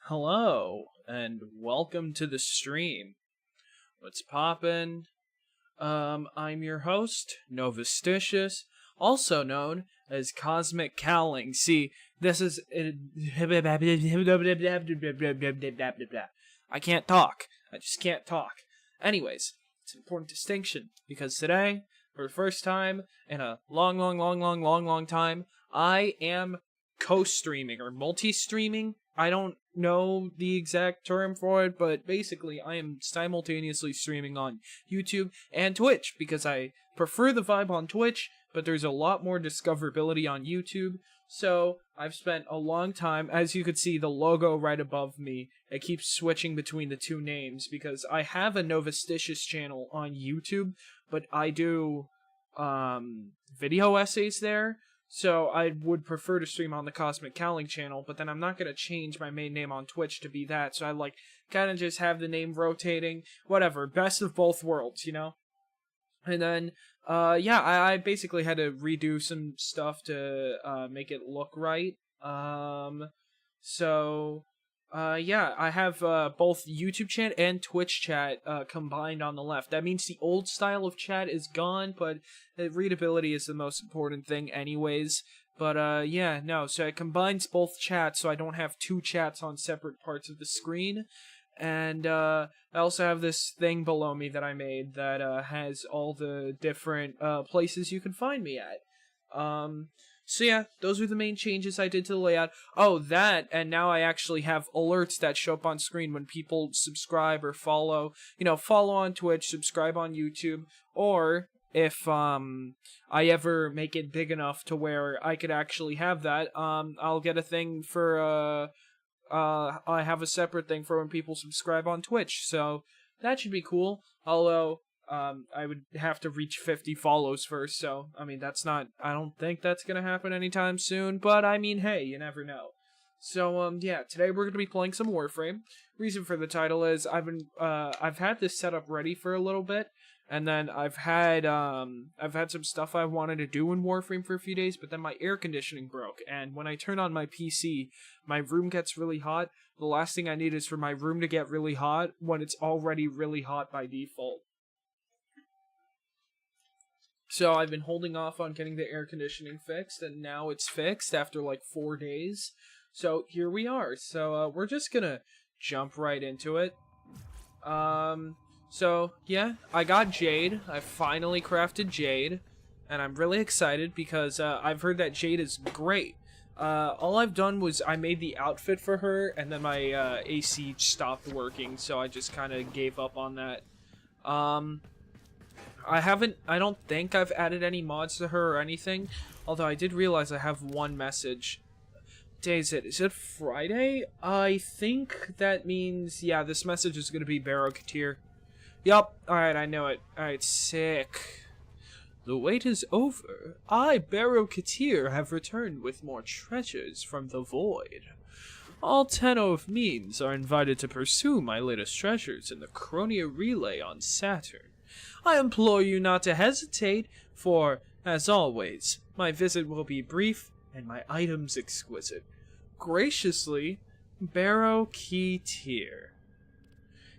Hello, and welcome to the stream. What's poppin'? I'm your host, Novasticious, also known as Cosmic Cowling. See, this is... I can't talk. I just can't talk. Anyways, it's an important distinction, because today, for the first time in a long time, I am co-streaming, or multi-streaming. I don't know the exact term for it, but basically I am simultaneously streaming on YouTube and Twitch, because I prefer the vibe on Twitch, but there's a lot more discoverability on YouTube. So I've spent a long time, as you could see the logo right above me, it keeps switching between the two names, because I have a Novasticious channel on YouTube, but I do video essays there. So I would prefer to stream on the Cosmic Cowling channel, but then I'm not going to change my main name on Twitch to be that, so I kind of just have the name rotating, whatever, best of both worlds, you know? And then, I basically had to redo some stuff to make it look right. I have both YouTube chat and Twitch chat combined on the left. That means the old style of chat is gone, but readability is the most important thing anyways. But so it combines both chats, so I don't have two chats on separate parts of the screen. And I also have this thing below me that I made that has all the different places you can find me at. So yeah, those were the main changes I did to the layout. Oh, that, and now I actually have alerts that show up on screen when people subscribe or follow. Follow on Twitch, subscribe on YouTube, or if I ever make it big enough to where I could actually have that, I'll get a thing for, I have a separate thing for when people subscribe on Twitch, so that should be cool. Although, I would have to reach 50 follows first, so, I don't think that's gonna happen anytime soon, but, hey, you never know. So, today we're gonna be playing some Warframe. Reason for the title is, I've had this setup ready for a little bit, and then I've had some stuff I wanted to do in Warframe for a few days, but then my air conditioning broke, and when I turn on my PC, my room gets really hot. The last thing I need is for my room to get really hot when it's already really hot by default. So I've been holding off on getting the air conditioning fixed, and now it's fixed after 4 days. So here we are. So we're just gonna jump right into it. So yeah, I got Jade. I finally crafted Jade, and I'm really excited because I've heard that Jade is great. All I've done was I made the outfit for her, and then my AC stopped working, so I just kind of gave up on that. I don't think I've added any mods to her or anything, although I did realize I have one message. What day is it? Is it Friday? I think that means, yeah, this message is going to be Barrow Katir. Yup, alright, I know it. Alright, sick. The wait is over. I, Barrow Katir, have returned with more treasures from the void. All 10 of means are invited to pursue my latest treasures in the Chronia Relay on Saturn. I implore you not to hesitate, for, as always, my visit will be brief and my items exquisite. Graciously, Barrow Katir.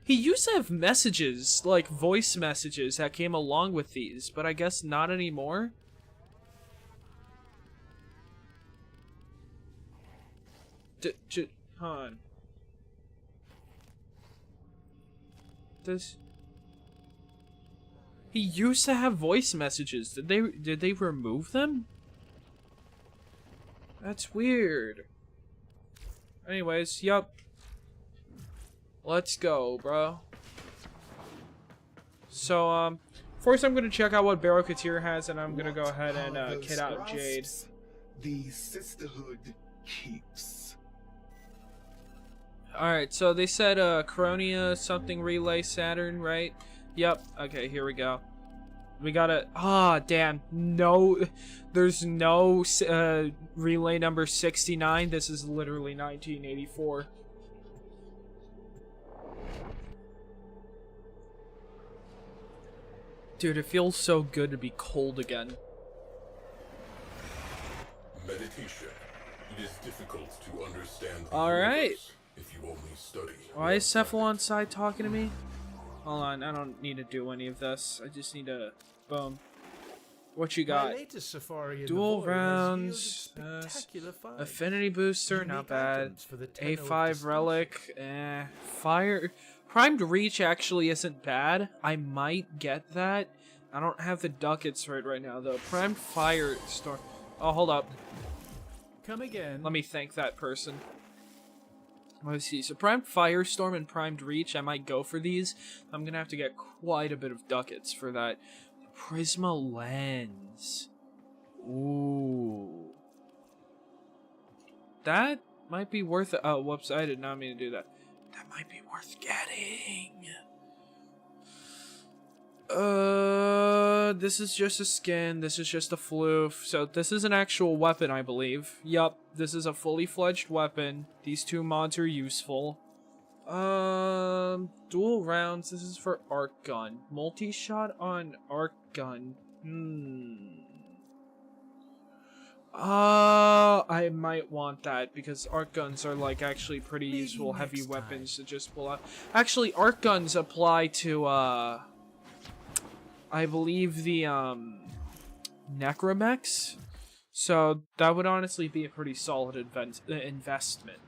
He used to have messages, like voice messages, that came along with these, but I guess not anymore. Hold on. He used to have voice messages. Did they remove them? That's weird. Anyways, yup. Let's go, bro. So, first I'm gonna check out what Barrow Katir has, and I'm gonna go ahead and kit out Jade. The sisterhood keeps. Alright, so they said Coronia something relay Saturn, right? Yep. Okay, here we go. We gotta... Ah, damn. No, there's no relay number 69. This is literally 1984. Dude, it feels so good to be cold again. Meditation. It is difficult to understand. Alright. If you only study. Why is Cephalon side talking to me? Hold on, I don't need to do any of this. I just need to... Boom. What you got? Dual rounds. Affinity booster, not bad. A5 relic. Fire... Primed Reach actually isn't bad. I might get that. I don't have the ducats right now, though. Primed Firestorm. Oh, hold up. Come again. Let me thank that person. Let's see. So Primed Firestorm and Primed Reach, I might go for these. I'm going to have to get quite a bit of ducats for that. Prisma Lens. Ooh. That might be worth it. Oh, whoops. I did not mean to do that. That might be worth getting. This is just a skin. This is just a floof. So this is an actual weapon, I believe. Yup, this is a fully fledged weapon. These two mods are useful. Dual rounds. This is for arc gun. Multi-shot on arc gun. I might want that because arc guns are like actually pretty useful heavy weapons to just pull out. Actually, arc guns apply to I believe the necromechs, so that would honestly be a pretty solid investment.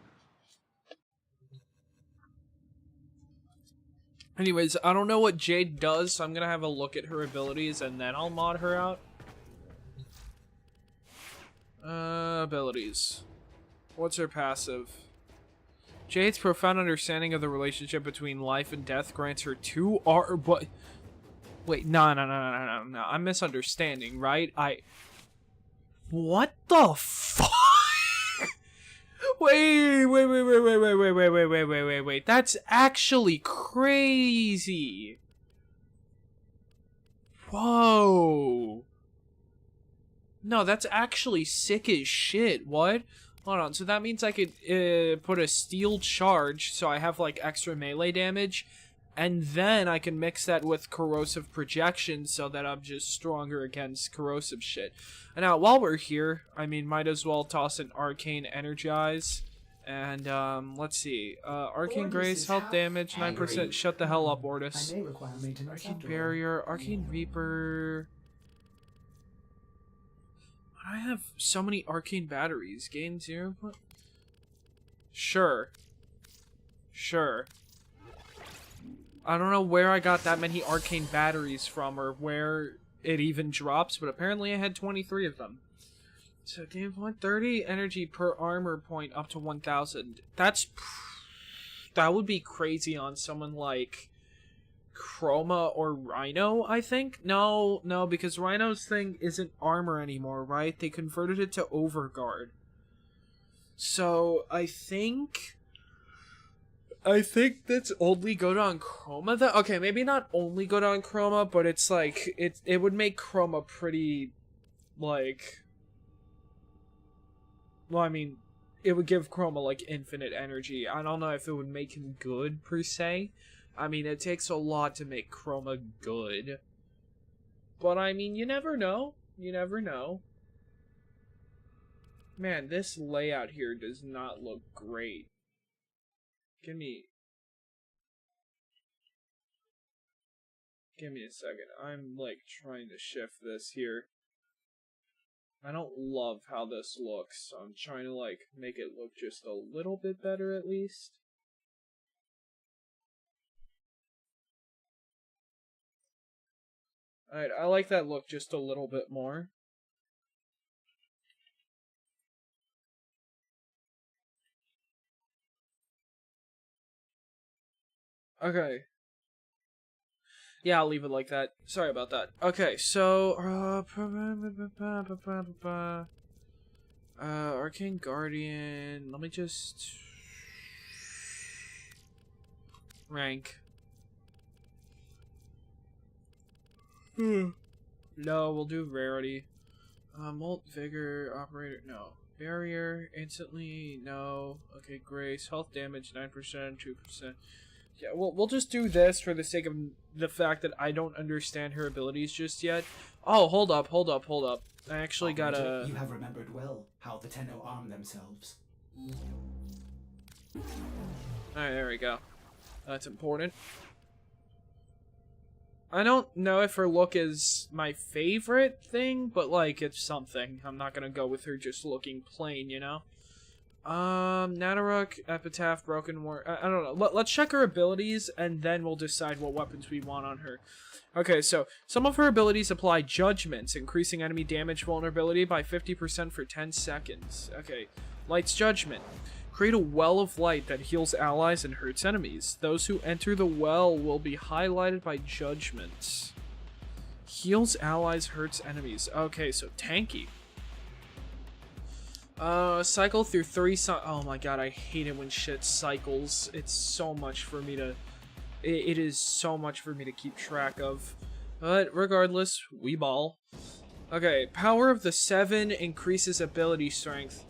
Anyways, I don't know what Jade does, so I'm gonna have a look at her abilities and then I'll mod her out. Abilities. What's her passive? Jade's profound understanding of the relationship between life and death grants her 2 R. But wait, no. I'm misunderstanding, right? What the fuck? Wait. That's actually crazy. Whoa. No, that's actually sick as shit. What? Hold on. So that means I could put a steel charge, so I have like extra melee damage, and then I can mix that with corrosive projection, so that I'm just stronger against corrosive shit. And now, while we're here, I mean, might as well toss an arcane energize, and let's see. Arcane Grace, health damage, 9%. Shut the hell up, Ordis. Arcane Barrier, Arcane Reaper. I have so many arcane batteries. Gain 0. Sure. I don't know where I got that many arcane batteries from or where it even drops, but apparently I had 23 of them. So gain point 30 energy per armor point up to 1000. That would be crazy on someone like Chroma or Rhino, I think? No, because Rhino's thing isn't armor anymore, right? They converted it to Overguard. So, I think that's only good on Chroma, though. Okay, maybe not only good on Chroma, but it's like, it would make Chroma pretty, like... Well, I mean, it would give Chroma, like, infinite energy. I don't know if it would make him good, per se. I mean, it takes a lot to make Chroma good. But, I mean, you never know. Man, this layout here does not look great. Give me a second. I'm, like, trying to shift this here. I don't love how this looks, so I'm trying to, like, make it look just a little bit better, at least. Alright, I like that look just a little bit more. Okay. Yeah, I'll leave it like that. Sorry about that. Okay, so Arcane Guardian. Let me just rank. No, we'll do rarity. Molt Vigor, Operator, no. Barrier, instantly, no. Okay, Grace, health damage, 9%, 2%. Yeah, we'll just do this for the sake of the fact that I don't understand her abilities just yet. Oh, hold up. I actually gotta... You have remembered well how the Tenno arm themselves. Alright, there we go. That's important. I don't know if her look is my favorite thing, but, like, it's something. I'm not gonna go with her just looking plain, you know? Nanaruk, Epitaph, Broken War... I don't know. Let's check her abilities, and then we'll decide what weapons we want on her. Okay, so, some of her abilities apply Judgments, increasing enemy damage vulnerability by 50% for 10 seconds. Okay, Light's Judgment. Create a well of light that heals allies and hurts enemies. Those who enter the well will be highlighted by judgments. Heals allies, hurts enemies. Okay, so tanky. Cycle through 3 oh my god, I hate it when shit cycles. It's so much for me to... It is so much for me to keep track of. But regardless, we ball. Okay, Power of the 7 increases ability strength.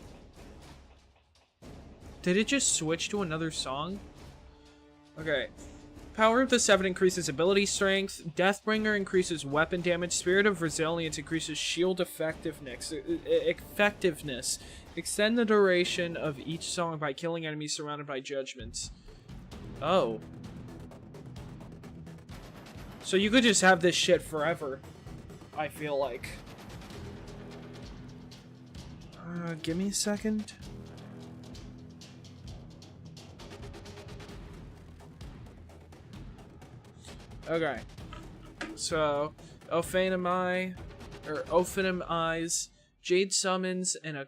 Did it just switch to another song? Okay. Power of the 7 increases ability strength. Deathbringer increases weapon damage. Spirit of Resilience increases shield effectiveness. Extend the duration of each song by killing enemies surrounded by judgments. Oh. So you could just have this shit forever, I feel like. Give me a second. Okay, so Ophanim Eyes, Jade Summons, and an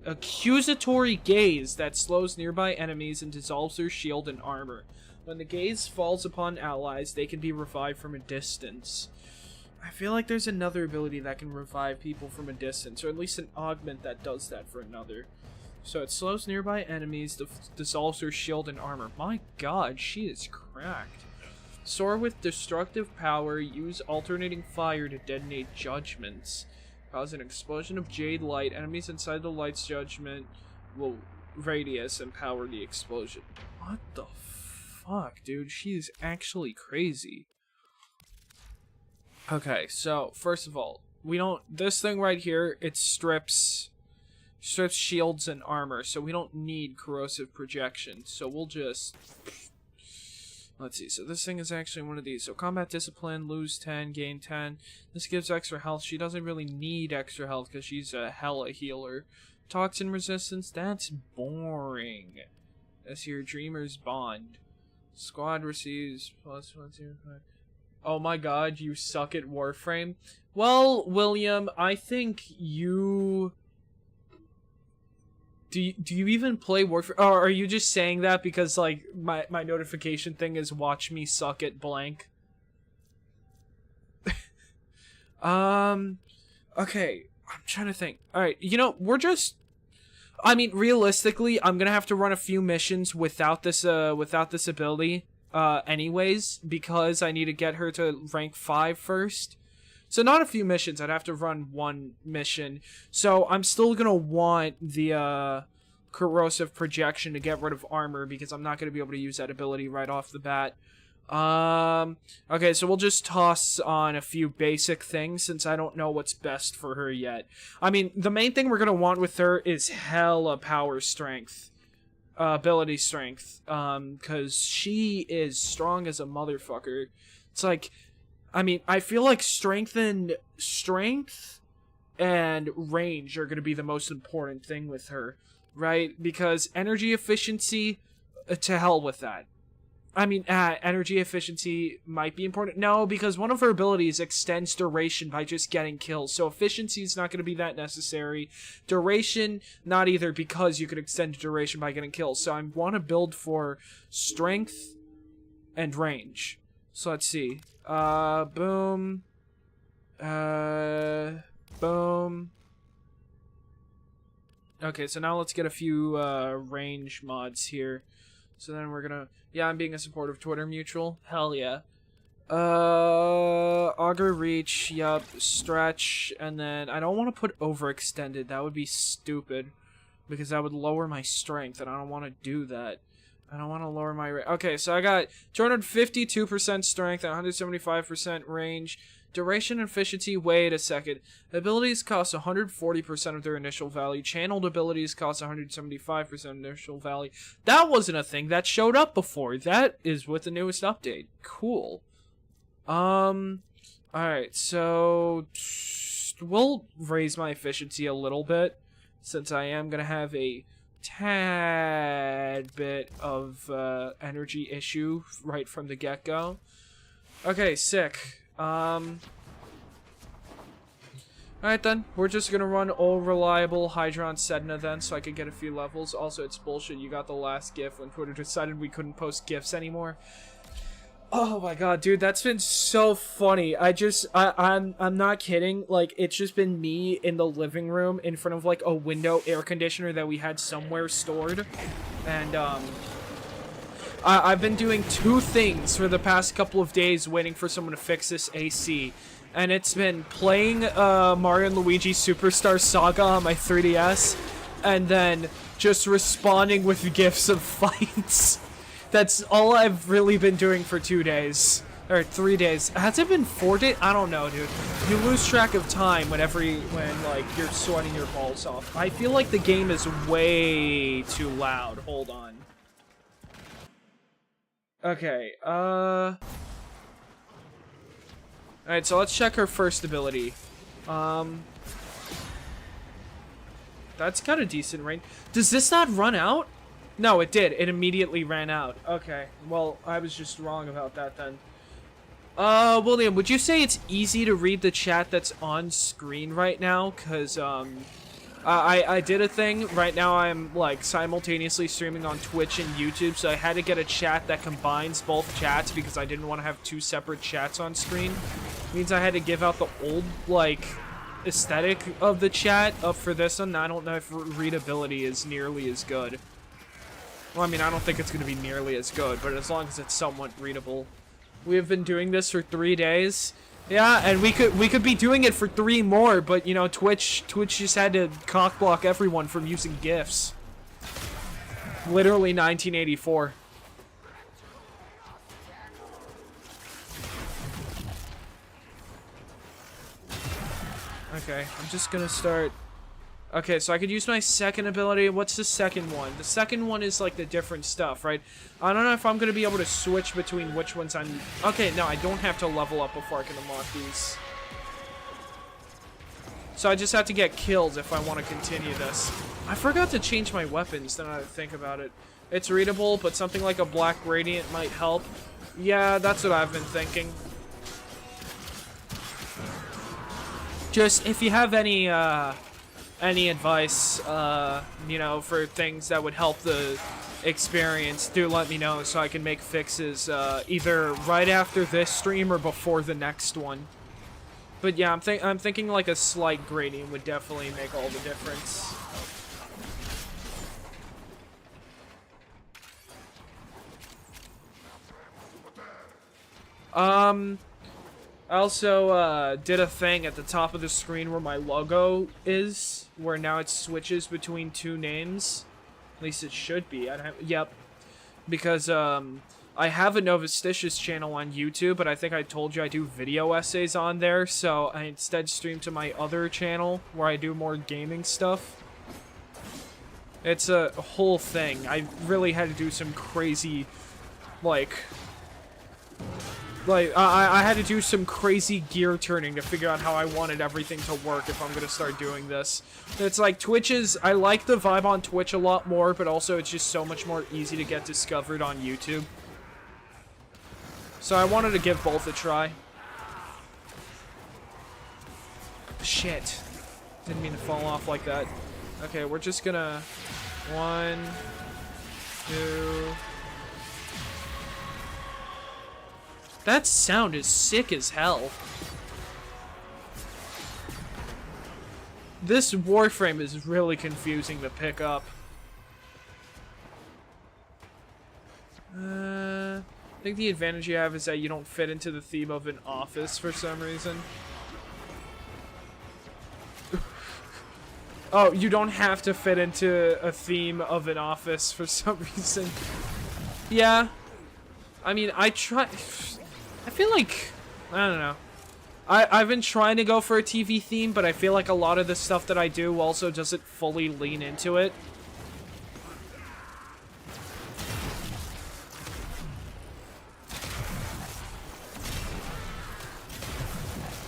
accusatory gaze that slows nearby enemies and dissolves their shield and armor. When the gaze falls upon allies, they can be revived from a distance. I feel like there's another ability that can revive people from a distance, or at least an augment that does that for another. So it slows nearby enemies, dissolves their shield and armor. My god, she is cracked. Soar with destructive power, use alternating fire to detonate judgments. Cause an explosion of jade light. Enemies inside the light's judgment will radius and power the explosion. What the fuck, dude? She is actually crazy. Okay, so, first of all, we don't... This thing right here, it strips shields and armor, so we don't need corrosive projection. So we'll just... Let's see, so this thing is actually one of these. So combat discipline, lose 10, gain 10. This gives extra health. She doesn't really need extra health because she's a hella healer. Toxin resistance, that's boring. That's your Dreamer's Bond. Squad receives plus 1, 2, 5. Oh my god, you suck at Warframe. Well, William, I think you... Do you even play Warframe? Or are you just saying that because, like, my notification thing is watch me suck at blank? Okay, I'm trying to think. Alright, you know, we're just... I mean, realistically, I'm gonna have to run a few missions without this ability, anyways, because I need to get her to rank 5 first. So not a few missions, I'd have to run one mission. So I'm still gonna want the, corrosive projection to get rid of armor, because I'm not gonna be able to use that ability right off the bat. Okay, so we'll just toss on a few basic things, since I don't know what's best for her yet. I mean, the main thing we're gonna want with her is hella power strength. Ability strength. Cause she is strong as a motherfucker. It's like... I mean, I feel like strength and range are going to be the most important thing with her, right? Because energy efficiency, to hell with that. I mean, energy efficiency might be important. No, because one of her abilities extends duration by just getting kills. So efficiency is not going to be that necessary. Duration, not either, because you could extend duration by getting kills. So I want to build for strength and range. So let's see. Boom. Boom. Okay, so now let's get a few range mods here. So then we're gonna... Yeah, I'm being a supportive Twitter mutual. Hell yeah. Augur reach, yup, stretch, and then I don't want to put overextended. That would be stupid. Because that would lower my strength, and I don't want to do that. I don't want to lower my... Okay, so I got 252% strength and 175% range. Duration and efficiency, wait a second. Abilities cost 140% of their initial value. Channeled abilities cost 175% initial value. That wasn't a thing that showed up before. That is with the newest update. Cool. Alright, so... We'll raise my efficiency a little bit, since I am going to have a tad bit of energy issue right from the get-go. Okay, sick. Alright then, we're just gonna run all reliable Hydron Sedna then, so I could get a few levels. Also, it's bullshit, you got the last GIF when Twitter decided we couldn't post GIFs anymore. Oh my god, dude, that's been so funny. I'm not kidding, like, it's just been me in the living room in front of, like, a window air conditioner that we had somewhere stored, and, I've been doing two things for the past couple of days waiting for someone to fix this AC. And it's been playing Mario and Luigi Superstar Saga on my 3DS, and then just responding with GIFs of fights. That's all I've really been doing for 2 days. Or 3 days. Has it been 4 days? I don't know, dude. You lose track of time when like, you're sweating your balls off. I feel like the game is way too loud. Hold on. Okay, alright, so let's check her first ability. That's got a decent range. Does this not run out? No, it did. It immediately ran out. Okay, well, I was just wrong about that then. William, would you say it's easy to read the chat that's on screen right now? Because, I did a thing. Right now I'm, like, simultaneously streaming on Twitch and YouTube, so I had to get a chat that combines both chats because I didn't want to have two separate chats on screen. Means I had to give out the old, like, aesthetic of the chat up for this one. I don't know if readability is nearly as good. Well, I mean, I don't think it's going to be nearly as good, but as long as it's somewhat readable. We have been doing this for 3 days. Yeah, and we could be doing it for 3 more, but you know, Twitch just had to cockblock everyone from using GIFs. Literally 1984. Okay, I'm just gonna start. Okay, so I could use my second ability. What's the second one? The second one is like the different stuff, right? I don't know if I'm going to be able to switch between which ones I'm... Okay, no, I don't have to level up before I can unlock these. So I just have to get kills if I want to continue this. I forgot to change my weapons, then I think about it. It's readable, but something like a Black Radiant might help. Yeah, that's what I've been thinking. Just, if you have any advice, you know, for things that would help the experience, do let me know so I can make fixes, either right after this stream or before the next one. But yeah, I'm thinking like a slight gradient would definitely make all the difference. I also did a thing at the top of the screen where my logo is, where now it switches between 2 names. At least it should be. Yep. Because I have a Novasticious channel on YouTube, but I think I told you I do video essays on there, so I instead stream to my other channel where I do more gaming stuff. It's a whole thing. I really had to do some crazy, I had to do some crazy gear turning to figure out how I wanted everything to work if I'm going to start doing this. It's like Twitch is... I like the vibe on Twitch a lot more, but also it's just so much more easy to get discovered on YouTube. So I wanted to give both a try. Shit. Didn't mean to fall off like that. Okay, we're just gonna... 1, 2... That sound is sick as hell. This Warframe is really confusing to pick up. I think the advantage you have is that you don't fit into the theme of an office for some reason. Oh, you don't have to fit into a theme of an office for some reason. Yeah. I mean, I feel like... I don't know. I've been trying to go for a TV theme, but I feel like a lot of the stuff that I do also doesn't fully lean into it.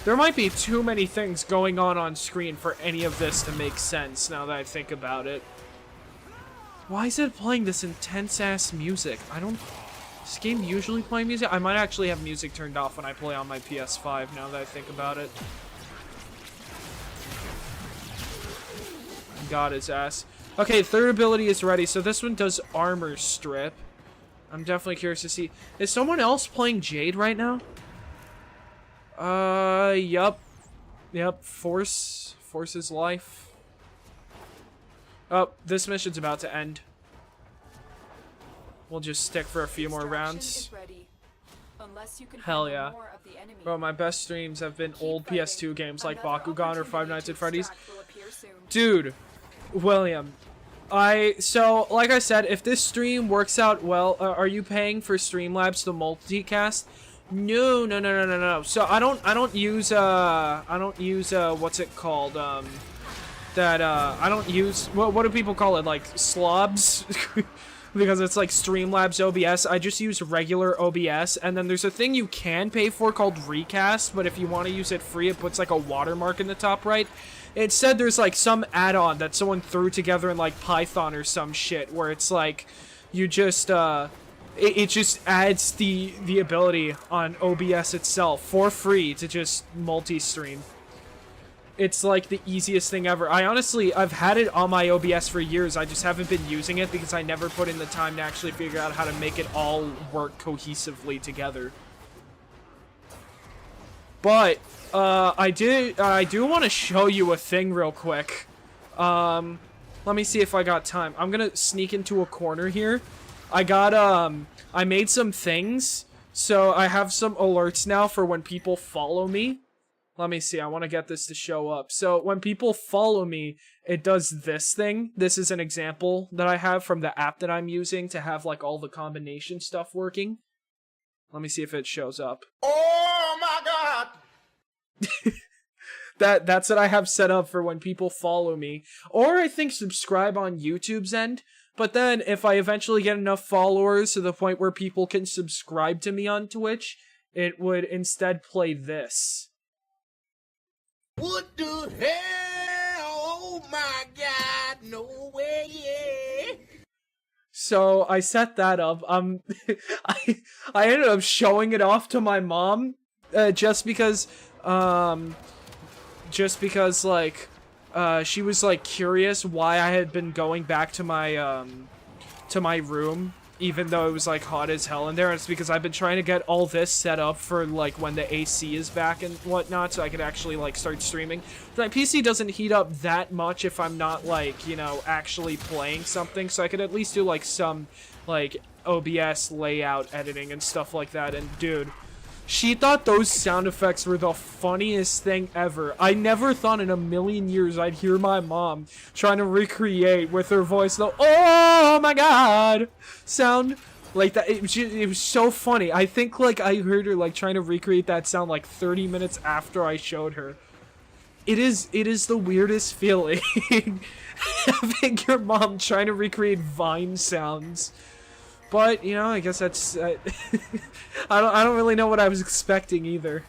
There might be too many things going on screen for any of this to make sense, now that I think about it. Why is it playing this intense-ass music? This game usually play music? I might actually have music turned off when I play on my PS5, now that I think about it. Got his ass. Okay, third ability is ready, so this one does armor strip. I'm definitely curious to see. Is someone else playing Jade right now? Yup. Yep, Force's life. Oh, this mission's about to end. We'll just stick for a few more rounds. Hell yeah. Bro, my best streams have been old PS2 games like Bakugan or Five Nights at Freddy's. Dude, William. So, like I said, if this stream works out well, are you paying for Streamlabs to multicast? No. So I don't use what's it called? I don't use what do people call it? Like slobs? Because it's like Streamlabs OBS. I just use regular OBS, and then there's a thing you can pay for called Recast, but if you want to use it free, it puts like a watermark in the top right. It said there's like some add-on that someone threw together in like Python or some shit, where it's like you just it just adds the ability on OBS itself for free to just multi-stream. It's like the easiest thing ever. I've had it on my OBS for years. I just haven't been using it because I never put in the time to actually figure out how to make it all work cohesively together. But I do want to show you a thing real quick. Let me see if I got time. I'm gonna sneak into a corner here. I made some things, so I have some alerts now for when people follow me. Let me see, I want to get this to show up. So when people follow me, it does this thing. This is an example that I have from the app that I'm using to have like all the combination stuff working. Let me see if it shows up. Oh my god! That's what I have set up for when people follow me. Or I think subscribe on YouTube's end. But then if I eventually get enough followers to the point where people can subscribe to me on Twitch, it would instead play this. What the hell? Oh my god, no way! So I set that up. I ended up showing it off to my mom, just because like, she was like curious why I had been going back to my room, even though it was like hot as hell in there. It's because I've been trying to get all this set up for like when the AC is back and whatnot, so I could actually like start streaming. My PC doesn't heat up that much if I'm not like, you know, actually playing something, so I could at least do like some like OBS layout editing and stuff like that. And dude, she thought those sound effects were the funniest thing ever. I never thought in a million years I'd hear my mom trying to recreate with her voice the "oh my god" sound like that. It was so funny. I think like I heard her like trying to recreate that sound like 30 minutes after I showed her. It is the weirdest feeling having your mom trying to recreate Vine sounds. But, you know, I guess that's... I don't really know what I was expecting either.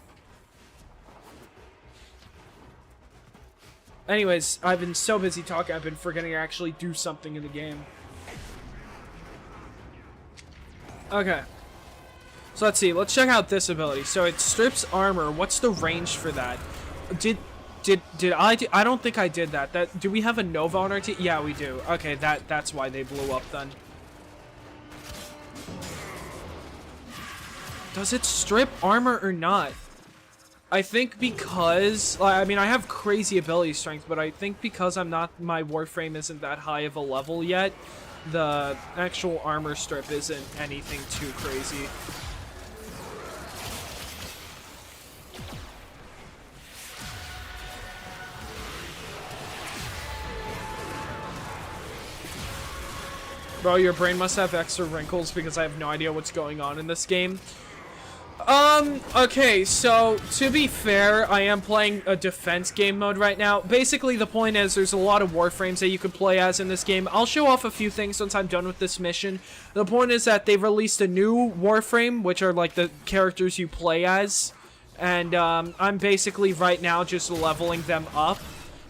Anyways, I've been so busy talking, I've been forgetting to actually do something in the game. Okay. So let's see. Let's check out this ability. So it strips armor. What's the range for that? Did I do? I don't think I did that. Do we have a Nova on our team? Yeah, we do. Okay, that's why they blew up then. Does it strip armor or not? I think because, I mean, I have crazy ability strength, but I think because my Warframe isn't that high of a level yet, the actual armor strip isn't anything too crazy. Bro, your brain must have extra wrinkles because I have no idea what's going on in this game. Okay, so, to be fair, I am playing a defense game mode right now. Basically, the point is, there's a lot of Warframes that you could play as in this game. I'll show off a few things once I'm done with this mission. The point is that they've released a new Warframe, which are, like, the characters you play as. And, I'm basically, right now, just leveling them up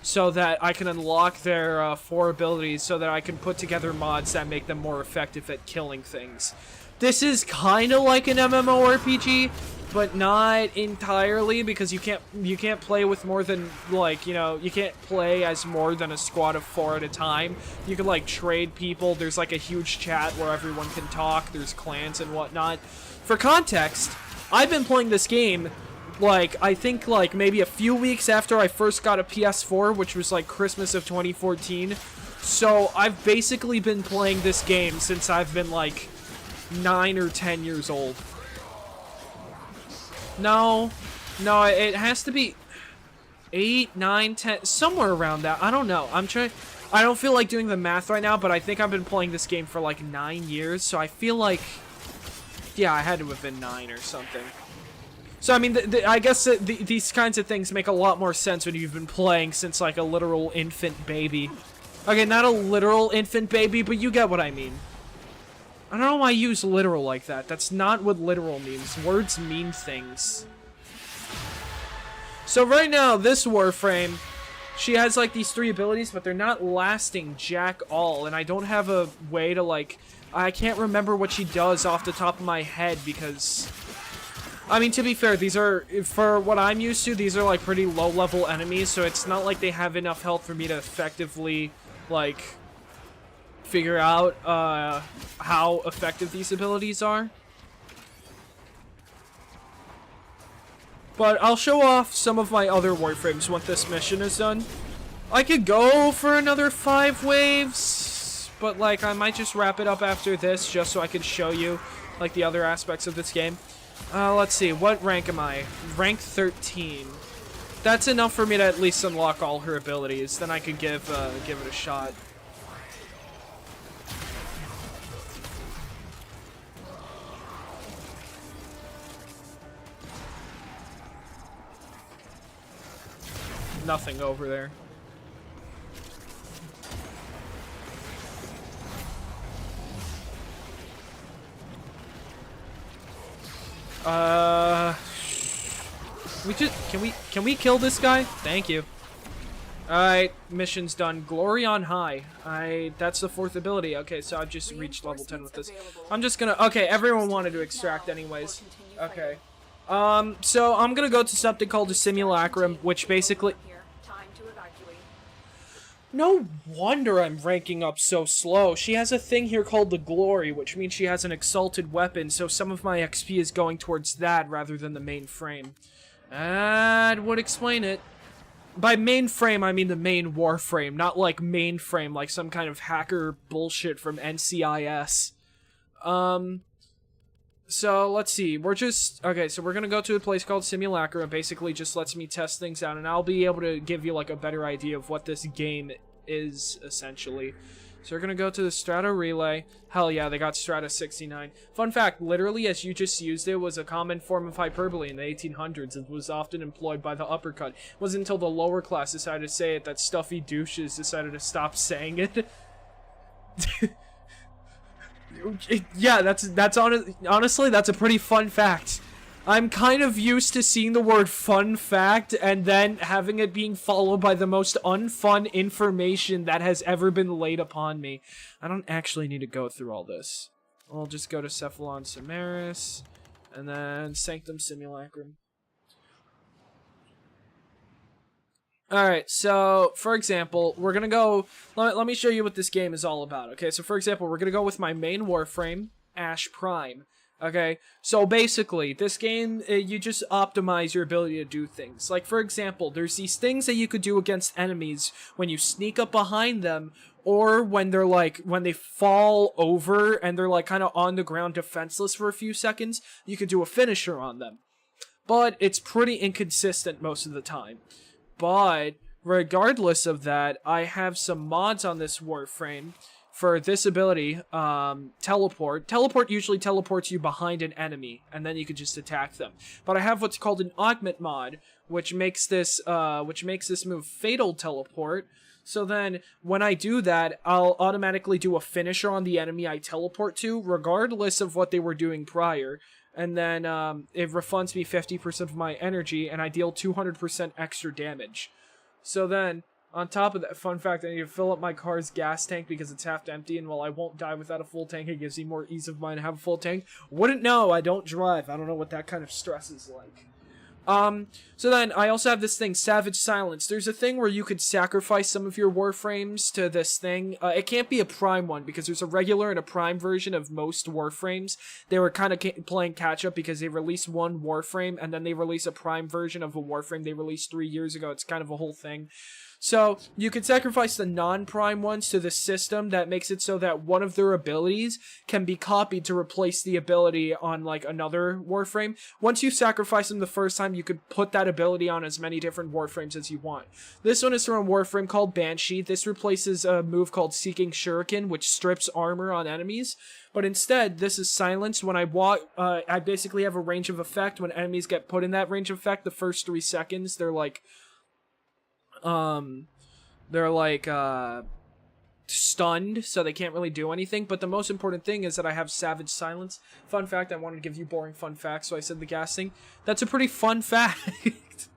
so that I can unlock their, 4 abilities so that I can put together mods that make them more effective at killing things. This is kind of like an MMORPG, but not entirely, because you can't play with more than, like, you know, you can't play as more than a squad of 4 at a time. You can, like, trade people. There's, like, a huge chat where everyone can talk. There's clans and whatnot. For context, I've been playing this game, like, I think, like, maybe a few weeks after I first got a PS4, which was, like, Christmas of 2014. So, I've basically been playing this game since I've been, like, 9 or 10 years old. No, it has to be 8, 9, 10, somewhere around that. I don't know. I don't feel like doing the math right now, but I think I've been playing this game for like 9 years, so I feel like, yeah, I had to have been 9 or something. So, I mean, I guess these kinds of things make a lot more sense when you've been playing since, like, a literal infant baby. Okay, not a literal infant baby, but you get what I mean. I don't know why I use literal like that. That's not what literal means. Words mean things. So right now, this Warframe, she has like these 3 abilities, but they're not lasting jack all. And I don't have a way to like, I can't remember what she does off the top of my head because, I mean, to be fair, these are, for what I'm used to, these are like pretty low level enemies. So it's not like they have enough health for me to effectively like figure out how effective these abilities are. But I'll show off some of my other Warframes once this mission is done. I could go for another 5 waves, but like I might just wrap it up after this just so I can show you like the other aspects of this game. Let's see, what rank am I? Rank 13. That's enough for me to at least unlock all her abilities. Then I could give it a shot. Nothing over there. Can we kill this guy? Thank you. Alright, mission's done. Glory on high. That's the 4th ability. Okay, so I've just reached level 10 with this. I'm just gonna, okay, everyone wanted to extract anyways. Okay. So I'm gonna go to something called a simulacrum, which basically... No wonder I'm ranking up so slow. She has a thing here called the Glory, which means she has an exalted weapon, so some of my XP is going towards that rather than the main frame. That would explain it. By main frame, I mean the main Warframe, not like mainframe, like some kind of hacker bullshit from NCIS. So, let's see, okay, so we're gonna go to a place called Simulacra, and basically just lets me test things out, and I'll be able to give you, like, a better idea of what this game is, essentially. So we're gonna go to the Strata Relay. Hell yeah, they got Strata 69. Fun fact, literally, as you just used it, was a common form of hyperbole in the 1800s. It was often employed by the uppercut. It wasn't until the lower class decided to say it that stuffy douches decided to stop saying it. Yeah, that's honestly, that's a pretty fun fact. I'm kind of used to seeing the word fun fact and then having it being followed by the most unfun information that has ever been laid upon me. I don't actually need to go through all this. I'll just go to Cephalon Samaris. And then Sanctum Simulacrum. Alright, so, for example, we're gonna go... Let me show you what this game is all about, okay? So, for example, we're gonna go with my main Warframe, Ash Prime. Okay, so basically, this game, you just optimize your ability to do things. Like, for example, there's these things that you could do against enemies when you sneak up behind them, or when they're like, when they fall over and they're like kind of on the ground defenseless for a few seconds, you could do a finisher on them. But it's pretty inconsistent most of the time. But regardless of that, I have some mods on this Warframe for this ability, teleport. Teleport usually teleports you behind an enemy, and then you can just attack them. But I have what's called an augment mod, which makes this move fatal teleport. So then, when I do that, I'll automatically do a finisher on the enemy I teleport to, regardless of what they were doing prior. And then, it refunds me 50% of my energy, and I deal 200% extra damage. So then, on top of that, fun fact, I need to fill up my car's gas tank because it's half empty, and while I won't die without a full tank, it gives me more ease of mind to have a full tank. Wouldn't know, I don't drive. I don't know what that kind of stress is like. So then, I also have this thing, Savage Silence. There's a thing where you could sacrifice some of your Warframes to this thing. It can't be a Prime one, because there's a regular and a Prime version of most Warframes. They were kind of playing catch-up because they released one Warframe, and then they released a Prime version of a Warframe they released 3 years ago. It's kind of a whole thing. So, you could sacrifice the non-Prime ones to the system that makes it so that one of their abilities can be copied to replace the ability on, like, another Warframe. Once you sacrifice them the first time, you could put that ability on as many different Warframes as you want. This one is from a Warframe called Banshee. This replaces a move called Seeking Shuriken, which strips armor on enemies. But instead, this is silenced. When I walk, I basically have a range of effect. When enemies get put in that range of effect, the first 3 seconds, they're stunned, so they can't really do anything. But the most important thing is that I have Savage Silence. Fun fact, I wanted to give you boring fun facts, so I said the gas thing. That's a pretty fun fact.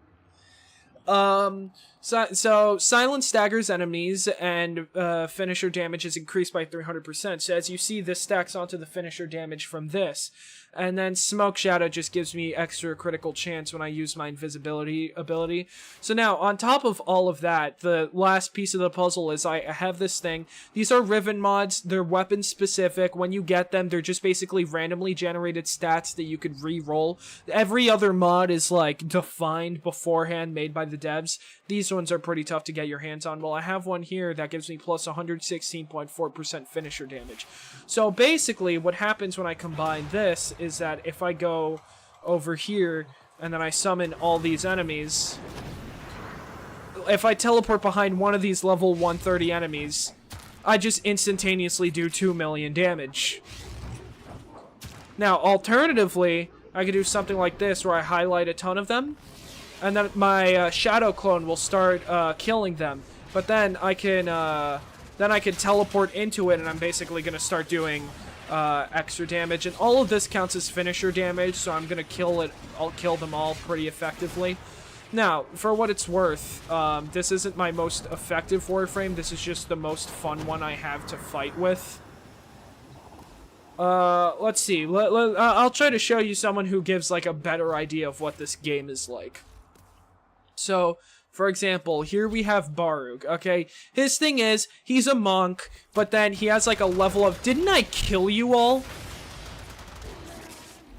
So silence staggers enemies, and finisher damage is increased by 300%. So as you see, this stacks onto the finisher damage from this. And then Smoke Shadow just gives me extra critical chance when I use my invisibility ability. So now, on top of all of that, the last piece of the puzzle is I have this thing. These are Riven mods. They're weapon specific. When you get them, they're just basically randomly generated stats that you could re-roll. Every other mod is like defined beforehand, made by the devs. These ones are pretty tough to get your hands on. Well, I have one here that gives me plus 116.4% finisher damage. So basically, what happens when I combine this is that if I go over here and then I summon all these enemies, if I teleport behind one of these level 130 enemies, I just instantaneously do 2 million damage. Now, alternatively, I could do something like this where I highlight a ton of them, and then my shadow clone will start killing them. But then I can teleport into it, and I'm basically gonna start doing extra damage, and all of this counts as finisher damage, so I'm gonna kill it. I'll kill them all pretty effectively. Now, for what it's worth, this isn't my most effective Warframe. This is just the most fun one I have to fight with. Let's see. I'll try to show you someone who gives like a better idea of what this game is like. So, for example, here we have Barug, okay? His thing is, he's a monk, but then he has like a level of... Didn't I kill you all?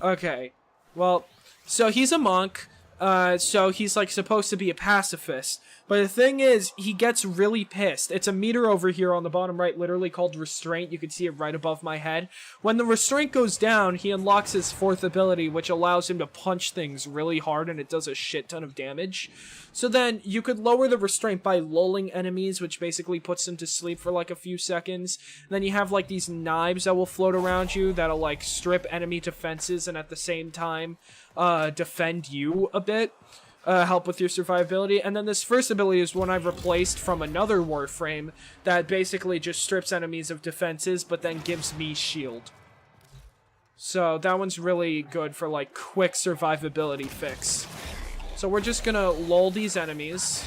Okay. Well, so he's a monk, so he's like supposed to be a pacifist. But the thing is, he gets really pissed. It's a meter over here on the bottom right, literally called Restraint. You can see it right above my head. When the Restraint goes down, he unlocks his 4th ability, which allows him to punch things really hard, and it does a shit ton of damage. So then, you could lower the Restraint by lulling enemies, which basically puts them to sleep for like a few seconds. And then you have like these knives that will float around you that'll like strip enemy defenses and at the same time defend you a bit. Help with your survivability. And then this first ability is one I've replaced from another Warframe that basically just strips enemies of defenses, but then gives me shield. So that one's really good for like quick survivability fix. So we're just gonna lull these enemies.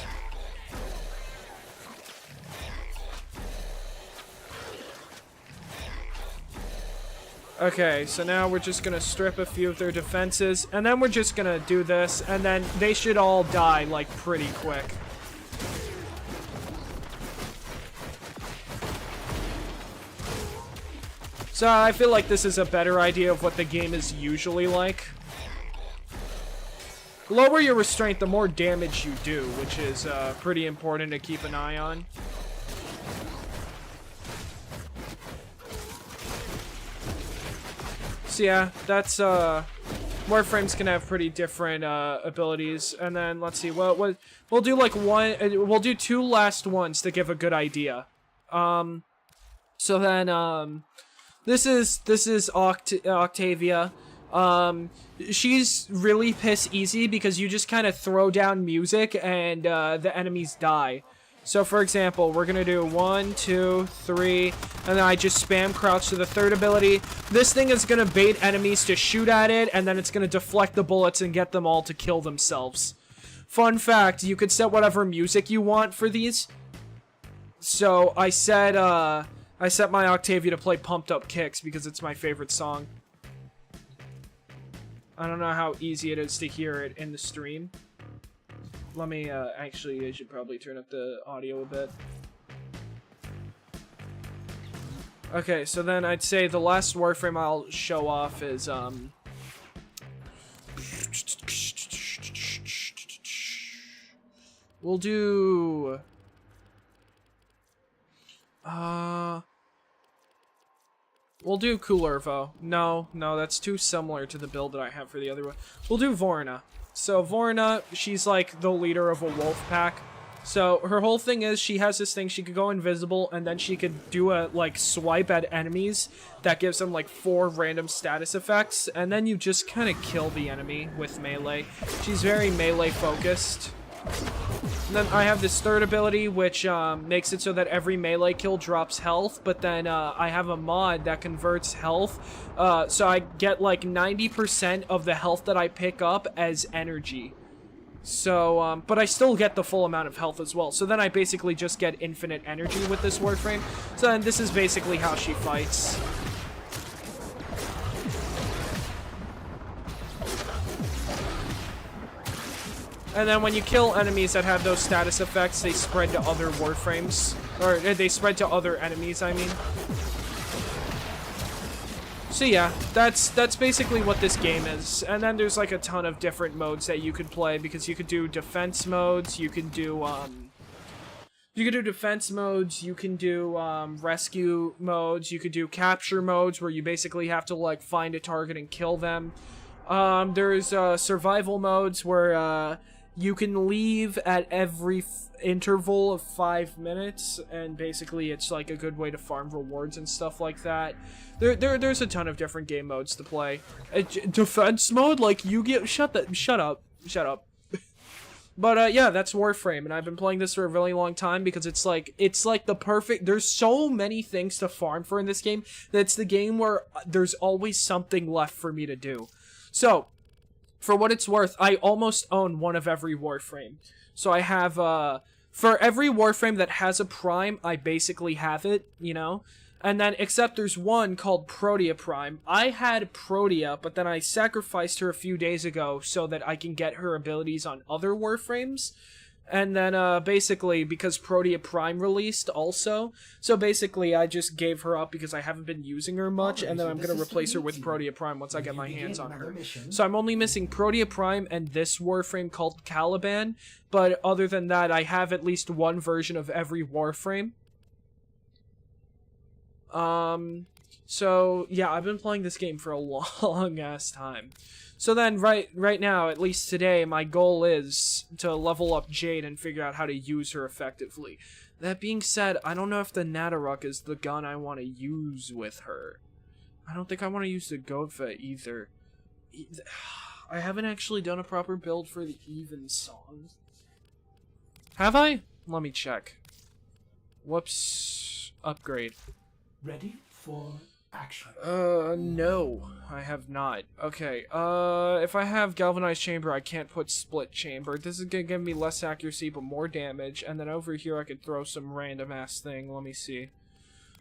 Okay, so now we're just gonna strip a few of their defenses, and then we're just gonna do this, and then they should all die, like, pretty quick. So I feel like this is a better idea of what the game is usually like. Lower your restraint, the more damage you do, which is pretty important to keep an eye on. So yeah, that's Warframe's gonna have pretty different abilities, and then let's see, we'll do like we'll do 2 last ones to give a good idea. So then this is Octavia. She's really piss easy because you just kind of throw down music and the enemies die. So for example, we're gonna do 1, 2, 3, and then I just spam crouch to the 3rd ability. This thing is gonna bait enemies to shoot at it, and then it's gonna deflect the bullets and get them all to kill themselves. Fun fact, you could set whatever music you want for these. So I set my Octavia to play Pumped Up Kicks because it's my favorite song. I don't know how easy it is to hear it in the stream. Let me, actually, I should probably turn up the audio a bit. Okay, so then I'd say the last Warframe I'll show off is, we'll do... We'll do Kullervo. No, that's too similar to the build that I have for the other one. We'll do Vorna. So Vorna, she's like the leader of a wolf pack. So her whole thing is she has this thing, she could go invisible, and then she could do a, like, swipe at enemies that gives them, like, 4 random status effects, and then you just kind of kill the enemy with melee. She's very melee focused. And then I have this 3rd ability, which makes it so that every melee kill drops health, but then I have a mod that converts health, so I get like 90% of the health that I pick up as energy. So, but I still get the full amount of health as well, so then I basically just get infinite energy with this Warframe. So then this is basically how she fights. And then when you kill enemies that have those status effects, they spread to other Warframes. Or, they spread to other enemies, I mean. So yeah, that's basically what this game is. And then there's like a ton of different modes that you could play, because you could do defense modes, you can do, defense modes, you can do, rescue modes, you could do capture modes, where you basically have to, like, find a target and kill them. There's, survival modes, where, you can leave at every interval of 5 minutes, and basically it's like a good way to farm rewards and stuff like that. There's a ton of different game modes to play. Defense mode, like you get shut up. But yeah, that's Warframe, and I've been playing this for a really long time because it's like the perfect. There's so many things to farm for in this game that it's the game where there's always something left for me to do. So, for what it's worth, I almost own one of every Warframe. So I have, for every Warframe that has a Prime, I basically have it, you know? And then, except there's one called Protea Prime. I had Protea, but then I sacrificed her a few days ago so that I can get her abilities on other Warframes. And then, basically, because Protea Prime released also, so basically I just gave her up because I haven't been using her much, and then I'm going to replace her with Protea Prime once I get my hands on her. So I'm only missing Protea Prime and this Warframe called Caliban, but other than that, I have at least one version of every Warframe. So, yeah, I've been playing this game for a long-ass time. So then, right now, at least today, my goal is to level up Jade and figure out how to use her effectively. That being said, I don't know if the Nataruk is the gun I want to use with her. I don't think I want to use the Godfa either. I haven't actually done a proper build for the Even song. Have I? Let me check. Whoops. Upgrade. Ready for action. No, I have not. Okay, if I have Galvanized Chamber, I can't put Split Chamber. This is gonna give me less accuracy, but more damage, and then over here I could throw some random-ass thing. Let me see.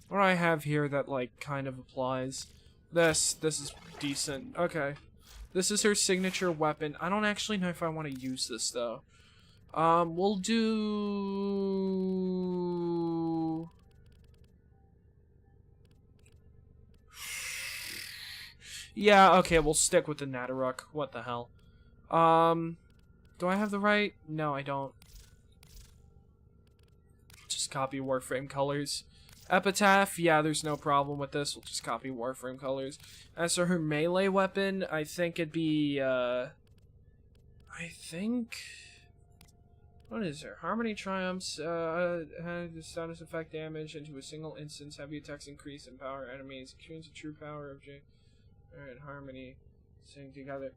What do I have here that, like, kind of applies? This is decent. Okay. This is her signature weapon. I don't actually know if I want to use this, though. We'll do... Yeah, okay, we'll stick with the Nataruk. What the hell? Do I have the right? No, I don't. Just copy Warframe colors. Epitaph, yeah, there's no problem with this. We'll just copy Warframe colors. As for her melee weapon, I think it'd be, what is her? Harmony Triumphs, has the status effect damage into a single instance. Heavy attacks increase in power enemies. Experience the true power of J. Alright, Harmony. Sing together.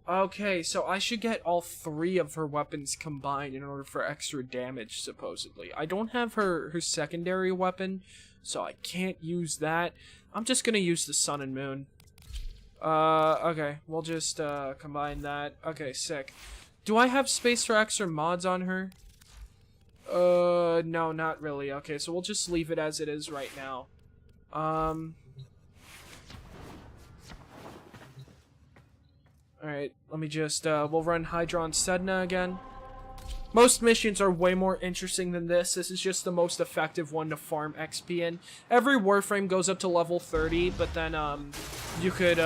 Okay, so I should get all 3 of her weapons combined in order for extra damage, supposedly. I don't have her secondary weapon, so I can't use that. I'm just gonna use the Sun and Moon. Okay, we'll just, combine that. Okay, sick. Do I have space for extra mods on her? No, not really. Okay, so we'll just leave it as it is right now. Alright, let me just, we'll run Hydron Sedna again. Most missions are way more interesting than this. This is just the most effective one to farm XP in. Every Warframe goes up to level 30, but then, you could,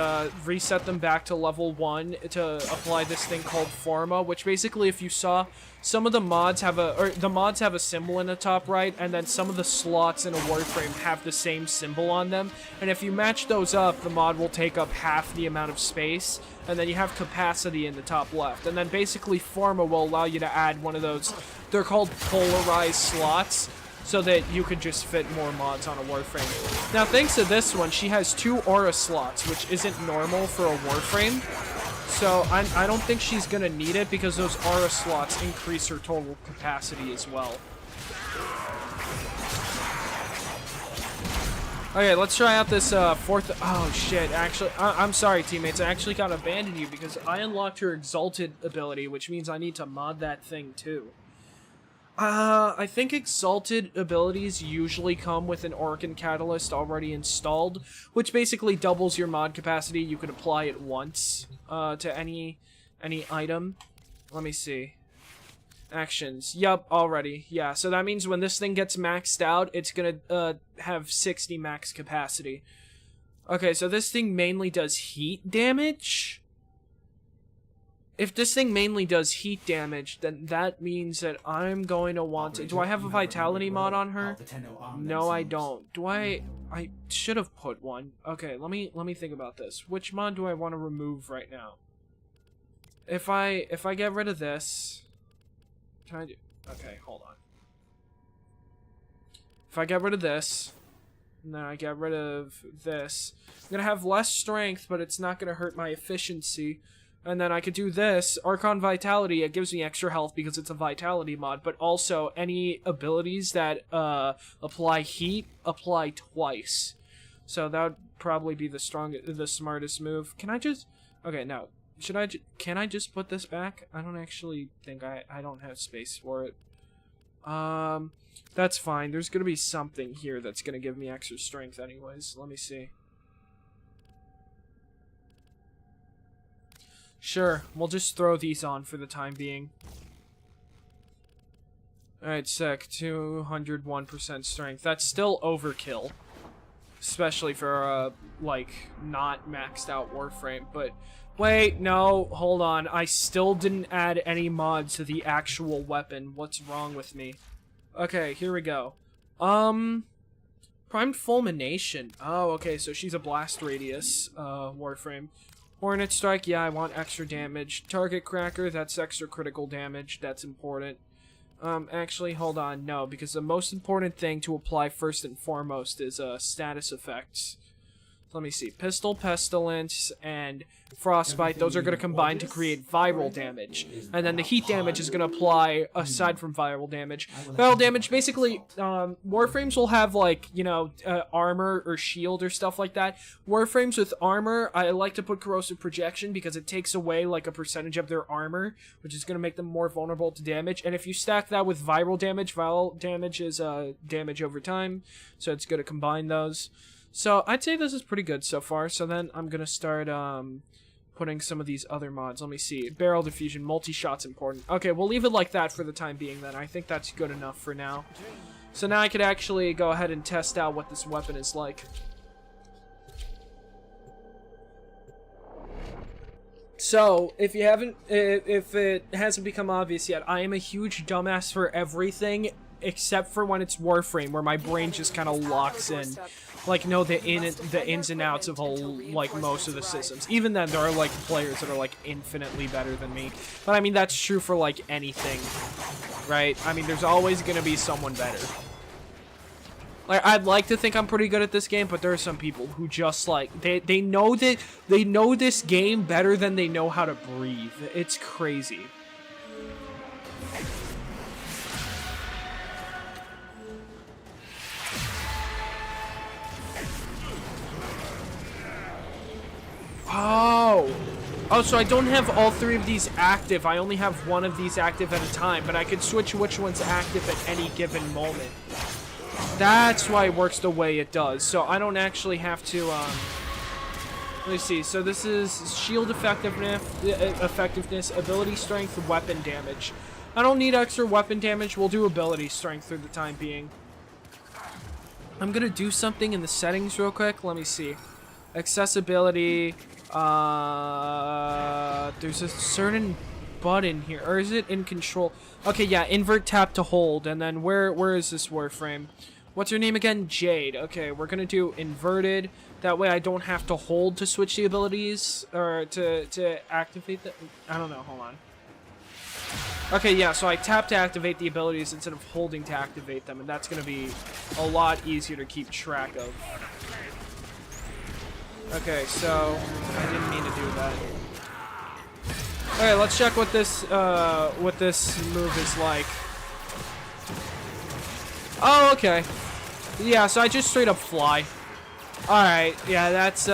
reset them back to level 1 to apply this thing called Forma, which basically, if you saw, some of the mods have the mods have a symbol in the top right, and then some of the slots in a Warframe have the same symbol on them, and if you match those up, the mod will take up half the amount of space, and then you have capacity in the top left, and then basically Forma will allow you to add one of those, they're called polarized slots, so that you could just fit more mods on a Warframe. Now, thanks to this one, she has 2 aura slots, which isn't normal for a Warframe. So, I don't think she's gonna need it, because those aura slots increase her total capacity as well. Okay, let's try out this, 4th... Oh, shit, actually... I'm sorry, teammates, I actually gotta abandon you, because I unlocked her Exalted ability, which means I need to mod that thing, too. I think Exalted abilities usually come with an Orcan Catalyst already installed, which basically doubles your mod capacity. You can apply it once to any item. Let me see. Actions. Yup, already. Yeah, so that means when this thing gets maxed out, it's gonna have 60 max capacity. Okay, so this thing mainly does heat damage? If this thing mainly does heat damage, then that means that I'm going to want to... Do I have a Vitality mod on her? No, I don't. Do I... I should have put one. Okay, let me think about this. Which mod do I want to remove right now? If I get rid of this... Can I do... Okay, hold on. If I get rid of this, and then I get rid of this, I'm going to have less strength, but it's not going to hurt my efficiency. And then I could do this, Archon Vitality, it gives me extra health because it's a Vitality mod, but also any abilities that apply heat, apply twice. So that would probably be the smartest move. Can I just... Okay, no. Can I just put this back? I don't actually think I don't have space for it. That's fine. There's gonna be something here that's gonna give me extra strength anyways. Let me see. Sure, we'll just throw these on for the time being. Alright, sick. 201% strength. That's still overkill. Especially for, like, not maxed out Warframe. But, wait, no, hold on. I still didn't add any mods to the actual weapon. What's wrong with me? Okay, here we go. Primed Fulmination. Oh, okay, so she's a blast radius, Warframe. Hornet Strike, yeah, I want extra damage. Target Cracker, that's extra critical damage, that's important. Actually, hold on, no, because the most important thing to apply first and foremost is, status effects. Let me see, Pistol Pestilence and Frostbite, those are going to combine to create viral damage. And then the heat damage is going to apply aside from viral damage. Viral damage, basically, Warframes will have, like, you know, armor or shield or stuff like that. Warframes with armor, I like to put Corrosive Projection because it takes away, like, a percentage of their armor, which is going to make them more vulnerable to damage. And if you stack that with viral damage is damage over time, so it's good to combine those. So I'd say this is pretty good so far. So then I'm gonna start putting some of these other mods. Let me see. Barrel diffusion, multi-shot's important. Okay, we'll leave it like that for the time being then. I think that's good enough for now. So now I could actually go ahead and test out what this weapon is like. So, if it hasn't become obvious yet, I am a huge dumbass for everything except for when it's Warframe, where my brain just kind of locks in. Like, know the ins and outs of like most of the systems. Even then, there are like players that are like infinitely better than me. But I mean, that's true for like anything, right? I mean, there's always gonna be someone better. Like, I'd like to think I'm pretty good at this game, but there are some people who just like they know this game better than they know how to breathe. It's crazy. Oh, so I don't have all 3 of these active. I only have 1 of these active at a time, but I could switch which one's active at any given moment. That's why it works the way it does. So I don't actually have to, let me see. So this is shield effectiveness, ability strength, weapon damage. I don't need extra weapon damage. We'll do ability strength for the time being. I'm gonna do something in the settings real quick. Let me see. Accessibility. There's a certain button here, or is it in control? Okay, yeah, invert tap to hold, and then where is this Warframe? What's her name again? Jade. Okay, we're gonna do inverted. That way I don't have to hold to switch the abilities, or to activate the... I don't know, hold on. Okay, yeah, so I tap to activate the abilities instead of holding to activate them, and that's gonna be a lot easier to keep track of. Okay, so I didn't mean to do that. Okay, let's check what this move is like. Oh, okay. Yeah, so I just straight up fly. Alright, yeah, that's,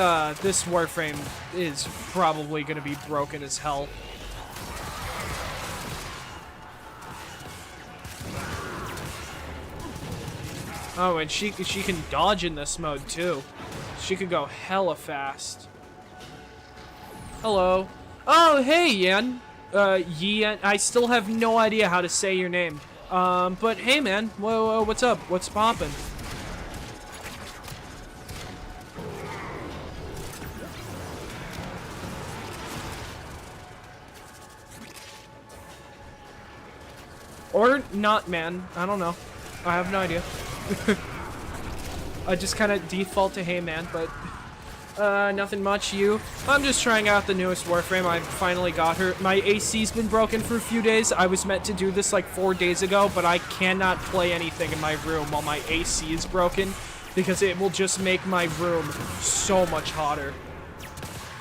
this Warframe is probably gonna be broken as hell. Oh, and she can dodge in this mode, too. She could go hella fast. Hello. Oh, hey, Yan. Yan. I still have no idea how to say your name. But hey, man. Whoa, what's up? What's poppin'? Or not, man. I don't know. I have no idea. I just kind of default to hey, man, but nothing much. You? I'm just trying out the newest Warframe. I finally got her. My AC's been broken for a few days. I was meant to do this like 4 days ago, but I cannot play anything in my room while my AC is broken because it will just make my room so much hotter.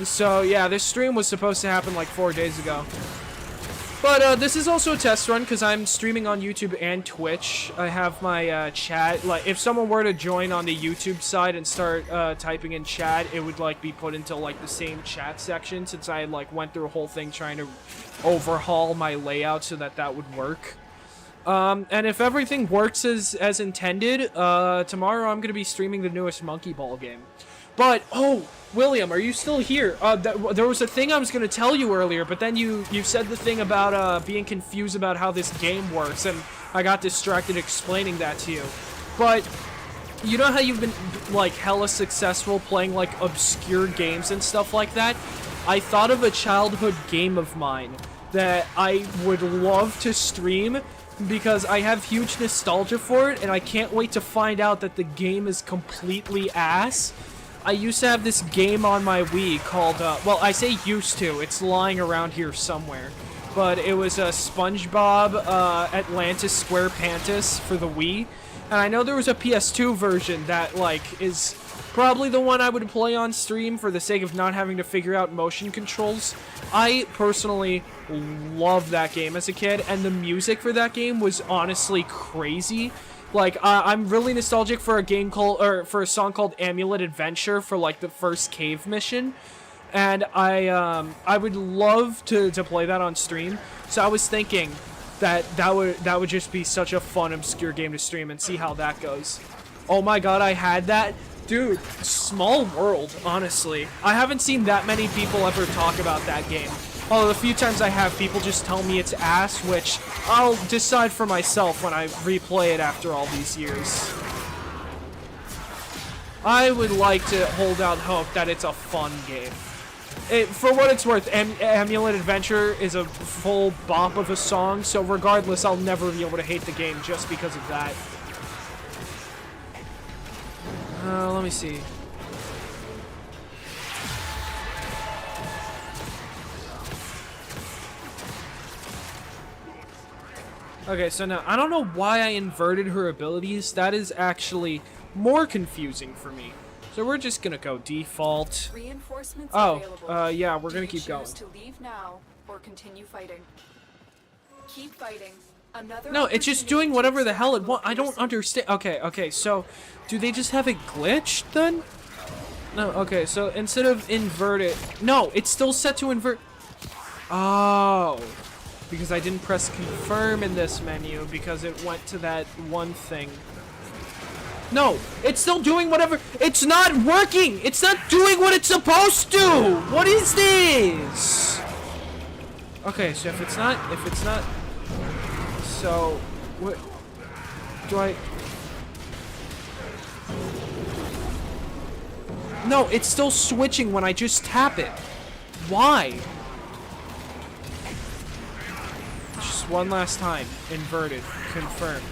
So yeah, this stream was supposed to happen like 4 days ago. But this is also a test run because I'm streaming on YouTube and Twitch. I have my chat. Like, if someone were to join on the YouTube side and start typing in chat, it would like be put into like the same chat section since I like went through a whole thing trying to overhaul my layout so that that would work. And if everything works as intended, tomorrow I'm gonna be streaming the newest Monkey Ball game. But oh, William, are you still here? There was a thing I was going to tell you earlier, but then you said the thing about being confused about how this game works, and I got distracted explaining that to you. But you know how you've been like hella successful playing like obscure games and stuff like that? I thought of a childhood game of mine that I would love to stream because I have huge nostalgia for it, and I can't wait to find out that the game is completely ass. I used to have this game on my Wii called, well, I say used to, it's lying around here somewhere, but it was a SpongeBob Atlantis SquarePantis for the Wii, and I know there was a PS2 version that, like, is probably the one I would play on stream for the sake of not having to figure out motion controls. I personally loved that game as a kid, and the music for that game was honestly crazy. Like, I'm really nostalgic for a game called, or for a song called Amulet Adventure for, like, the first cave mission. And I would love to play that on stream. So I was thinking that would just be such a fun, obscure game to stream and see how that goes. Oh my god, I had that? Dude, small world, honestly. I haven't seen that many people ever talk about that game. Although the few times I have, people just tell me it's ass, which I'll decide for myself when I replay it after all these years. I would like to hold out hope that it's a fun game. For what it's worth, Amulet Adventure is a full bop of a song, so regardless, I'll never be able to hate the game just because of that. Let me see. Okay, so now, I don't know why I inverted her abilities. That is actually more confusing for me. So we're just gonna go default. Reinforcements Yeah, we're gonna keep going. To leave now or continue fighting. Keep fighting. Another No, it's just doing whatever the hell it wants. I don't understand. Okay, so do they just have it glitched then? No, okay, so instead of invert it, no, it's still set to invert. Oh, because I didn't press confirm in this menu because it went to that one thing. No, it's still doing whatever. It's not working. It's not doing what it's supposed to. What is this? Okay, so if it's not, so what do I? No, it's still switching when I just tap it. Why? Just one last time. Inverted. Confirm.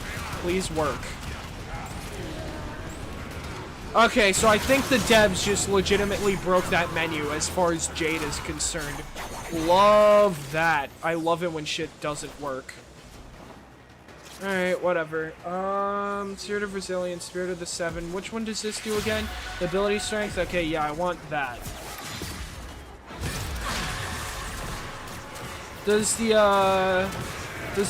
Please work. Okay, so I think the devs just legitimately broke that menu as far as Jade is concerned. Love that. I love it when shit doesn't work. Alright, whatever. Spirit of Resilience, Spirit of the Seven. Which one does this do again? The ability strength? Okay, yeah, I want that. Does the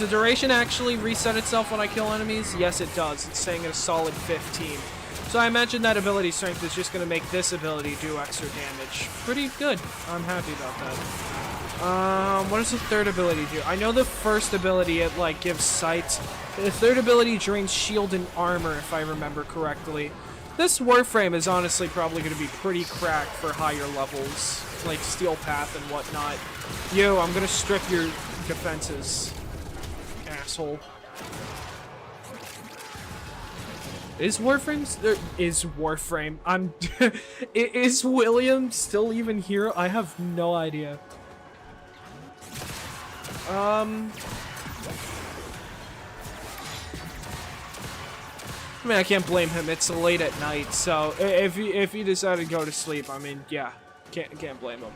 duration actually reset itself when I kill enemies? Yes, it does. It's saying a solid 15. So I imagine that ability strength is just going to make this ability do extra damage. Pretty good. I'm happy about that. What does the third ability do? I know the first ability, it, like, gives sight. The third ability drains shield and armor, if I remember correctly. This Warframe is honestly probably going to be pretty cracked for higher levels, like Steel Path and whatnot. Yo, I'm going to strip your defenses, asshole. Is Warframe? Is William still even here? I have no idea. I mean, I can't blame him. It's late at night, so if he decided to go to sleep, I mean, yeah, can't blame him.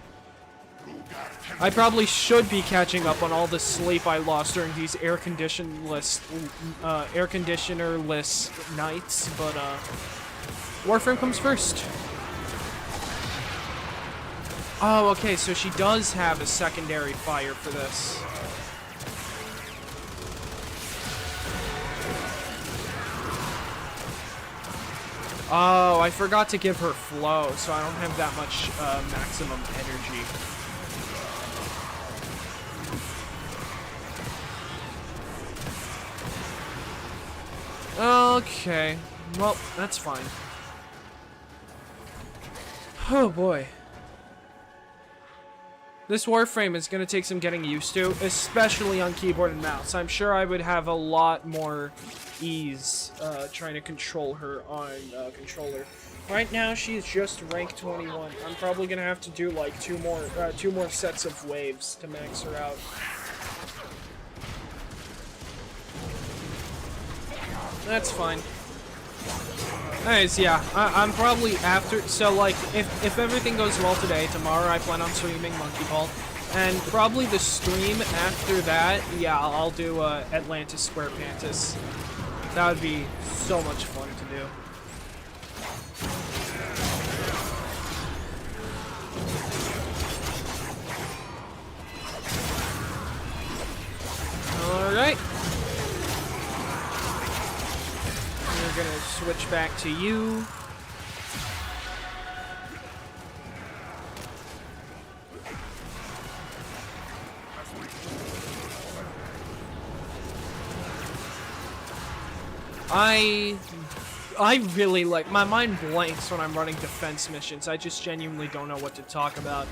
I probably should be catching up on all the sleep I lost during these air conditioner-less nights, but Warframe comes first. Oh, okay, so she does have a secondary fire for this. Oh, I forgot to give her flow, so I don't have that much maximum energy. Okay, well, that's fine. Oh boy. This Warframe is going to take some getting used to, especially on keyboard and mouse. I'm sure I would have a lot more ease trying to control her on controller. Right now, she's just rank 21. I'm probably going to have to do like two more sets of waves to max her out. That's fine. Anyways, yeah, I'm probably after, so like, if everything goes well today, tomorrow I plan on streaming Monkey Ball, and probably the stream after that, yeah, I'll do Atlantis Square Pantis. That would be so much fun to do. Alright. We're gonna switch back to you. I really like, my mind blanks when I'm running defense missions. I just genuinely don't know what to talk about.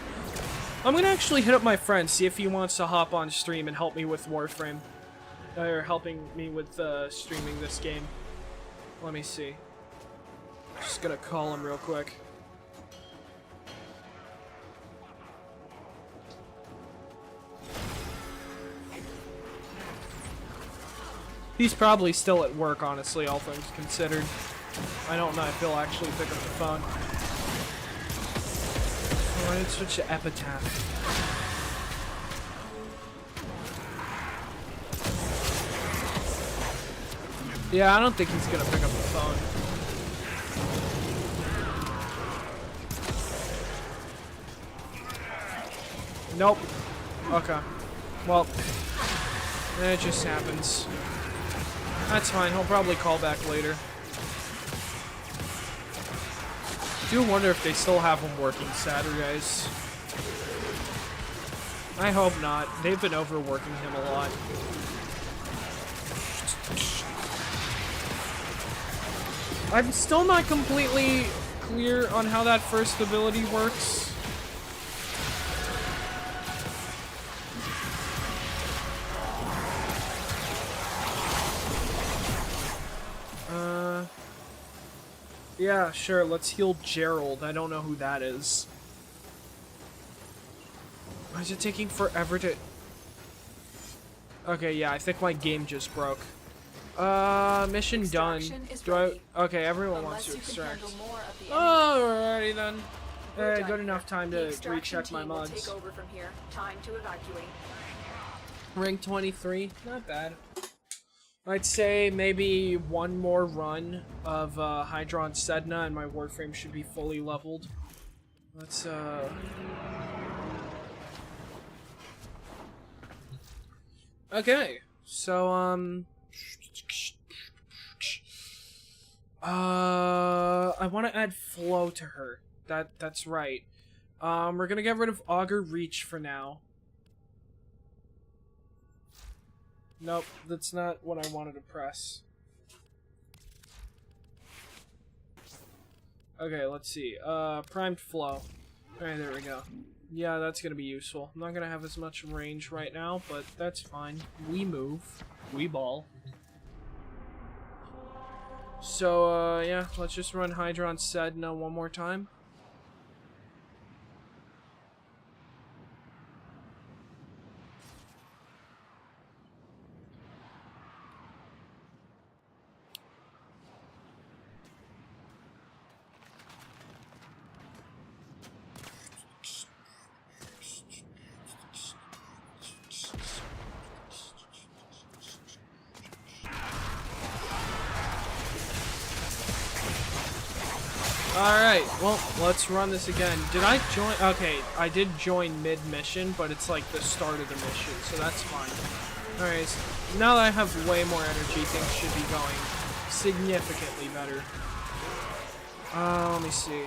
I'm gonna actually hit up my friend, see if he wants to hop on stream and help me with Warframe. Or helping me with streaming this game. Let me see. Just gonna call him real quick. He's probably still at work, honestly, all things considered. I don't know if he'll actually pick up the phone. Oh, I didn't switch to Epitaph. Yeah, I don't think he's gonna pick up the phone. Nope. Okay. Well, it just happens. That's fine, he'll probably call back later. Do wonder if they still have him working Saturdays. I hope not. They've been overworking him a lot. I'm still not completely clear on how that first ability works. Yeah, sure, let's heal Gerald. I don't know who that is. Why is it taking forever to... Okay, yeah, I think my game just broke. Mission done. Do I... Okay, everyone wants to extract. Alrighty then. Good enough time to recheck my mods. Rank 23, not bad. I'd say maybe one more run of Hydron Sedna and my Warframe should be fully leveled. Let's Okay, so I want to add flow to her. That's right. We're gonna get rid of Augur Reach for now. Nope, that's not what I wanted to press. Okay, let's see. Primed Flow. Alright, there we go. Yeah, that's gonna be useful. I'm not gonna have as much range right now, but that's fine. We move. We ball. So, yeah, let's just run Hydron Sedna one more time. Alright, well, let's run this again. Did I join? Okay, I did join mid-mission, but it's like the start of the mission, so that's fine. Alright, so now that I have way more energy, things should be going significantly better. Let me see.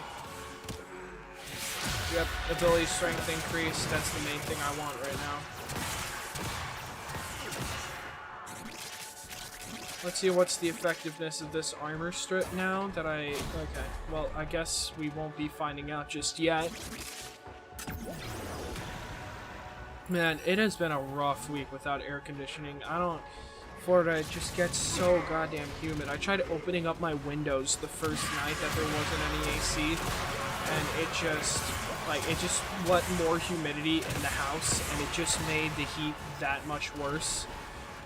Yep, ability strength increase, that's the main thing I want right now. Let's see what's the effectiveness of this armor strip now that I... Okay, well, I guess we won't be finding out just yet. Man, it has been a rough week without air conditioning. Florida, it just gets so goddamn humid. I tried opening up my windows the first night that there wasn't any AC, and it just let more humidity in the house, and it just made the heat that much worse.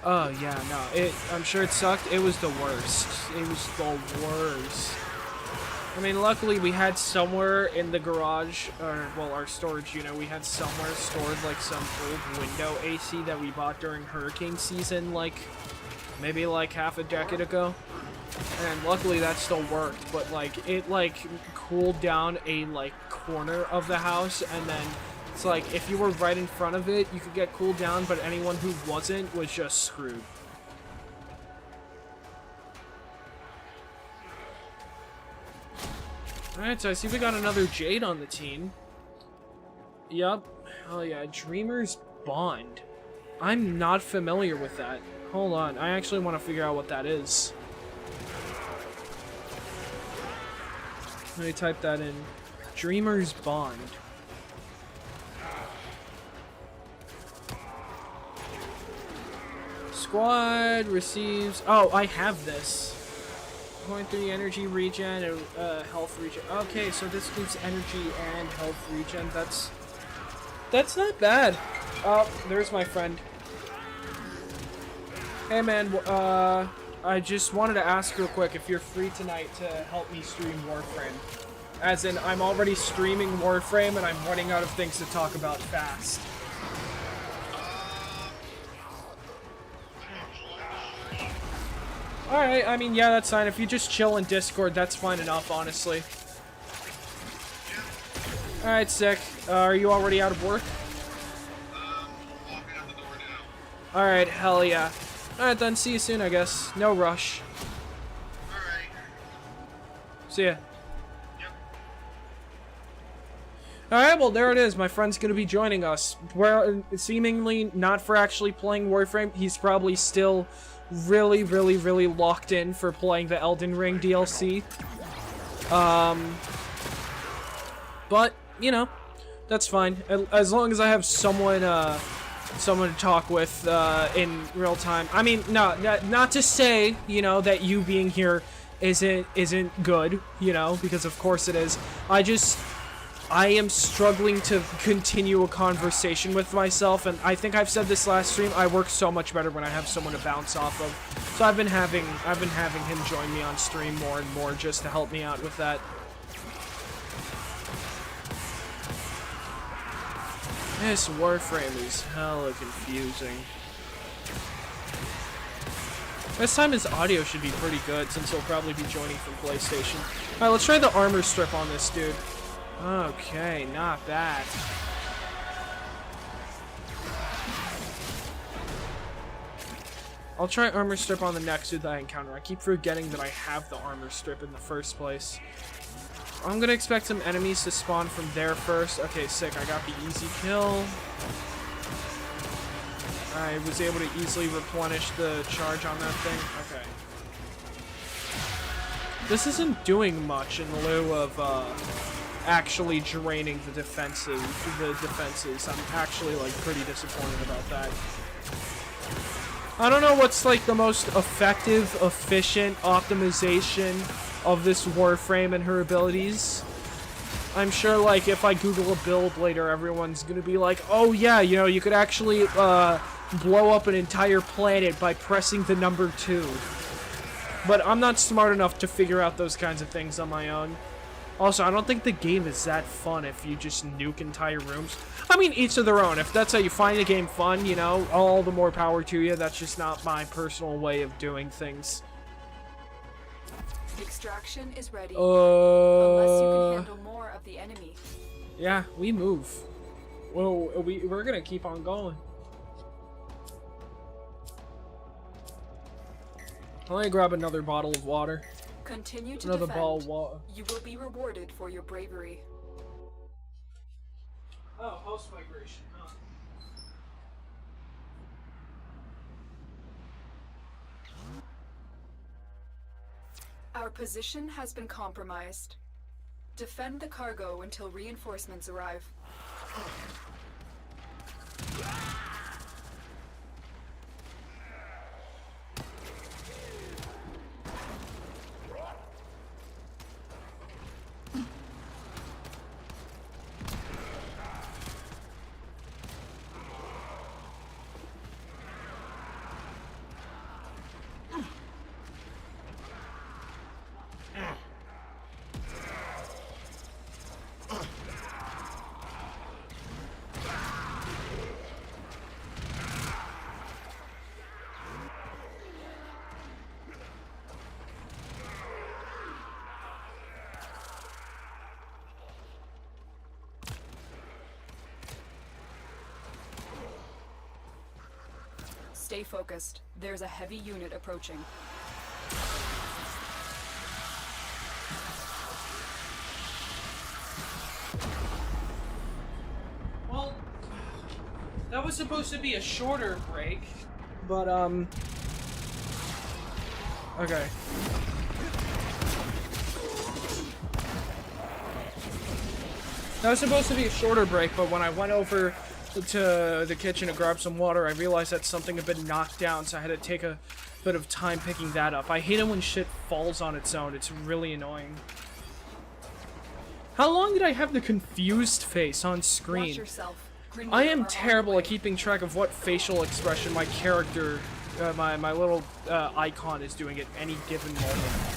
Oh, yeah, no, I'm sure it sucked. It was the worst. It was the worst. I mean, luckily we had somewhere in the garage, or, well, our storage unit, we had somewhere stored, like, some old window AC that we bought during hurricane season, like, maybe, like, half a decade ago. And luckily that still worked, but, like, it, like, cooled down a, like, corner of the house, and then... It's like, if you were right in front of it, you could get cooled down, but anyone who wasn't was just screwed. Alright, so I see we got another Jade on the team. Yup. Oh yeah, Dreamer's Bond. I'm not familiar with that. Hold on, I actually want to figure out what that is. Let me type that in. Dreamer's Bond. Squad receives... Oh, I have this. 0.3 energy regen and health regen. Okay, so this gives energy and health regen. That's not bad. Oh, there's my friend. Hey man, I just wanted to ask real quick if you're free tonight to help me stream Warframe. As in, I'm already streaming Warframe and I'm running out of things to talk about fast. Alright, I mean, yeah, that's fine. If you just chill in Discord, that's fine enough, honestly. Alright, sick. Are you already out of work? Alright, hell yeah. Alright then, see you soon, I guess. No rush. Alright. See ya. Yep. Alright, well, there it is. My friend's gonna be joining us. Where, seemingly not for actually playing Warframe. He's probably still really, really, really locked in for playing the Elden Ring DLC. But, you know, that's fine. As long as I have someone to talk with in real time. I mean, no, not to say, you know, that you being here isn't good, you know, because of course it is. I am struggling to continue a conversation with myself, and I think I've said this last stream, I work so much better when I have someone to bounce off of. So I've been having him join me on stream more and more just to help me out with that. This Warframe is hella confusing. This time his audio should be pretty good since he'll probably be joining from PlayStation. Alright, let's try the armor strip on this dude. Okay, not bad. I'll try armor strip on the next dude that I encounter. I keep forgetting that I have the armor strip in the first place. I'm gonna expect some enemies to spawn from there first. Okay, sick. I got the easy kill. I was able to easily replenish the charge on that thing. Okay. This isn't doing much in lieu of, actually draining the defenses. I'm actually, like, pretty disappointed about that. I don't know what's, like, the most effective, efficient optimization of this Warframe and her abilities. I'm sure, like, if I Google a build later, everyone's gonna be like, oh yeah, you know, you could actually, blow up an entire planet by pressing the number 2. But I'm not smart enough to figure out those kinds of things on my own. Also, I don't think the game is that fun if you just nuke entire rooms. I mean, each of their own. If that's how you find the game fun, you know, all the more power to you. That's just not my personal way of doing things. Extraction is ready. Unless you can handle more of the enemy. Yeah, we move. Well, we're gonna keep on going. Let me grab another bottle of water. Continue to Another defend. ball of water. You will be rewarded for your bravery. Oh, post-migration, huh? Our position has been compromised. Defend the cargo until reinforcements arrive. Stay focused. There's a heavy unit approaching. Well, that was supposed to be a shorter break, but, okay. That was supposed to be a shorter break, but when I went over to the kitchen to grab some water, I realized that something had been knocked down, so I had to take a bit of time picking that up. I hate it when shit falls on its own. It's really annoying. How long did I have the confused face on screen? Watch yourself. I am terrible at keeping track of what facial expression my character, my little icon is doing at any given moment.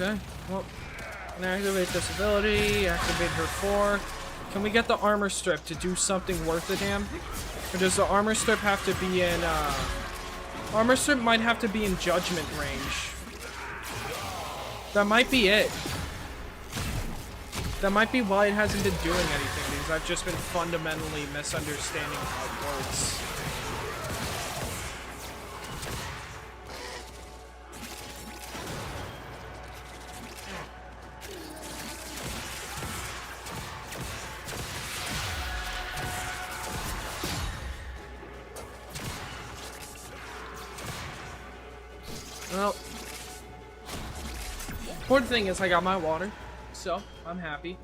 Okay, well, can I activate this ability, activate her 4. Can we get the armor strip to do something worth a damn? Or does the armor strip have to be in, armor strip might have to be in judgment range. That might be it. That might be why it hasn't been doing anything, because I've just been fundamentally misunderstanding how it works. Well, important thing is I got my water, so I'm happy.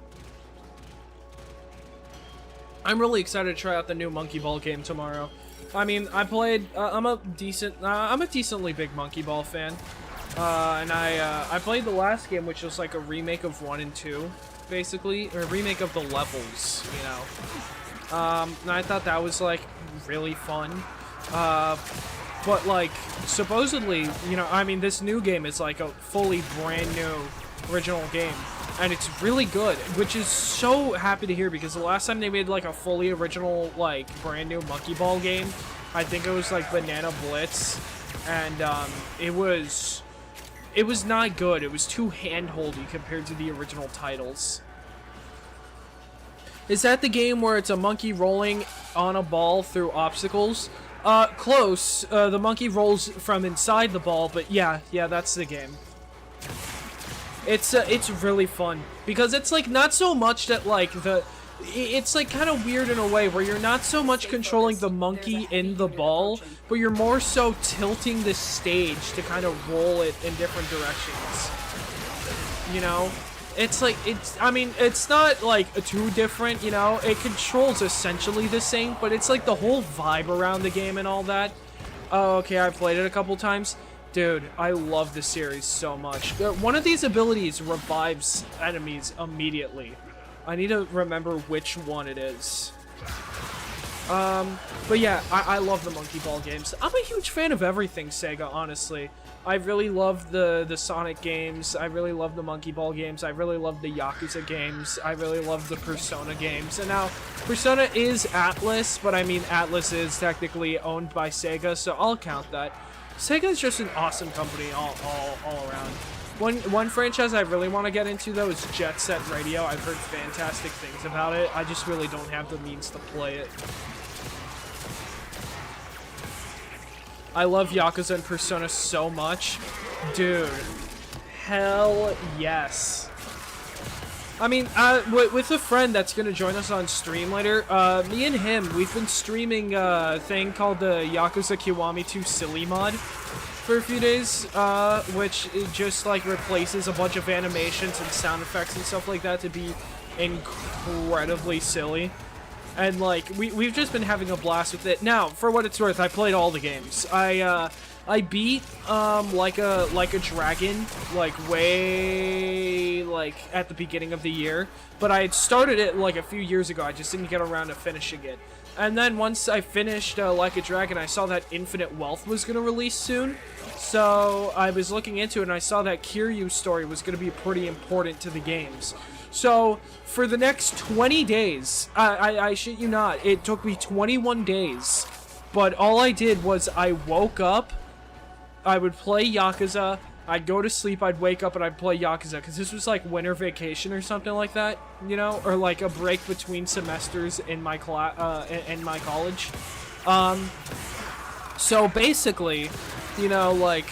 I'm really excited to try out the new Monkey Ball game tomorrow. I mean, I played. I'm a decently big Monkey Ball fan, and I played the last game, which was like a remake of 1 and 2, basically, or a remake of the levels, you know. And I thought that was like really fun. But, like, supposedly, you know, I mean, this new game is, like, a fully brand new original game. And it's really good, which is so happy to hear, because the last time they made, like, a fully original, like, brand new Monkey Ball game, I think it was, like, Banana Blitz. And, it was not good. It was too hand-holdy compared to the original titles. Is that the game where it's a monkey rolling on a ball through obstacles? Close. The monkey rolls from inside the ball, but yeah, that's the game. It's really fun, because it's, like, not so much that, like, it's, like, kind of weird in a way, where you're not so much controlling the monkey in the ball, but you're more so tilting the stage to kind of roll it in different directions. You know? It's like, I mean, it's not, like, too different, you know? It controls essentially the same, but it's, like, the whole vibe around the game and all that. Oh, okay, I played it a couple times. Dude, I love this series so much. One of these abilities revives enemies immediately. I need to remember which one it is. But yeah, I love the Monkey Ball games. I'm a huge fan of everything Sega, honestly. I really love the Sonic games. I really love the Monkey Ball games. I really love the Yakuza games. I really love the Persona games. And now, Persona is Atlus, but I mean, Atlus is technically owned by Sega, so I'll count that. Sega is just an awesome company all around. One franchise I really want to get into, though, is Jet Set Radio. I've heard fantastic things about it. I just really don't have the means to play it. I love Yakuza and Persona so much. Dude. Hell yes. I mean, with a friend that's going to join us on stream later, me and him, we've been streaming a thing called the Yakuza Kiwami 2 Silly Mod for a few days, which it just, like, replaces a bunch of animations and sound effects and stuff like that to be incredibly silly. And, like, we've just been having a blast with it. Now, for what it's worth, I played all the games. I beat, like a dragon, like, way, like, at the beginning of the year. But I had started it, like, a few years ago. I just didn't get around to finishing it. And then once I finished, Like a Dragon, I saw that Infinite Wealth was gonna release soon. So I was looking into it, and I saw that Kiryu's story was gonna be pretty important to the games. So, for the next 20 days, I shit you not, it took me 21 days, but all I did was I woke up, I would play Yakuza, I'd go to sleep, I'd wake up, and I'd play Yakuza, because this was like winter vacation or something like that, you know, or like a break between semesters in my in my college. So basically, you know, like,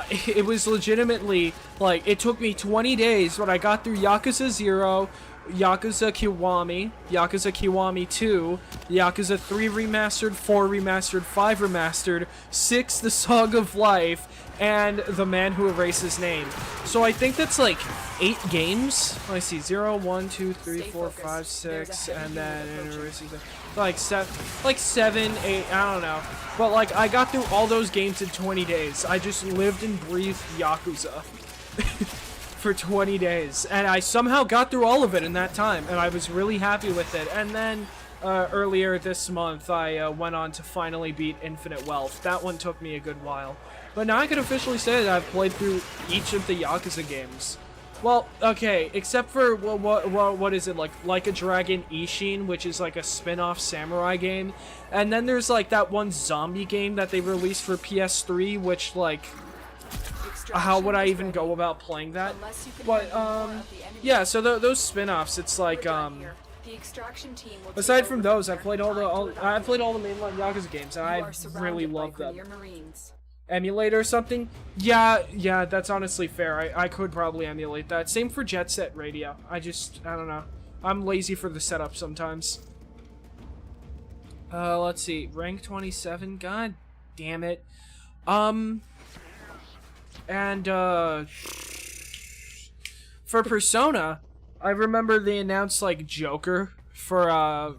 it was legitimately, like, it took me 20 days, but I got through Yakuza 0, Yakuza Kiwami, Yakuza Kiwami 2, Yakuza 3 Remastered, 4 Remastered, 5 Remastered, 6 The Song of Life, and The Man Who Erased His Name. So I think that's like 8 games. Let me see, 0, 1, 2, 3, 4, 5, 6, and then like 7, 8, I don't know. But like I got through all those games in 20 days. I just lived and breathed Yakuza. For 20 days, and I somehow got through all of it in that time, and I was really happy with it. And then earlier this month I went on to finally beat Infinite Wealth. That one took me a good while, but now I can officially say that I've played through each of the Yakuza games. Well, okay, except for what is it, like a Dragon Ishin, which is like a spin-off samurai game, and then there's like that one zombie game that they released for PS3, which like, how would I even go about playing that? But yeah, so those spin-offs, it's like aside from those, I've played all the mainline Yakuza games, and I really love them. Emulate or something? Yeah, that's honestly fair. I could probably emulate that. Same for Jet Set Radio. I don't know. I'm lazy for the setup sometimes. Let's see. Rank 27? God damn it. And, for Persona, I remember they announced, like, Joker for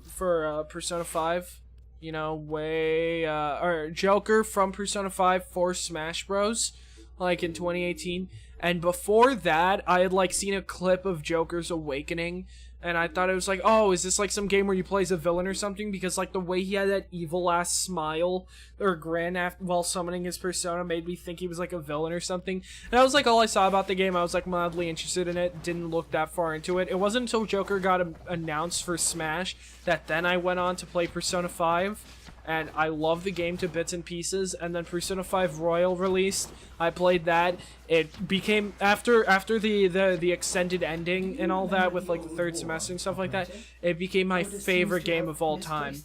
Persona 5. You know, or Joker from Persona 5 for Smash Bros. Like, in 2018. And before that, I had, like, seen a clip of Joker's Awakening, and I thought it was like, oh, is this like some game where you play as a villain or something? Because like the way he had that evil-ass smile or grin while summoning his persona made me think he was like a villain or something. And that was like all I saw about the game. I was like mildly interested in it, didn't look that far into it. It wasn't until Joker got announced for Smash that then I went on to play Persona 5. And I love the game to bits and pieces. And then Persona 5 Royal released. I played that. It became after the extended ending and all that with like the third semester and stuff like that. It became my favorite game of all time.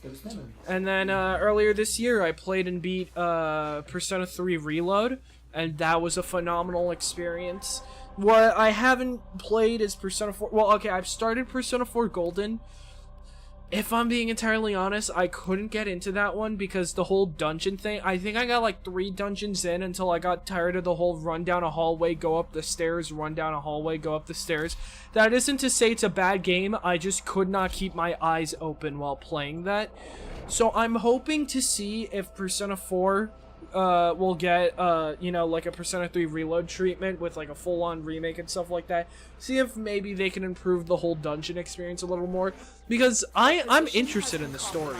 And then earlier this year, I played and beat Persona 3 Reload, and that was a phenomenal experience. What I haven't played is Persona 4. Well, okay, I've started Persona 4 Golden. If I'm being entirely honest, I couldn't get into that one because the whole dungeon thing, I think I got like 3 dungeons in until I got tired of the whole run down a hallway, go up the stairs, run down a hallway, go up the stairs. That isn't to say it's a bad game, I just could not keep my eyes open while playing that. So I'm hoping to see if Persona 4 will get, you know, like a Persona 3 Reload treatment with like a full-on remake and stuff like that. See if maybe they can improve the whole dungeon experience a little more, because I'm interested in the story.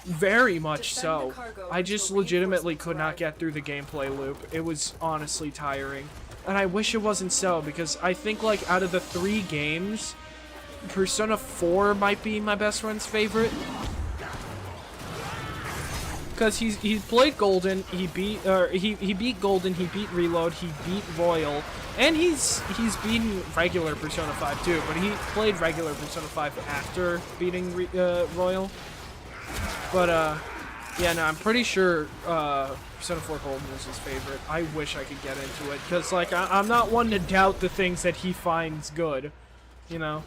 Very much so. I just legitimately could not get through the gameplay loop. It was honestly tiring. And I wish it wasn't so, because I think like out of the 3 games, Persona 4 might be my best friend's favorite. Because he played Golden, he beat Golden, he beat Reload, he beat Royal, and he's beaten regular Persona 5 too, but he played regular Persona 5 after beating Royal. But yeah, no, I'm pretty sure Persona 4 Golden was his favorite. I wish I could get into it, because like I'm not one to doubt the things that he finds good, you know.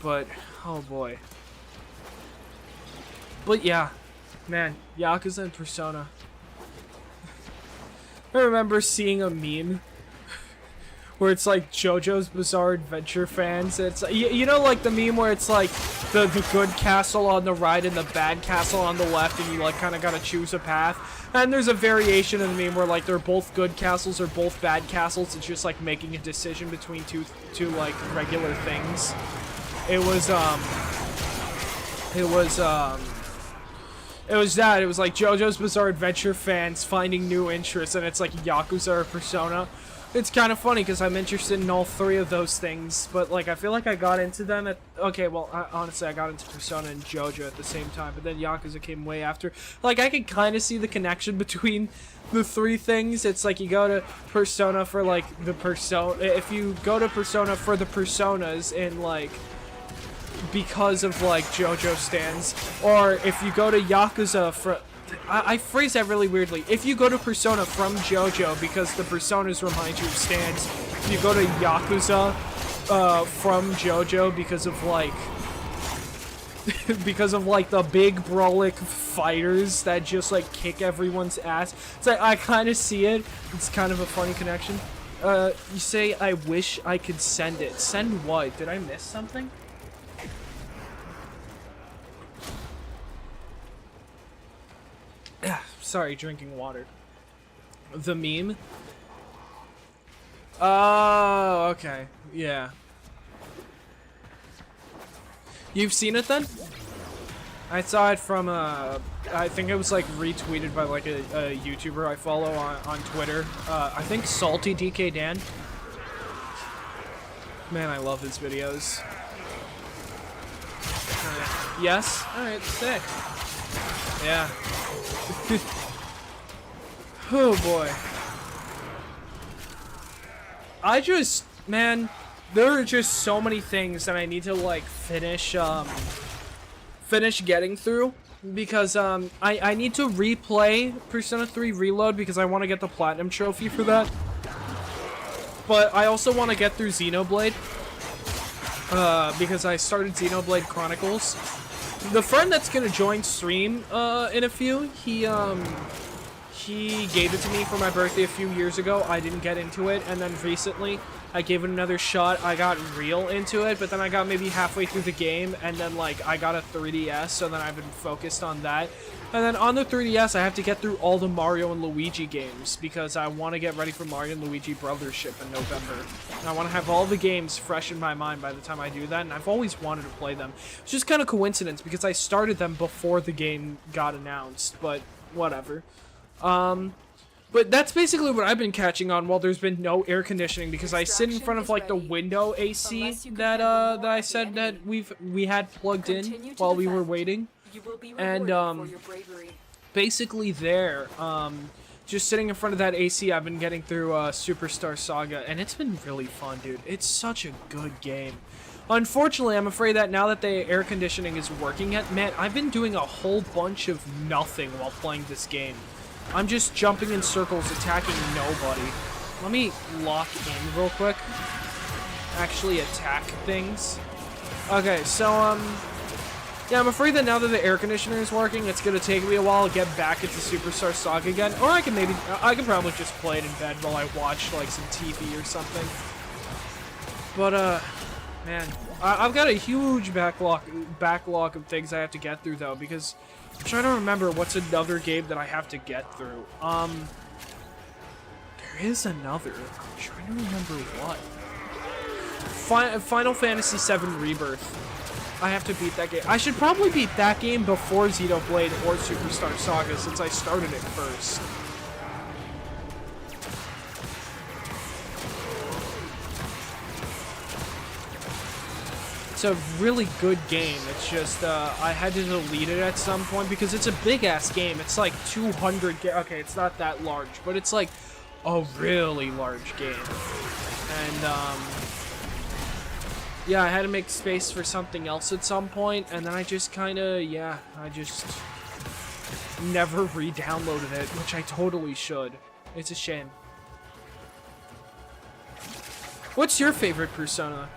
But oh boy. But yeah. Man, Yakuza and Persona. I remember seeing a meme where it's like JoJo's Bizarre Adventure fans. It's you know, like the meme where it's like the good castle on the right and the bad castle on the left, and you like kind of gotta choose a path. And there's a variation of the meme where like they're both good castles or both bad castles. It's just like making a decision between two like regular things. It was that. It was like JoJo's Bizarre Adventure fans finding new interests, and it's like Yakuza or Persona. It's kind of funny because I'm interested in all 3 of those things, but like I feel like I got into them at... Okay, well, honestly, I got into Persona and JoJo at the same time, but then Yakuza came way after. Like, I could kind of see the connection between the 3 things. It's like you go to Persona for like the Persona... If you go to Persona for the Personas in like... because of like JoJo stands, or if you go to Yakuza for I phrase that really weirdly. If you go to Persona from JoJo because the Personas remind you of stands, if you go to Yakuza from JoJo because of like because of like the big brolic fighters that just like kick everyone's ass. It's like I kind of see it. It's kind of a funny connection. You say I wish I could send it. Send what? Did I miss something? Sorry, drinking water. The meme? Oh, okay. Yeah. You've seen it then? I saw it from, I think it was like retweeted by like a YouTuber I follow on Twitter. I think Salty DK Dan. Man, I love his videos. Yes? Alright, sick. Yeah. Oh boy. Man, there are just so many things that I need to like finish getting through because I need to replay Persona 3 Reload because I want to get the Platinum Trophy for that. But I also want to get through Xenoblade because I started Xenoblade Chronicles. The friend that's gonna join stream in a few, he gave it to me for my birthday a few years ago. I didn't get into it, and then recently I gave it another shot. I got real into it, but then I got maybe halfway through the game, and then like I got a 3DS, so then I've been focused on that. And then on the 3DS, I have to get through all the Mario and Luigi games because I want to get ready for Mario and Luigi Brothership in November. And I want to have all the games fresh in my mind by the time I do that, and I've always wanted to play them. It's just kind of coincidence because I started them before the game got announced, but whatever. But that's basically what I've been catching on while there's been no air conditioning because I sit in front of like the window AC that that I said that we had plugged in while we were waiting. And basically there, just sitting in front of that AC, I've been getting through Superstar Saga, and it's been really fun, dude. It's such a good game. Unfortunately, I'm afraid that now that the air conditioning is working man, I've been doing a whole bunch of nothing while playing this game. I'm just jumping in circles, attacking nobody. Let me lock in real quick. Actually attack things. Okay, so, yeah, I'm afraid that now that the air conditioner is working, it's gonna take me a while to get back into Superstar Saga again. Or I can probably just play it in bed while I watch, like, some TV or something. But, man, I've got a huge backlog of things I have to get through, though, because I'm trying to remember what's another game that I have to get through. There is another. I'm trying to remember what. Final Fantasy VII Rebirth. I have to beat that game. I should probably beat that game before Xenoblade or Superstar Saga since I started it first. It's a really good game. It's just, I had to delete it at some point because it's a big-ass game. It's like 200 okay, it's not that large, but it's like a really large game. And, yeah, I had to make space for something else at some point, and then I just kinda, yeah, I just never re-downloaded it, which I totally should. It's a shame. What's your favorite Persona?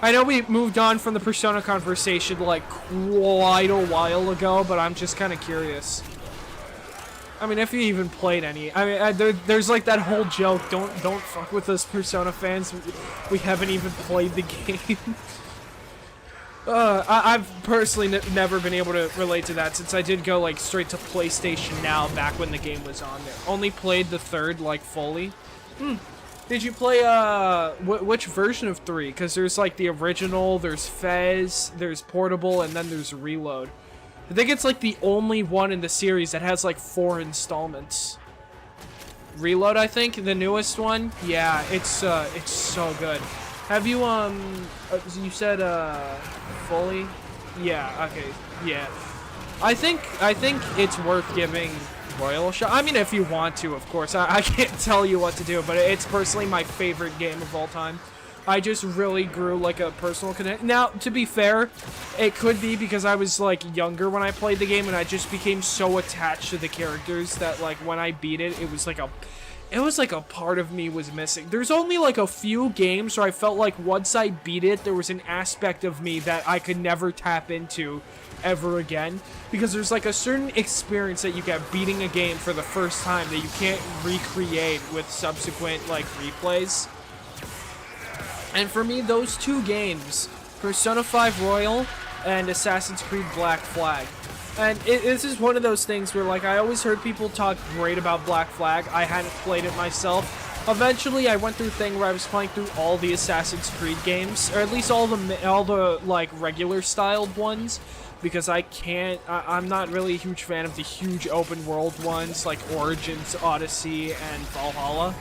I know we moved on from the Persona conversation like quite a while ago, but I'm just kind of curious. I mean, if you even played any, I mean, there's like that whole joke. Don't fuck with us Persona fans. We haven't even played the game. I've personally never been able to relate to that since I did go like straight to PlayStation Now back when the game was on there. Only played the third like fully. Did you play which version of 3? Because there's like the original, there's Fez, there's Portable, and then there's Reload. I think it's like the only one in the series that has like 4 installments. Reload, I think, the newest one. Yeah, it's so good. Have you you said fully? Yeah, okay. Yeah. I think it's worth giving Royal a shot. I mean, if you want to, of course. I can't tell you what to do, but it's personally my favorite game of all time. I just really grew like a personal connection. Now, to be fair, it could be because I was like younger when I played the game and I just became so attached to the characters that like when I beat it, it was like it was like a part of me was missing. There's only like a few games where I felt like once I beat it, there was an aspect of me that I could never tap into ever again. Because there's like a certain experience that you get beating a game for the first time that you can't recreate with subsequent like replays. And for me, those two games, Persona 5 Royal and Assassin's Creed Black Flag. And this is one of those things where, like, I always heard people talk great about Black Flag. I hadn't played it myself. Eventually, I went through a thing where I was playing through all the Assassin's Creed games, or at least all the like regular styled ones, because I'm not really a huge fan of the huge open world ones like Origins, Odyssey, and Valhalla.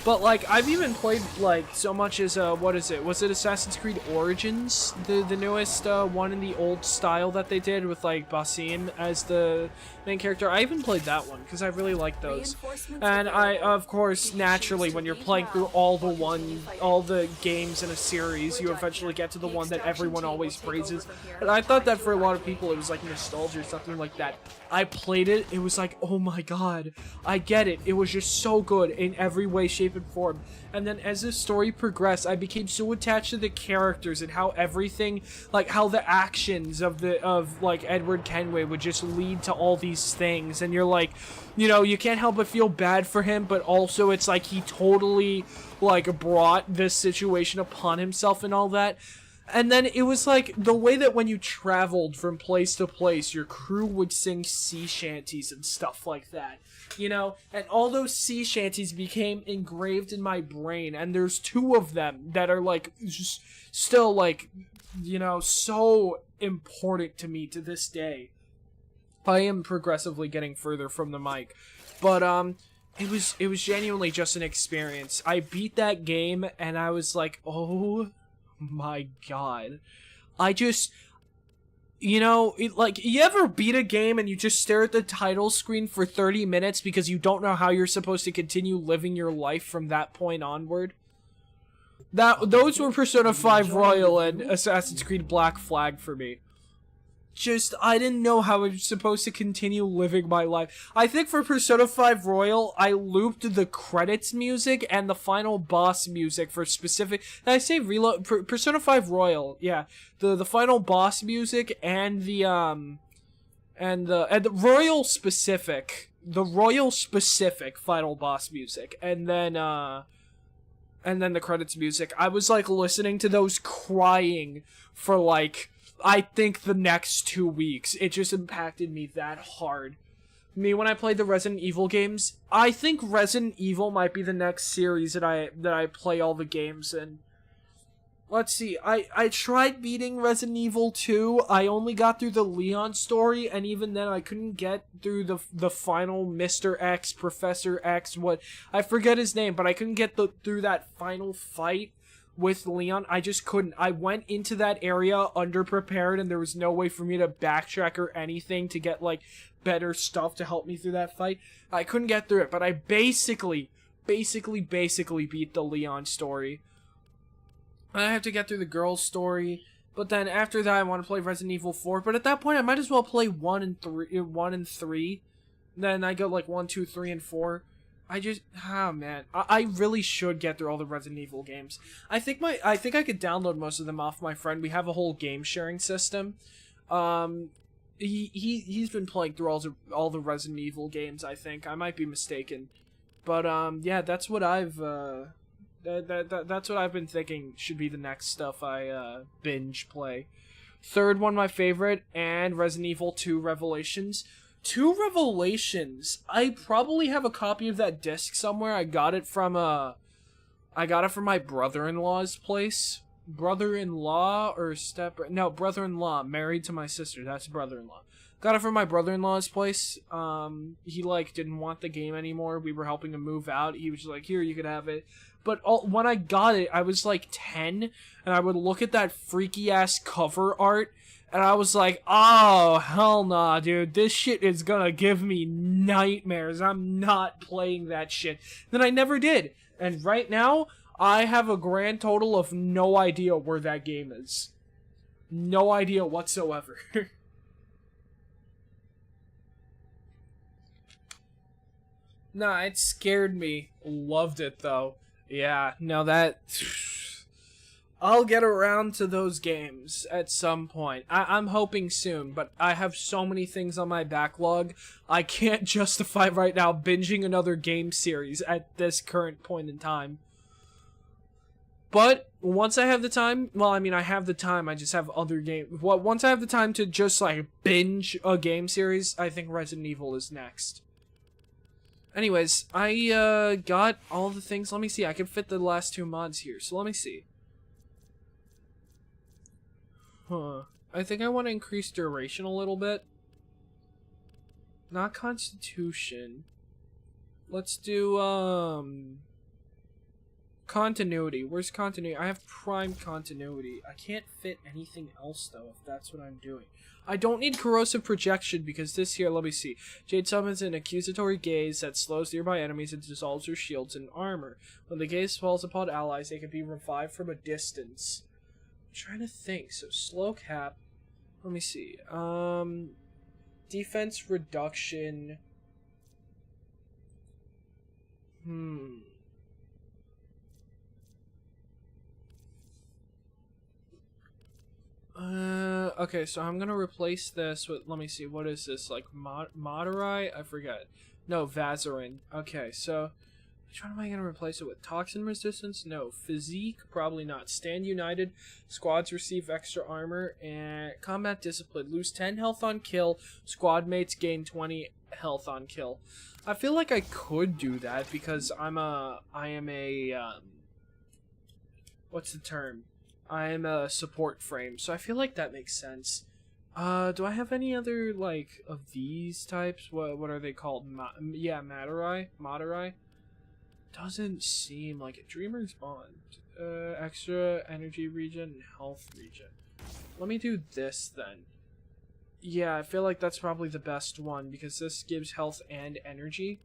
But, like, I've even played, like, so much as, what is it? Was it Assassin's Creed Origins? The newest one in the old style that they did with, like, Basim as the main character? I even played that one, because I really like those. And I, of course, naturally, when you're playing through all the games in a series, you eventually get to the one that everyone always praises. And I thought that for a lot of people, it was, like, nostalgia or something like that. I played it, it was like, oh my god, I get it. It was just so good in every way, shape, and form. And then as the story progressed, I became so attached to the characters and how everything, like how the actions of like Edward Kenway would just lead to all these things. And you're like, you know, you can't help but feel bad for him, but also it's like he totally like brought this situation upon himself and all that. And then it was like the way that when you traveled from place to place, your crew would sing sea shanties and stuff like that, you know? And all those sea shanties became engraved in my brain. And there's two of them that are like just still like, you know, so important to me to this day. I am progressively getting further from the mic. But, it was genuinely just an experience. I beat that game and I was like, oh my god. I just, you know, like, you ever beat a game and you just stare at the title screen for 30 minutes because you don't know how you're supposed to continue living your life from that point onward? Those were Persona 5 Royal and Assassin's Creed Black Flag for me. Just, I didn't know how I was supposed to continue living my life. I think for Persona 5 Royal, I looped the credits music and the final boss music for specific... Did I say reload? Persona 5 Royal, yeah. The final boss music and the Royal specific... The Royal specific final boss music. And then the credits music. I was, like, listening to those crying for, like... I think the next 2 weeks. It just impacted me that hard. Me, when I played the Resident Evil games, I think Resident Evil might be the next series that I play all the games in. Let's see, I tried beating Resident Evil 2, I only got through the Leon story, and even then I couldn't get through the final Mr. X, Professor X, I forget his name, but I couldn't get through that final fight with Leon. I just couldn't. I went into that area underprepared and there was no way for me to backtrack or anything to get like better stuff to help me through that fight. I couldn't get through it, but I basically beat the Leon story. I have to get through the girl's story, but then after that I want to play Resident Evil 4, but at that point I might as well play 1 and 3. Then I go like 1, 2, 3, and 4. Man, I really should get through all the Resident Evil games. I think I could download most of them off my friend. We have a whole game sharing system. He's been playing through all the Resident Evil games, I think. I might be mistaken. But yeah, that's what I've that's what I've been thinking should be the next stuff I binge play. Third one, my favorite, and Resident Evil 2 Revelations. 2 Revelations. I probably have a copy of that disc somewhere. I got it from my brother-in-law's place. Brother-in-law or brother-in-law, married to my sister. That's brother-in-law. Got it from my brother-in-law's place. He like didn't want the game anymore. We were helping him move out. He was like, "Here, you could have it." But when I got it, I was like 10, and I would look at that freaky ass cover art. And I was like, oh, hell nah, dude. This shit is gonna give me nightmares. I'm not playing that shit. Then I never did. And right now, I have a grand total of no idea where that game is. No idea whatsoever. Nah, it scared me. Loved it though. Yeah, no, that. I'll get around to those games at some point. I'm hoping soon, but I have so many things on my backlog, I can't justify right now binging another game series at this current point in time. But once I have the time, well, I mean, I have the time, I just have other games. Well, once I have the time to just, like, binge a game series, I think Resident Evil is next. Anyways, I, got all the things. Let me see, I can fit the last 2 mods here, so let me see. Huh. I think I want to increase duration a little bit. Not Constitution. Let's do, Continuity. Where's Continuity? I have Prime Continuity. I can't fit anything else, though, if that's what I'm doing. I don't need Corrosive Projection, because this here, let me see. Jade summons an accusatory gaze that slows nearby enemies and dissolves their shields and armor. When the gaze falls upon allies, they can be revived from a distance. I'm trying to think. So, slow cap. Let me see. Defense reduction. Okay, so I'm gonna replace this with, let me see, what is this, like, Moderai? I forget. No, Vazarin. Okay, so, which one am I gonna replace it with? Toxin resistance? No. Physique? Probably not. Stand united. Squads receive extra armor. And combat discipline. Lose 10 health on kill. Squad mates gain 20 health on kill. I feel like I could do that because I am a, what's the term? I am a support frame, so I feel like that makes sense. Do I have any other, like, of these types? What are they called? Yeah, Moderai? Doesn't seem like it. Dreamer's Bond. Extra energy regen and health regen. Let me do this then. Yeah, I feel like that's probably the best one because this gives health and energy.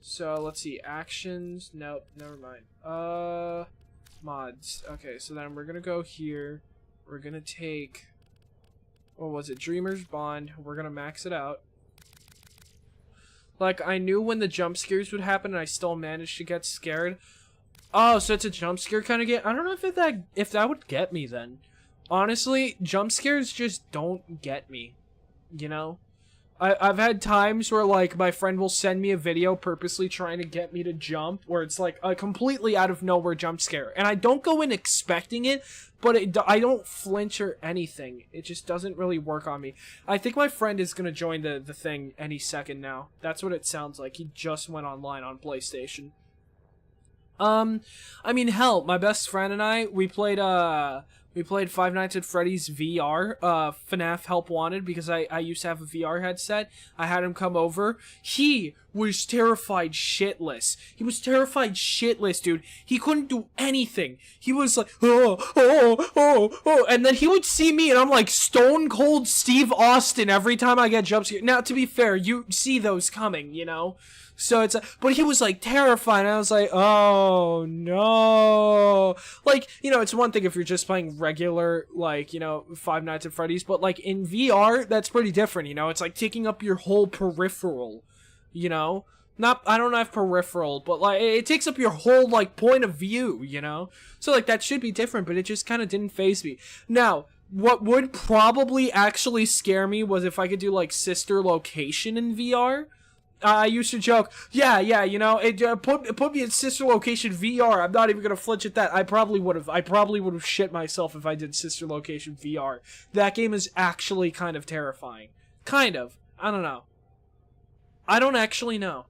So let's see. Actions. Nope, never mind. Mods. Okay, so then we're gonna go here. We're gonna take, what was it? Dreamer's Bond. We're gonna max it out. Like, I knew when the jump scares would happen and I still managed to get scared. Oh, so it's a jump scare kind of game? I don't know if that would get me then. Honestly, jump scares just don't get me. You know? I've had times where, like, my friend will send me a video purposely trying to get me to jump, where it's, like, a completely out of nowhere jump scare. And I don't go in expecting it, but I don't flinch or anything. It just doesn't really work on me. I think my friend is going to join the thing any second now. That's what it sounds like. He just went online on PlayStation. I mean, hell, my best friend and I, we played Five Nights at Freddy's VR, FNAF Help Wanted, because I used to have a VR headset. I had him come over. He was terrified shitless. He was terrified shitless, dude. He couldn't do anything. He was like, oh, and then he would see me, and I'm like Stone Cold Steve Austin every time I get jump scared. Now, to be fair, you see those coming, you know? So it's, but he was like terrified, and I was like, oh no. Like, you know, it's one thing if you're just playing regular, like, you know, Five Nights at Freddy's, but like in VR, that's pretty different, you know? It's like taking up your whole peripheral, you know? I don't have peripheral, but like, it takes up your whole, like, point of view, you know? So like, that should be different, but it just kind of didn't faze me. Now, what would probably actually scare me was if I could do like Sister Location in VR. I used to joke, yeah, you know, put me in Sister Location VR. I'm not even gonna flinch at that. I probably would have shit myself if I did Sister Location VR. That game is actually kind of terrifying. Kind of. I don't know. I don't actually know.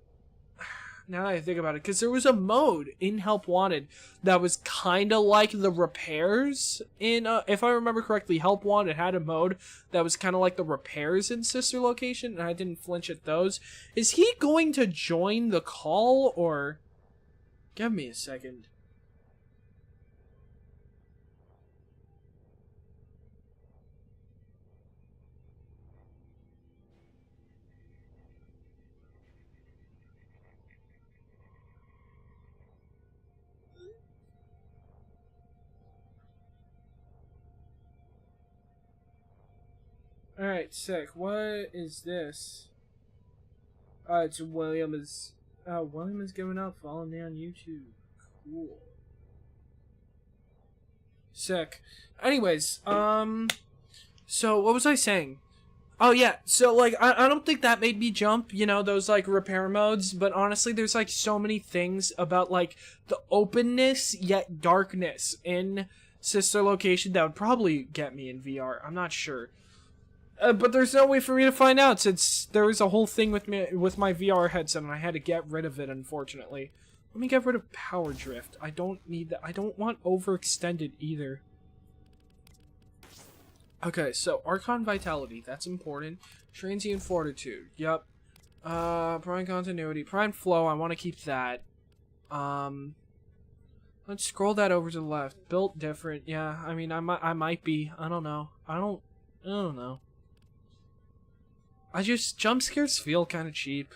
Now that I think about it, because there was a mode in Help Wanted that was kind of like the repairs in, if I remember correctly, Help Wanted had a mode that was kind of like the repairs in Sister Location, and I didn't flinch at those. Is he going to join the call, or... Give me a second. Alright, sick. What is this? It's William is... William is giving up. Follow me on YouTube. Cool. Sick. Anyways, so what was I saying? Oh yeah, so like I don't think that made me jump, you know, those like repair modes, but honestly there's like so many things about like the openness yet darkness in Sister Location that would probably get me in VR. I'm not sure. But there's no way for me to find out since there was a whole thing with me with my VR headset and I had to get rid of it, unfortunately. Let me get rid of power drift. I don't need that. I don't want overextended either. Okay, so Archon Vitality, that's important. Transient Fortitude, yep. Prime Continuity, Prime Flow, I want to keep that. Let's scroll that over to the left. Built different, yeah. I mean, I might be. I don't know. I don't know. Jump scares feel kind of cheap.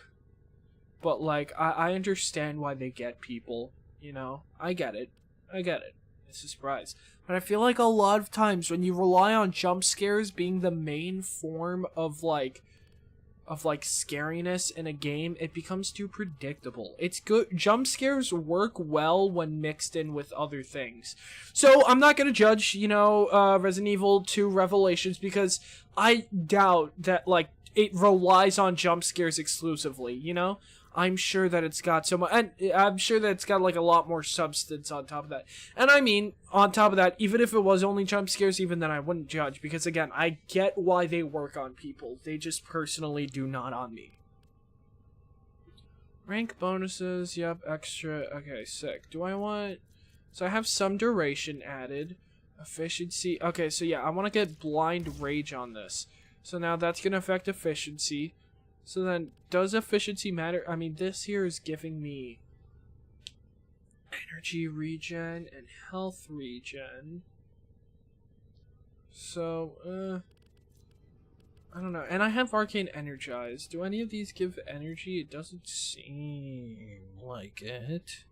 But, like, I understand why they get people, you know? I get it. It's a surprise. But I feel like a lot of times when you rely on jump scares being the main form of scariness in a game, it becomes too predictable. It's good. Jump scares work well when mixed in with other things. So I'm not gonna judge, you know, Resident Evil 2 Revelations because I doubt that, like, it relies on jump scares exclusively, you know? I'm sure that it's got so much, and I'm sure that it's got like a lot more substance on top of that. And I mean, on top of that, even if it was only jump scares, even then I wouldn't judge, because again, I get why they work on people. They just personally do not on me. Rank bonuses, yep, extra, okay, sick. Do I want, so I have some duration added, efficiency, okay, so yeah, I want to get blind rage on this. So now that's going to affect efficiency. So then, does efficiency matter? I mean, this here is giving me energy regen and health regen. So, I don't know. And I have Arcane Energized. Do any of these give energy? It doesn't seem like it.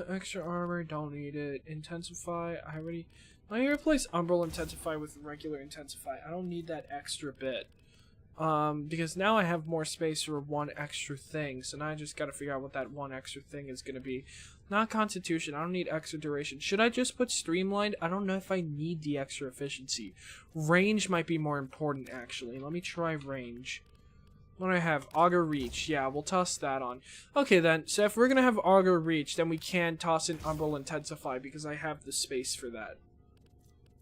Extra armor, don't need it. Intensify, I already... I'm gonna replace Umbral Intensify with regular Intensify. I don't need that extra bit. Because now I have more space for one extra thing, so now I just gotta figure out what that one extra thing is gonna be. Not Constitution, I don't need extra duration. Should I just put Streamlined? I don't know if I need the extra efficiency. Range might be more important, actually. Let me try range. What do I have? Augur Reach. Yeah, we'll toss that on. Okay then, so if we're gonna have Augur Reach, then we can toss in Umbral Intensify because I have the space for that.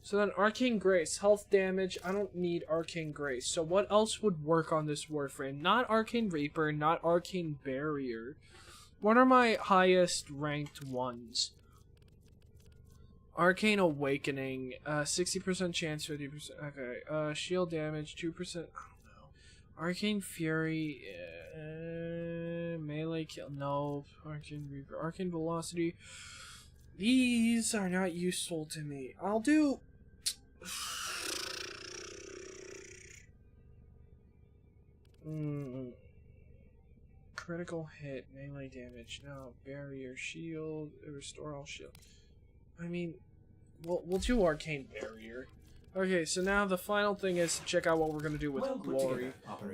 So then Arcane Grace, health damage, I don't need Arcane Grace. So what else would work on this Warframe? Not Arcane Reaper, not Arcane Barrier. What are my highest ranked ones? Arcane Awakening, 60% chance, 50%, okay. Shield damage, 2%, I don't know. Arcane Fury, melee kill, no. Arcane Reaper, Arcane Velocity. These are not useful to me. I'll do... Critical hit, melee damage, no. Barrier, shield, restore all shield. I mean, we'll do Arcane Barrier. Okay, so now the final thing is to check out what we're gonna do with Glory.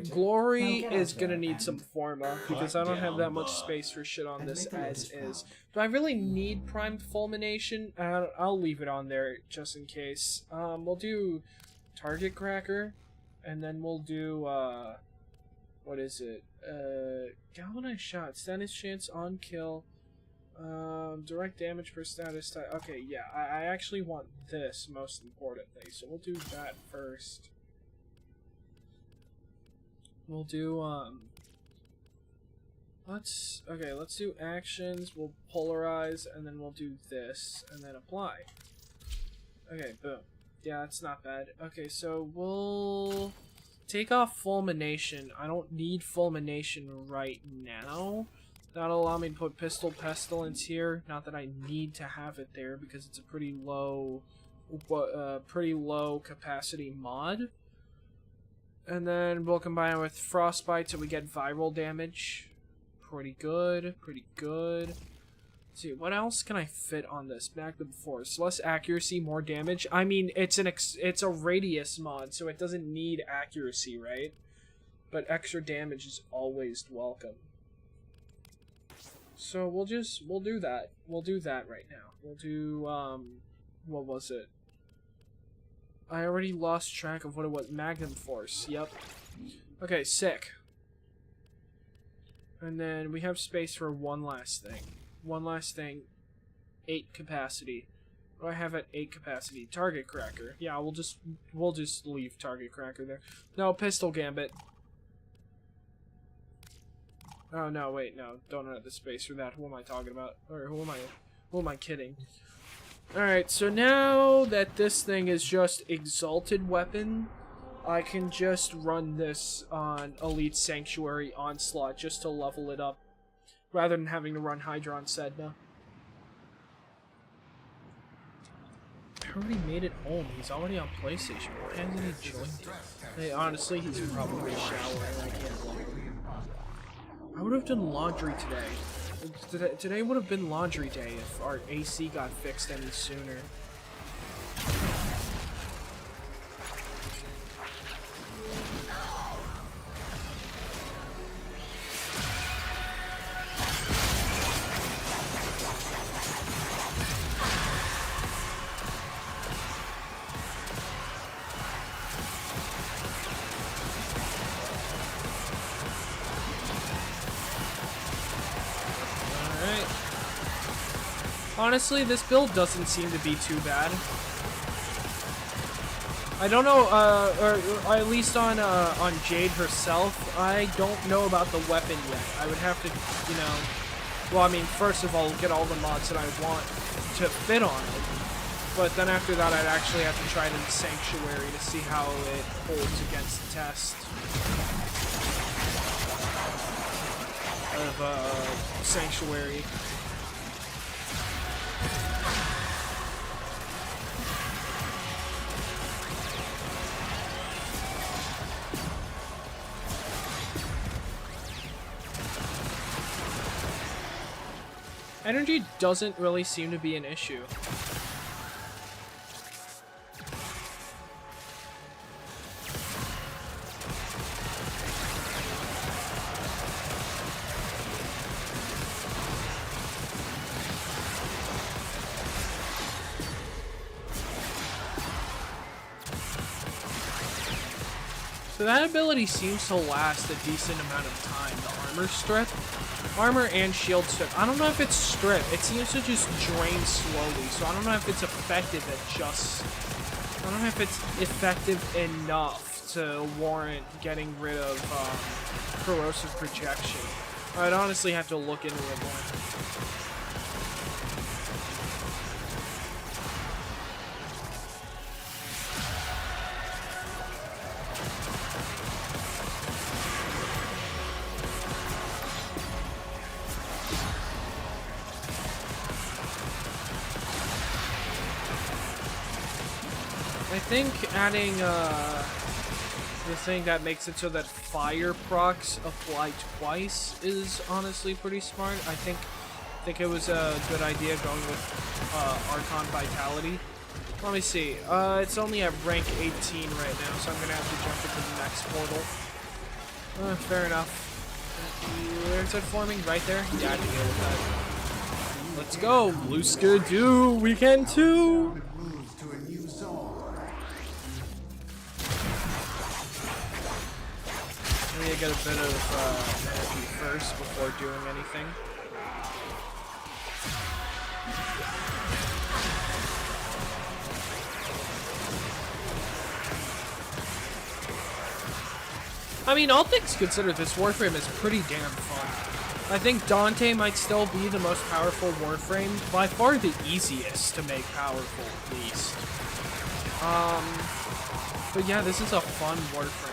Glory is gonna need some Forma, because I don't have that much space for shit on this as is. Do I really need Primed Fulmination? I'll leave it on there, just in case. We'll do Target Cracker, and then we'll do, what is it? Galvanized Shot, status chance on kill. Direct damage per status type. Okay, yeah, I actually want this most importantly, so we'll do that first. We'll do, let's do actions, we'll polarize, and then we'll do this, and then apply. Okay, boom. Yeah, that's not bad. Okay, so we'll take off Fulmination. I don't need Fulmination right now. That'll allow me to put Pistol Pestilence here. Not that I need to have it there because it's a pretty low capacity mod. And then we'll combine it with Frostbite so we get viral damage. Pretty good, pretty good. Let's see, what else can I fit on this Magnum Force? Less accuracy, more damage. I mean, it's a radius mod, so it doesn't need accuracy, right? But extra damage is always welcome. So we'll do that. We'll do that right now. We'll do what was it? I already lost track of what it was. Magnum Force. Yep. Okay, sick. And then we have space for one last thing. One last thing. 8 capacity. What do I have at 8 capacity? Target Cracker. Yeah, we'll just leave Target Cracker there. No, Pistol Gambit. Oh no, wait, no. Don't have the space for that. Who am I talking about? Or who am I kidding? Alright, so now that this thing is just Exalted Weapon, I can just run this on Elite Sanctuary Onslaught just to level it up, rather than having to run Hydra on Sedna. I already made it home. He's already on PlayStation. Why hasn't he joined it? Hey, honestly, he's probably showering. I can't blame him. I would have done laundry today. Today would have been laundry day if our AC got fixed any sooner. Honestly, this build doesn't seem to be too bad. I don't know, or at least on Jade herself, I don't know about the weapon yet. I would have to, you know, well, I mean, first of all, get all the mods that I want to fit on it. But then after that, I'd actually have to try it in Sanctuary to see how it holds against the test of Sanctuary. Energy doesn't really seem to be an issue. So that ability seems to last a decent amount of time. The armor strip. Armor and shield strip. I don't know if it's strip. It seems to just drain slowly, so I don't know if it's effective at just... I don't know if it's effective enough to warrant getting rid of corrosive projection. I'd honestly have to look into it more. I think adding the thing that makes it so that fire procs apply twice is honestly pretty smart. I think it was a good idea going with Archon Vitality. Let me see. It's only at rank 18 right now, so I'm gonna have to jump into the next portal. Fair enough. Where's it forming? Right there? Yeah, I can deal with that. Let's go! Blue Skidoo! We can too! I get a bit of energy first before doing anything. I mean, all things considered, this Warframe is pretty damn fun. I think Dante might still be the most powerful Warframe, by far the easiest to make powerful, at least. But yeah, this is a fun Warframe.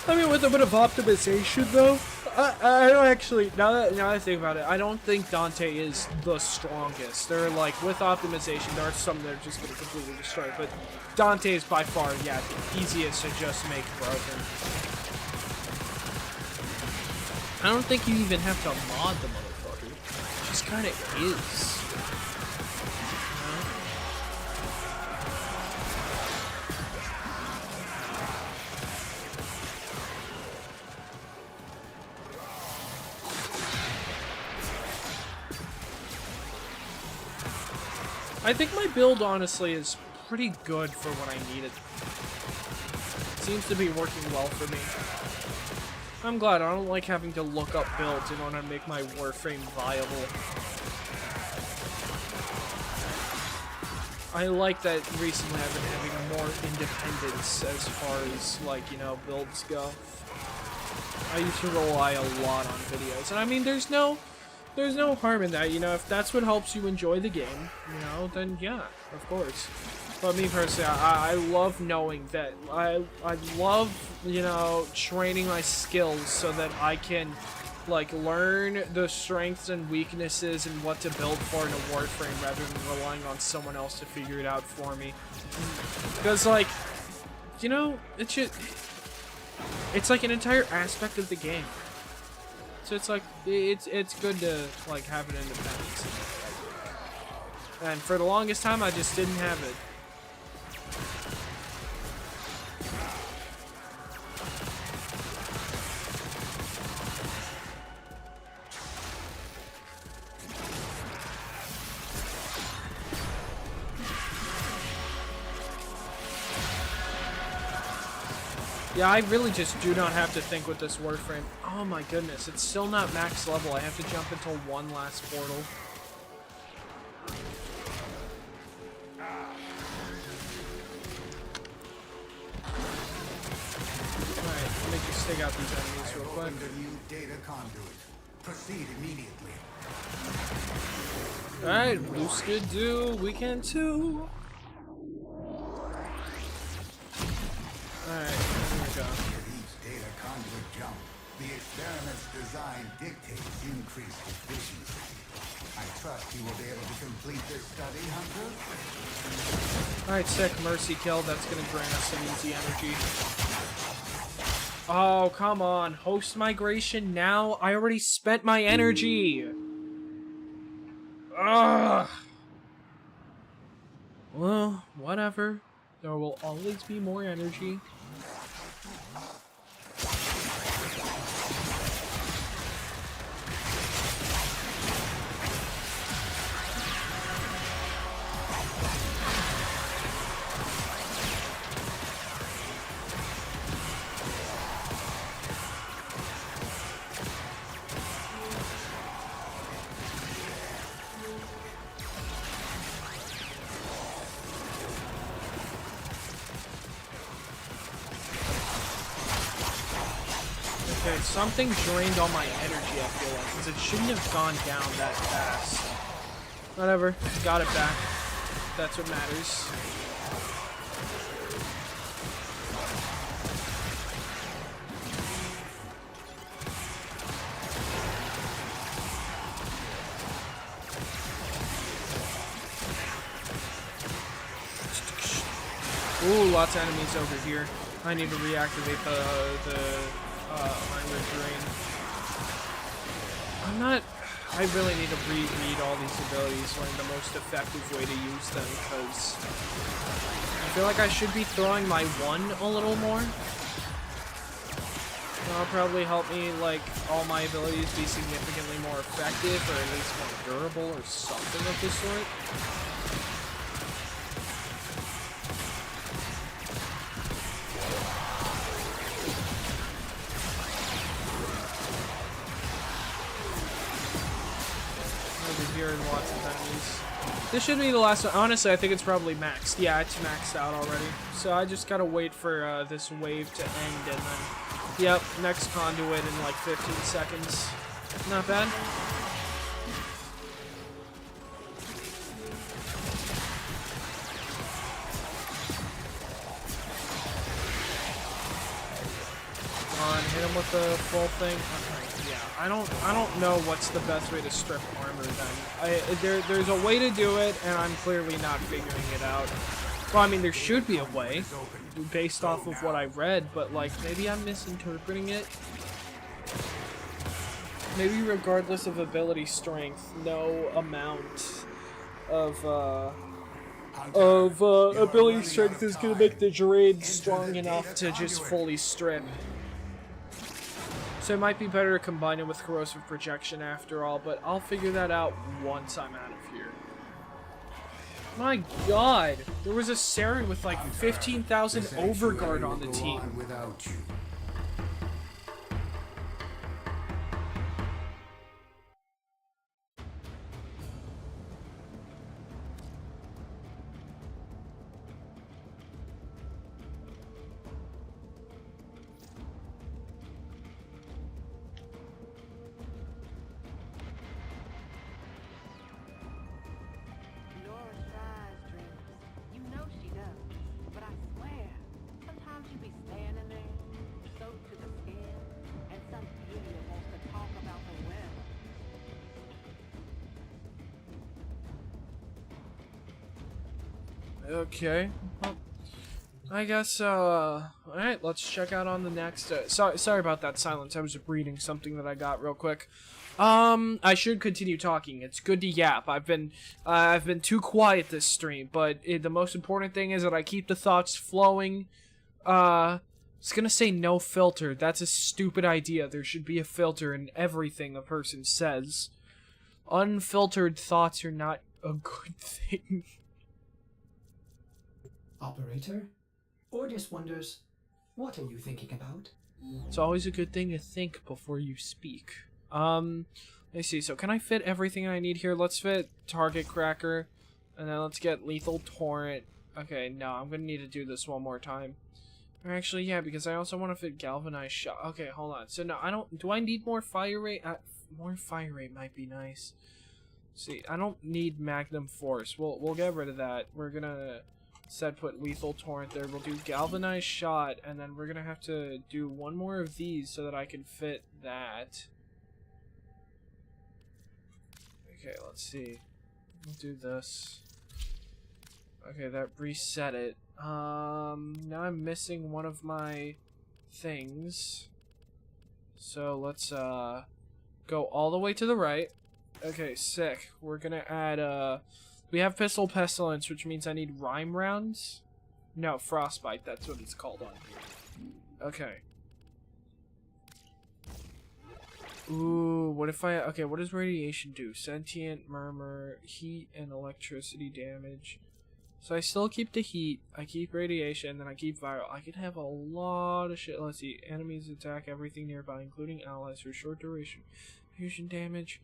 I mean, with a bit of optimization, though, I don't actually, now that I think about it, I don't think Dante is the strongest. They're like, with optimization, there are some that are just going to completely destroy it, but Dante is by far, yeah, the easiest to just make broken. I don't think you even have to mod the motherfucker. just kind of is. I think my build, honestly, is pretty good for what I needed. It seems to be working well for me. I'm glad. I don't like having to look up builds in order to make my Warframe viable. I like that recently I've been having more independence as far as, like, you know, builds go. I used to rely a lot on videos. And I mean, there's no harm in that, you know. If that's what helps you enjoy the game, you know, then yeah, of course. But me personally, I love knowing that I love, you know, training my skills so that I can, like, learn the strengths and weaknesses and what to build for in a Warframe rather than relying on someone else to figure it out for me. Because, like, you know, it's like an entire aspect of the game. So it's like, it's good to, like, have an independence. And for the longest time, I just didn't have it. Yeah, I really just do not have to think with this Warframe. Oh my goodness, it's still not max level. I have to jump into one last portal. Alright, let me just take out these enemies real quick. Opened a new data conduit. Proceed immediately. Alright, Blue Skid do, we can too. Alright, here we go. With each data conduit jump, the experiment's design dictates increased efficiency. I trust you will be able to complete this study, Hunter? Alright, sick. Mercy kill. That's gonna grant us some easy energy. Oh, come on. Host migration now? I already spent my energy! Ugh! Well, whatever. There will always be more energy. Okay, something drained all my energy, I feel like, because it shouldn't have gone down that fast. Whatever, got it back. That's what matters. Ooh, lots of enemies over here. I need to reactivate the armor drain. I really need to reread all these abilities, learn the most effective way to use them, because I feel like I should be throwing my one a little more. That'll probably help me, like, all my abilities be significantly more effective, or at least more durable, or something of the sort. Here and lots of enemies. This should be the last one. Honestly, I think it's probably maxed. Yeah, it's maxed out already. So I just gotta wait for this wave to end, and then, yep, next conduit in like 15 seconds. Not bad. Come on, hit him with the full thing. Okay. Yeah, I don't know what's the best way to strip armor then. There's a way to do it, and I'm clearly not figuring it out. Well, I mean, there should be a way, based off of what I read, but, like, maybe I'm misinterpreting it. Maybe regardless of ability strength, no amount of ability strength is gonna make the Drain strong enough to just fully strip. So it might be better to combine it with Corrosive Projection after all, but I'll figure that out once I'm out of here. My god! There was a Saren with like 15,000 Overguard on the team. Without you. Laura tries dreams. You know she does. But I swear, sometimes you be standing there, soaked to the skin, and some idiot wants to talk about the weather. Okay. Well, I guess, alright, let's check out on the next, sorry about that silence, I was reading something that I got real quick. I should continue talking, it's good to yap, I've been too quiet this stream, but the most important thing is that I keep the thoughts flowing. I was gonna say no filter, that's a stupid idea, there should be a filter in everything a person says. Unfiltered thoughts are not a good thing. Operator? Ordis wonders, what are you thinking about? It's always a good thing to think before you speak. Let me see, so can I fit everything I need here? Let's fit Target Cracker, and then let's get Lethal Torrent. Okay, no, I'm gonna need to do this one more time. Or actually, yeah, because I also want to fit Galvanized Shot. Okay, hold on. So, no, I don't... Do I need more Fire Rate? More Fire Rate might be nice. See, I don't need Magnum Force. We'll get rid of that. We're gonna... Said put Lethal Torrent there. We'll do Galvanized Shot, and then we're gonna have to do one more of these so that I can fit that. Okay, let's see. We'll do this. Okay, that reset it. Now I'm missing one of my things. So let's go all the way to the right. Okay, sick. We're gonna add we have Pistol Pestilence, which means I need Rhyme Rounds. No, Frostbite, that's what it's called on here. Okay. Ooh, what if I... Okay, what does Radiation do? Sentient, Murmur, Heat, and Electricity damage. So I still keep the Heat, I keep Radiation, and then I keep Viral. I can have a lot of shit. Let's see. Enemies attack everything nearby, including allies, for short duration. Fusion damage.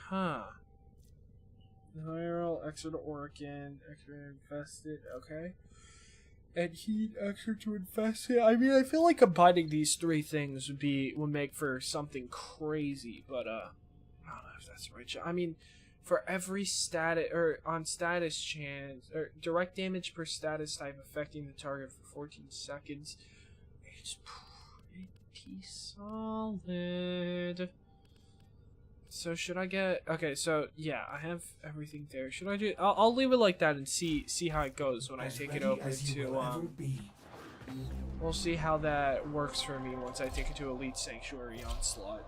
Huh. Viral, extra to Orkin, extra to Infested, okay. And Heat, extra to Infested. I mean, I feel like combining these three things would make for something crazy, but, I don't know if that's the right shot. I mean, for every status, or on status chance, or direct damage per status type affecting the target for 14 seconds, it's pretty solid. So should I get... Okay, so yeah, I have everything there. Should I do... I'll leave it like that and see how it goes when I take it over to... We'll see how that works for me once I take it to Elite Sanctuary Onslaught.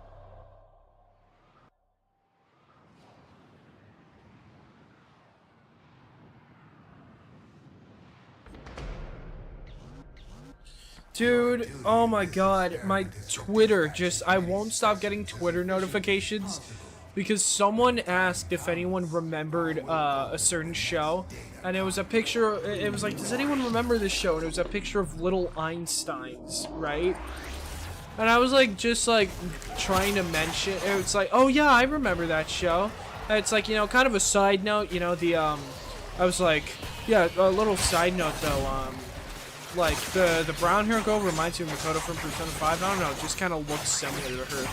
Dude, oh my god, my Twitter just, I won't stop getting Twitter notifications because someone asked if anyone remembered a certain show, and it was a picture, it was like, does anyone remember this show? And it was a picture of little Einsteins, right? And I was like, just like, trying to mention, it was like, oh yeah, I remember that show. And it's like, you know, kind of a side note, you know, I was like, yeah, a little side note though, like, the brown hair girl reminds me of Makoto from Persona 5. I don't know, it just kind of looks similar to her.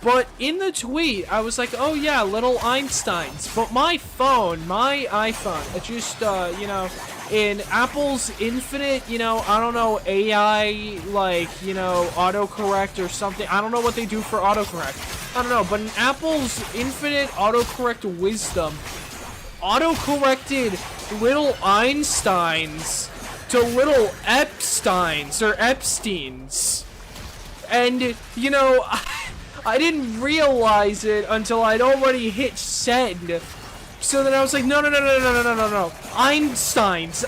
But in the tweet, I was like, oh yeah, little Einsteins. But my phone, my iPhone, it just, you know, in Apple's infinite, you know, I don't know, AI, like, you know, autocorrect or something. I don't know what they do for autocorrect. I don't know, but in Apple's infinite autocorrect wisdom, autocorrected little Einsteins to little Epsteins or Epsteins, and you know, I didn't realize it until I'd already hit send. So then I was like, no. Einsteins.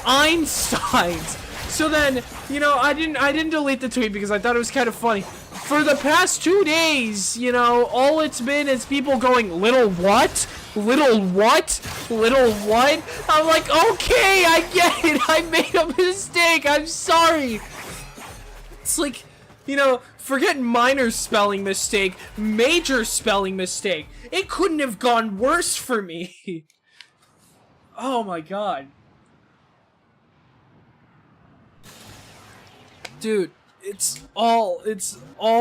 So then, you know, I didn't delete the tweet because I thought it was kind of funny. For the past 2 days, you know, all it's been is people going, little what? Little what? Little what? I'm like, okay, I get it. I made a mistake. I'm sorry. It's like, you know, forget minor spelling mistake, major spelling mistake. It couldn't have gone worse for me. Oh my god. Dude, it's all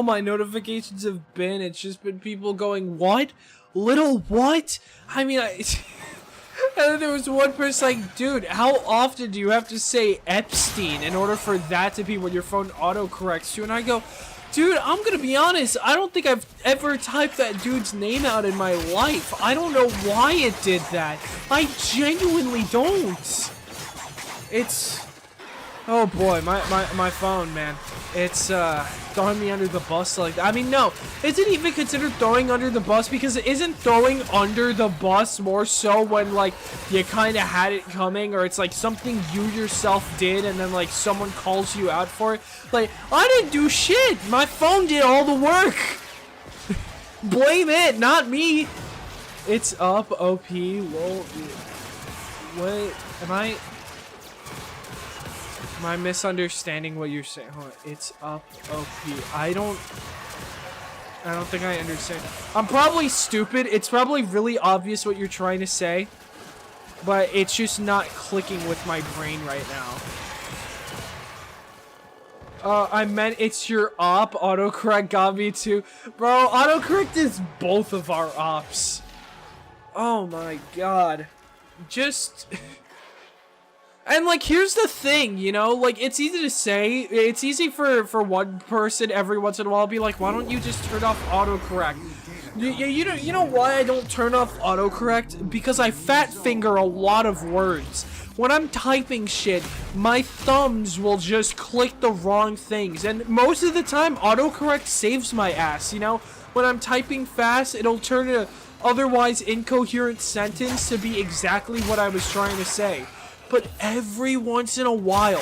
my notifications have been. It's just been people going, what? Little what? I mean, and then there was one person like, dude, how often do you have to say Epstein in order for that to be when your phone autocorrects you? And I go, dude, I'm gonna be honest, I don't think I've ever typed that dude's name out in my life. I don't know why it did that. I genuinely don't. It's... oh boy, my phone, man. It's throwing me under the bus like that. I mean, no, is it even considered throwing under the bus? Because it isn't throwing under the bus more so when like you kind of had it coming, or it's like something you yourself did and then like someone calls you out for it. Like, I didn't do shit. My phone did all the work. Blame it, not me. It's up, OP, lol. What am I misunderstanding what you're saying? Hold on. It's up, OP. I don't think I understand. I'm probably stupid. It's probably really obvious what you're trying to say, but it's just not clicking with my brain right now. I meant it's your op. Autocorrect got me too. Bro, autocorrect is both of our ops. Oh my god. Just... and, like, here's the thing, you know? Like, it's easy to say. It's easy for one person every once in a while to be like, why don't you just turn off autocorrect? You know why I don't turn off autocorrect? Because I fat finger a lot of words. When I'm typing shit, my thumbs will just click the wrong things. And most of the time, autocorrect saves my ass, you know? When I'm typing fast, it'll turn a otherwise incoherent sentence to be exactly what I was trying to say. But every once in a while,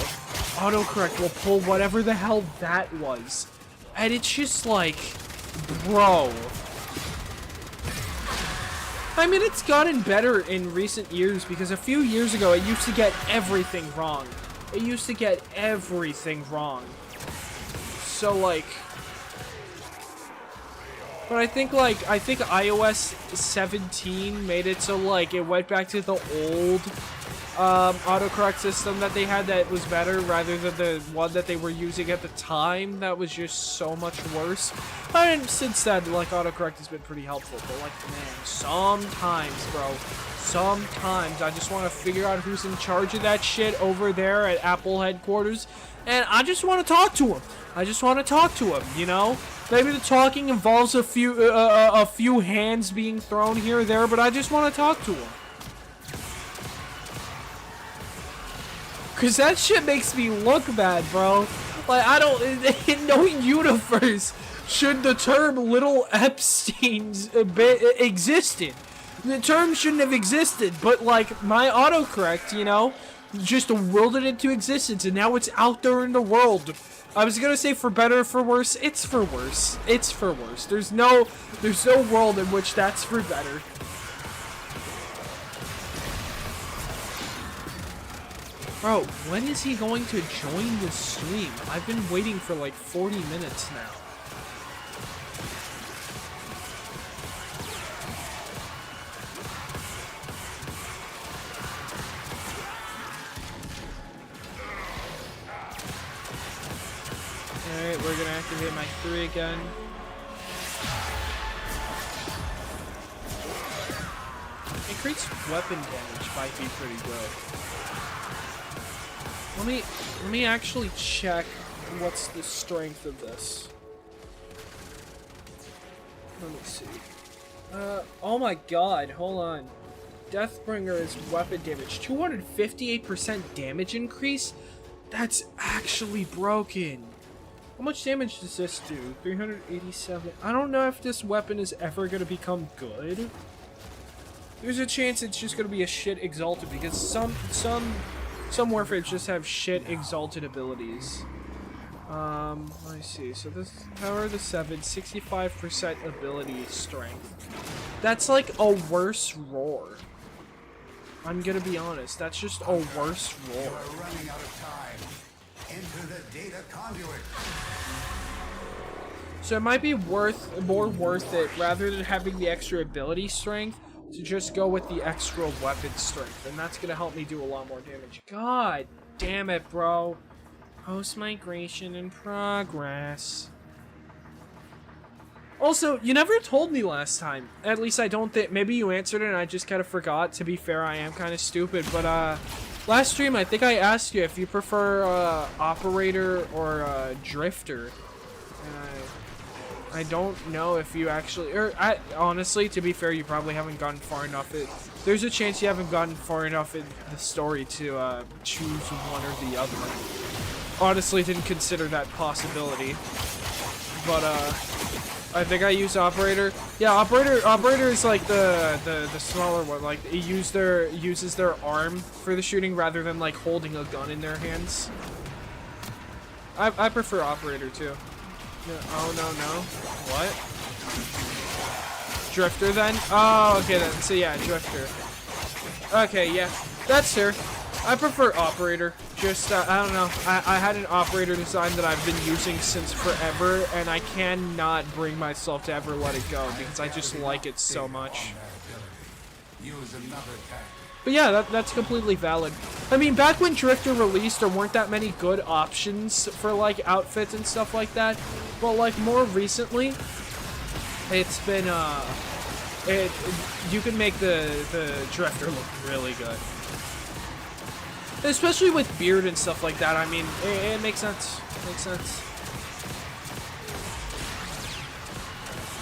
autocorrect will pull whatever the hell that was. And it's just like, bro. I mean, it's gotten better in recent years because a few years ago, it used to get everything wrong. It used to get everything wrong. So, like... but I think iOS 17 made it so, like, it went back to the old... autocorrect system that they had that was better rather than the one that they were using at the time that was just so much worse. And since then, like, autocorrect has been pretty helpful, but like, man, sometimes, bro, sometimes I just want to figure out who's in charge of that shit over there at Apple headquarters, and I just want to talk to him. I just want to talk to him, you know? Maybe the talking involves a few hands being thrown here or there, but I just want to talk to him. Cause that shit makes me look bad, bro. Like, I don't, in no universe should the term Little Epstein's existed. The term shouldn't have existed, but like, my autocorrect, you know, just willed it into existence, and now it's out there in the world. I was gonna say for better or for worse. It's for worse. It's for worse. There's no world in which that's for better. Bro, when is he going to join the stream? I've been waiting for like 40 minutes now. Alright, we're gonna activate my 3 again. Increased weapon damage might be pretty good. Let me actually check what's the strength of this. Let me see. Oh my god, hold on. Deathbringer is weapon damage. 258% damage increase? That's actually broken. How much damage does this do? 387. I don't know if this weapon is ever gonna become good. There's a chance it's just gonna be a shit exalted because some Warframes just have shit exalted abilities. Let me see. So this power of the 7, 65% ability strength. That's like a worse roar. I'm gonna be honest. That's just a worse roar. You are running out of time. Enter the data conduit. So it might be more worth it rather than having the extra ability strength to just go with the extra weapon strength, and that's gonna help me do a lot more damage. God damn it, bro. Post-migration in progress. Also, you never told me last time. At least I don't think. Maybe you answered it and I just kind of forgot. To be fair, I am kind of stupid. But last stream, I think I asked you if you prefer operator or drifter. And I don't know if you actually. Honestly, to be fair, you probably haven't gotten far enough. There's a chance you haven't gotten far enough in the story to choose one or the other. Honestly, didn't consider that possibility. But I think I use operator. Yeah, operator is like the smaller one. Like it uses their arm for the shooting rather than like holding a gun in their hands. I prefer operator too. No, oh no. What? Drifter then? Oh, okay then. So yeah, drifter. Okay, yeah, that's fair. I prefer operator. Just, I don't know. I had an operator design that I've been using since forever, and I cannot bring myself to ever let it go because I just like it so much. Use another tactic. But yeah, that's completely valid. I mean, back when Drifter released, there weren't that many good options for, like, outfits and stuff like that. But, like, more recently, it's been, you can make the Drifter look really good. Especially with beard and stuff like that. I mean, it makes sense. Makes sense.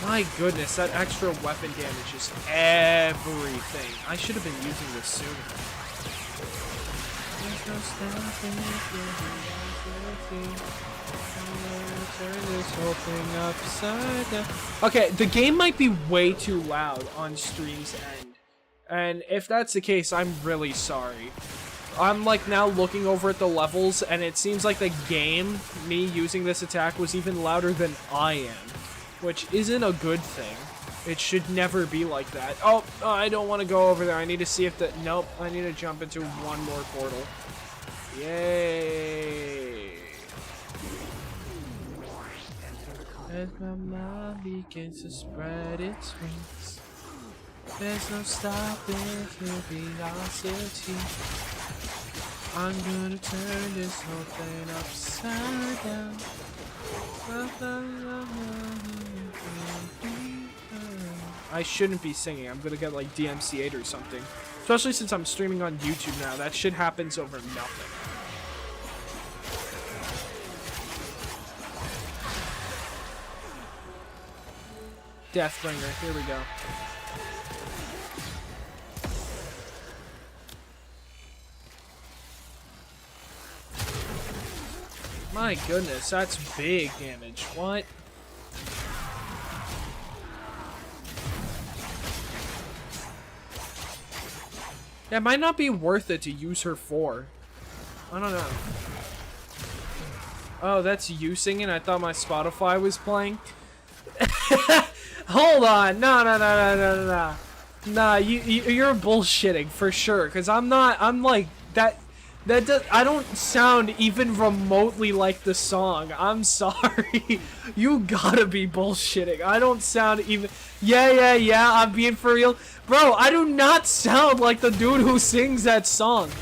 My goodness, that extra weapon damage is everything. I should have been using this sooner. Turn this whole thing upside down. Okay, the game might be way too loud on stream's end. And if that's the case, I'm really sorry. I'm like now looking over at the levels and it seems like the game, me using this attack, was even louder than I am. Which isn't a good thing. It should never be like that. Oh, I don't want to go over there. I need to see if the... Nope, I need to jump into one more portal. Yay. As my mind begins to spread its wings, there's no stopping curiosity. I'm gonna turn this whole thing upside down. I shouldn't be singing. I'm gonna get like DMCA'd or something. Especially since I'm streaming on YouTube now. That shit happens over nothing. Deathbringer, here we go. My goodness, that's big damage. What? Yeah, it might not be worth it to use her for. I don't know. Oh, that's you singing? I thought my Spotify was playing. Hold on. No. Nah, you're bullshitting for sure. Cause I'm like that. I don't sound even remotely like the song. I'm sorry. You gotta be bullshitting. I don't sound even... Yeah, I'm being for real. Bro, I do not sound like the dude who sings that song.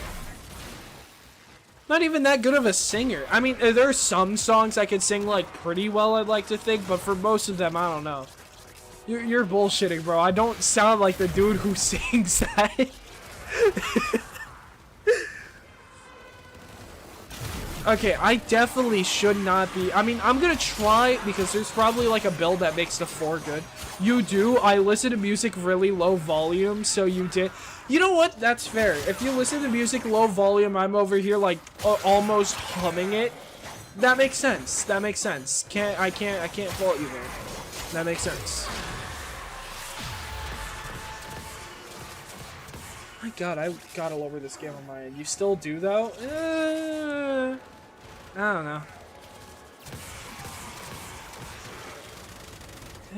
Not even that good of a singer. I mean, there are some songs I can sing, like, pretty well, I'd like to think, but for most of them, I don't know. You're bullshitting, bro. I don't sound like the dude who sings that. Okay, I definitely should not be. I mean, I'm gonna try because there's probably like a build that makes the 4 good. You do? I listen to music really low volume, so you did. You know what? That's fair. If you listen to music low volume, I'm over here like almost humming it. That makes sense. That makes sense. I can't fault you there. That makes sense. My God, I gotta lower this game on my end. You still do though? I don't know.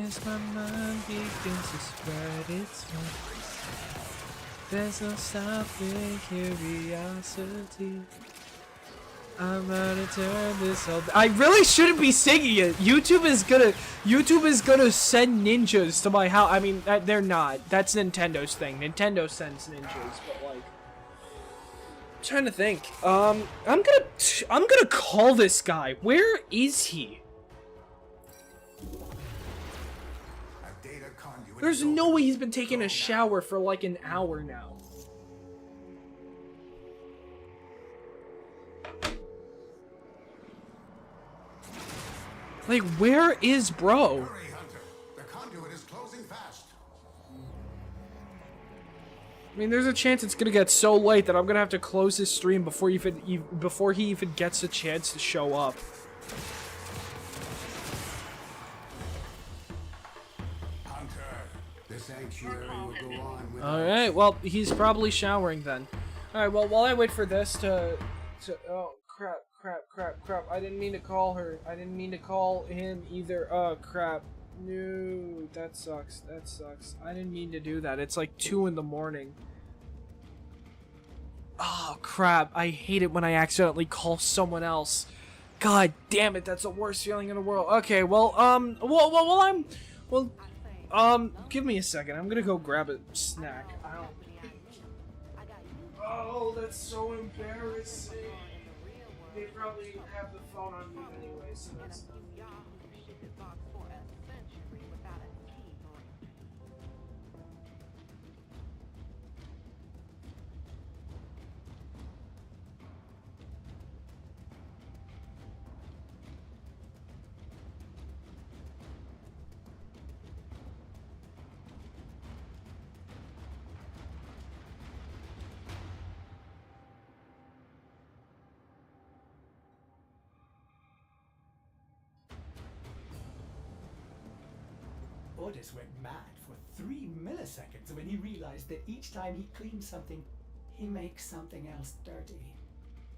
As my mind begins to spread its wings, there's no stopping curiosity. I'm gonna turn this on. I really shouldn't be singing it. YouTube is gonna send ninjas to my house. I mean, they're not. That's Nintendo's thing. Nintendo sends ninjas, but like, I'm trying to think. I'm gonna call this guy. Where is he? There's no way he's been taking a shower for like an hour now. Like, where is bro? Hurry, Hunter. The conduit is closing fast. I mean, there's a chance it's gonna get so late that I'm gonna have to close this stream before he even gets a chance to show up. All right. Well, he's probably showering then. All right. Well, while I wait for this to oh crap. I didn't mean to call her. I didn't mean to call him either. Oh crap. No, that sucks. I didn't mean to do that. It's like 2 in the morning. Oh crap. I hate it when I accidentally call someone else. God damn it. That's the worst feeling in the world. Okay. Well, give me a second. I'm gonna go grab a snack. Oh, that's so embarrassing. They probably have the phone on mute anyway, so that's... Otis went mad for 3 milliseconds when he realized that each time he cleans something, he makes something else dirty.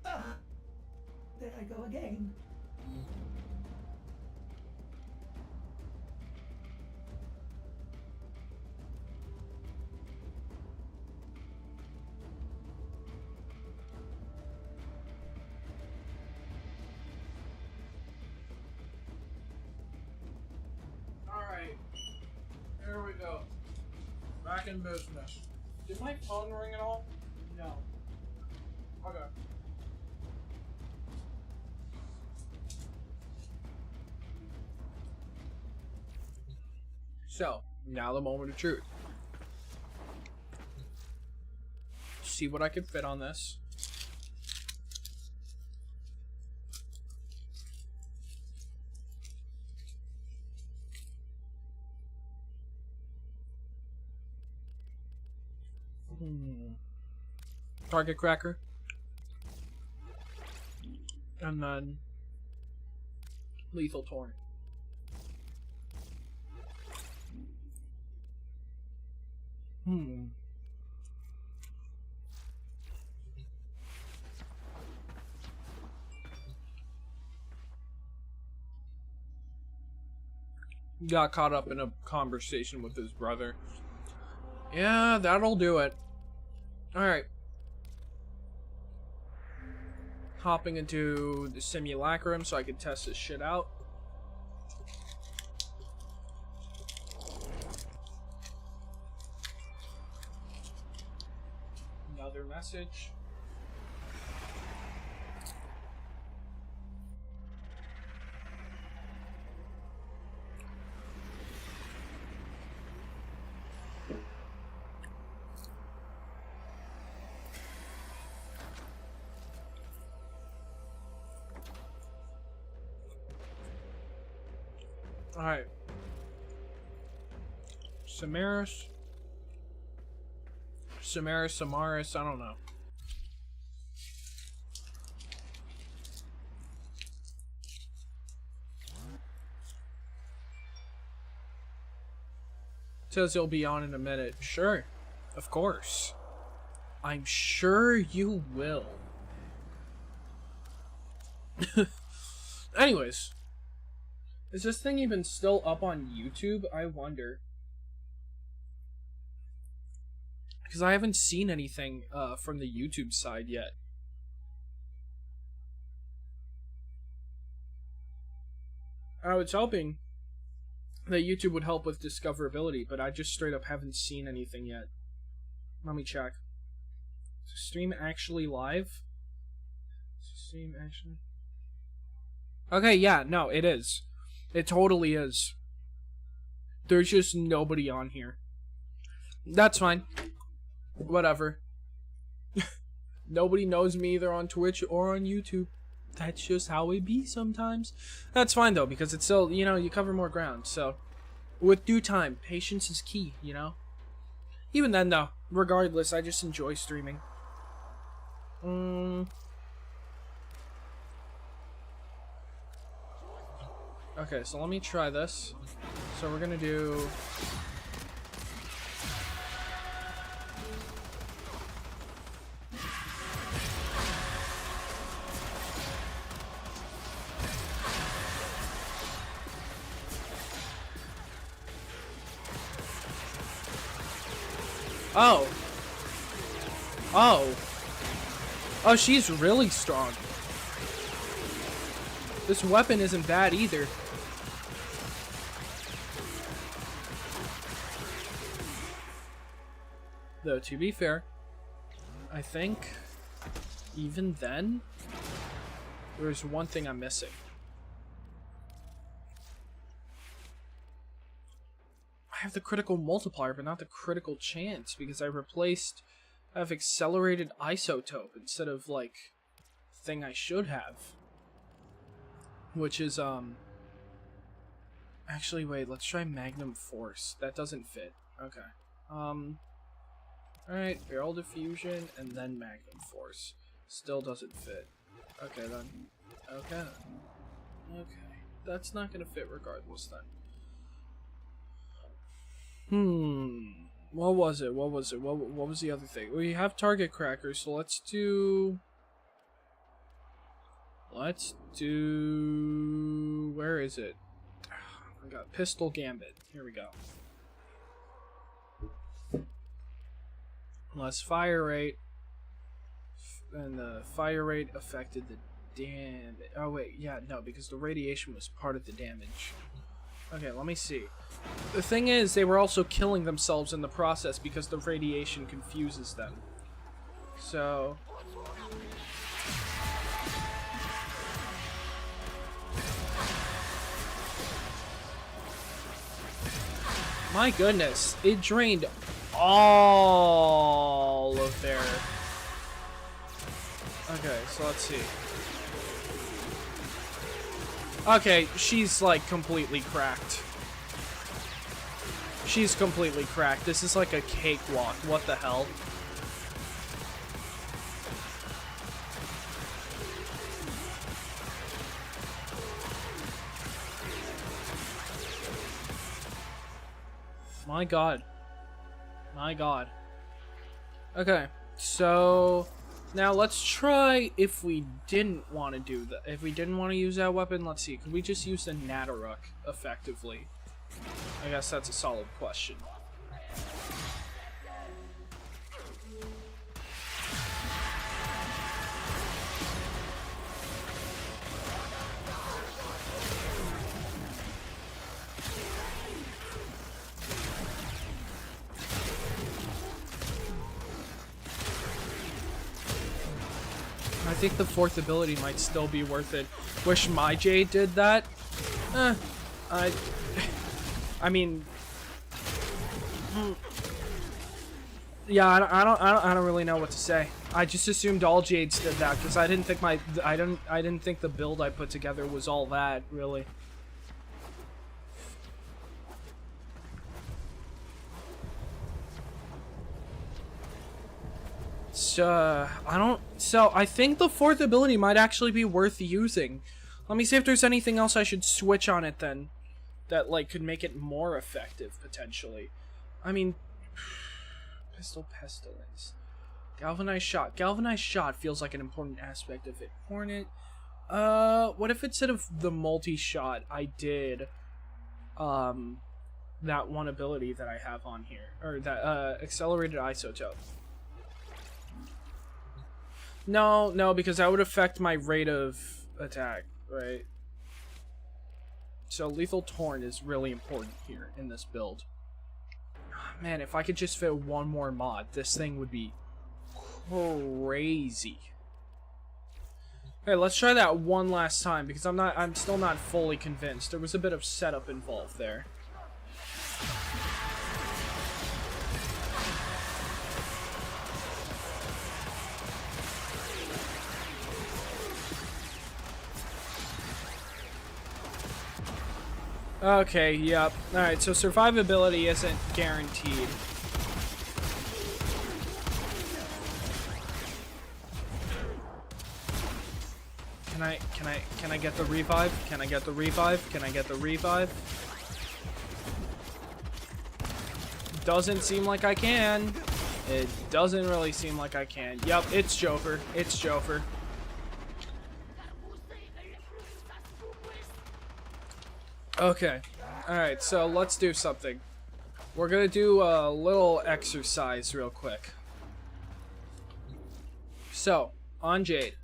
Ah! There I go again. Here we go. Back in business. Did my phone ring at all? No. Okay. So, now the moment of truth. See what I can fit on this. Target cracker. And then lethal torrent. Got caught up in a conversation with his brother. Yeah, that'll do it. Alright. Hopping into the simulacrum so I can test this shit out. Another message. Alright. Samaris, I don't know. Says he'll be on in a minute. Sure. Of course. I'm sure you will. Anyways. Is this thing even still up on YouTube? I wonder. Because I haven't seen anything from the YouTube side yet. I was hoping that YouTube would help with discoverability, but I just straight up haven't seen anything yet. Let me check. Is the stream actually live? Is the stream actually... Okay, yeah, no, it is. It totally is. There's just nobody on here. That's fine. Whatever. Nobody knows me either on Twitch or on YouTube. That's just how it be sometimes. That's fine though, because it's still, you know, you cover more ground. So, with due time, patience is key, you know? Even then though, regardless, I just enjoy streaming. Okay, so let me try this. So we're gonna do... Oh. Oh. Oh, she's really strong. This weapon isn't bad either. Though, to be fair, I think even then, there's one thing I'm missing. I have the critical multiplier, but not the critical chance, because I have accelerated isotope instead of, like, thing I should have. Which is, actually, wait, let's try Magnum Force. That doesn't fit. Okay. Alright, Barrel Diffusion, and then Magnum Force. Still doesn't fit. Okay, then. Okay, then. Okay. That's not gonna fit regardless, then. What was it? What was it? What was the other thing? We have Target Cracker, so let's do... Where is it? I got Pistol Gambit. Here we go. Less fire rate. And the fire rate affected the damage. Oh, wait. Yeah, no, because the radiation was part of the damage. Okay, let me see. The thing is, they were also killing themselves in the process because the radiation confuses them. So... My goodness, it drained all of their... Okay, so let's see. Okay, she's like completely cracked. She's completely cracked. This is like a cakewalk. What the hell? My god. My god. Okay, so now let's try if we didn't want to do that. If we didn't want to use that weapon, let's see. Could we just use the Nataruk effectively? I guess that's a solid question. I think the fourth ability might still be worth it. Wish my Jade did that. I mean, yeah, I don't really know what to say. I just assumed all Jades did that because I didn't think I didn't think the build I put together was all that really. So I think the fourth ability might actually be worth using. Let me see if there's anything else I should switch on it then that like could make it more effective potentially. I mean, pistol pestilence. Galvanized shot. Galvanized shot feels like an important aspect of it. Hornet. What if instead of the multi-shot, I did, that one ability that I have on here, or that, accelerated isotope. No, because that would affect my rate of attack, right? So lethal torn is really important here in this build. Man, if I could just fit one more mod, this thing would be crazy. Okay, let's try that one last time because I'm still not fully convinced. There was a bit of setup involved there. Okay, yep. Alright, so survivability isn't guaranteed. Can I get the revive? Can I get the revive? Can I get the revive? Doesn't seem like I can. It doesn't really seem like I can. Yep, it's Jofer. It's Jofer. Okay. Alright, so let's do something. We're gonna do a little exercise real quick. So, on Jade.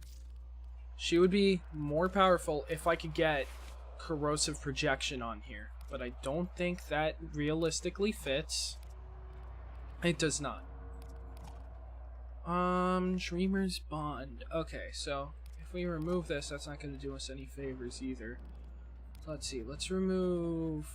She would be more powerful if I could get corrosive projection on here. But I don't think that realistically fits. It does not. Dreamer's Bond. Okay, so if we remove this, that's not going to do us any favors either. Let's see, let's remove...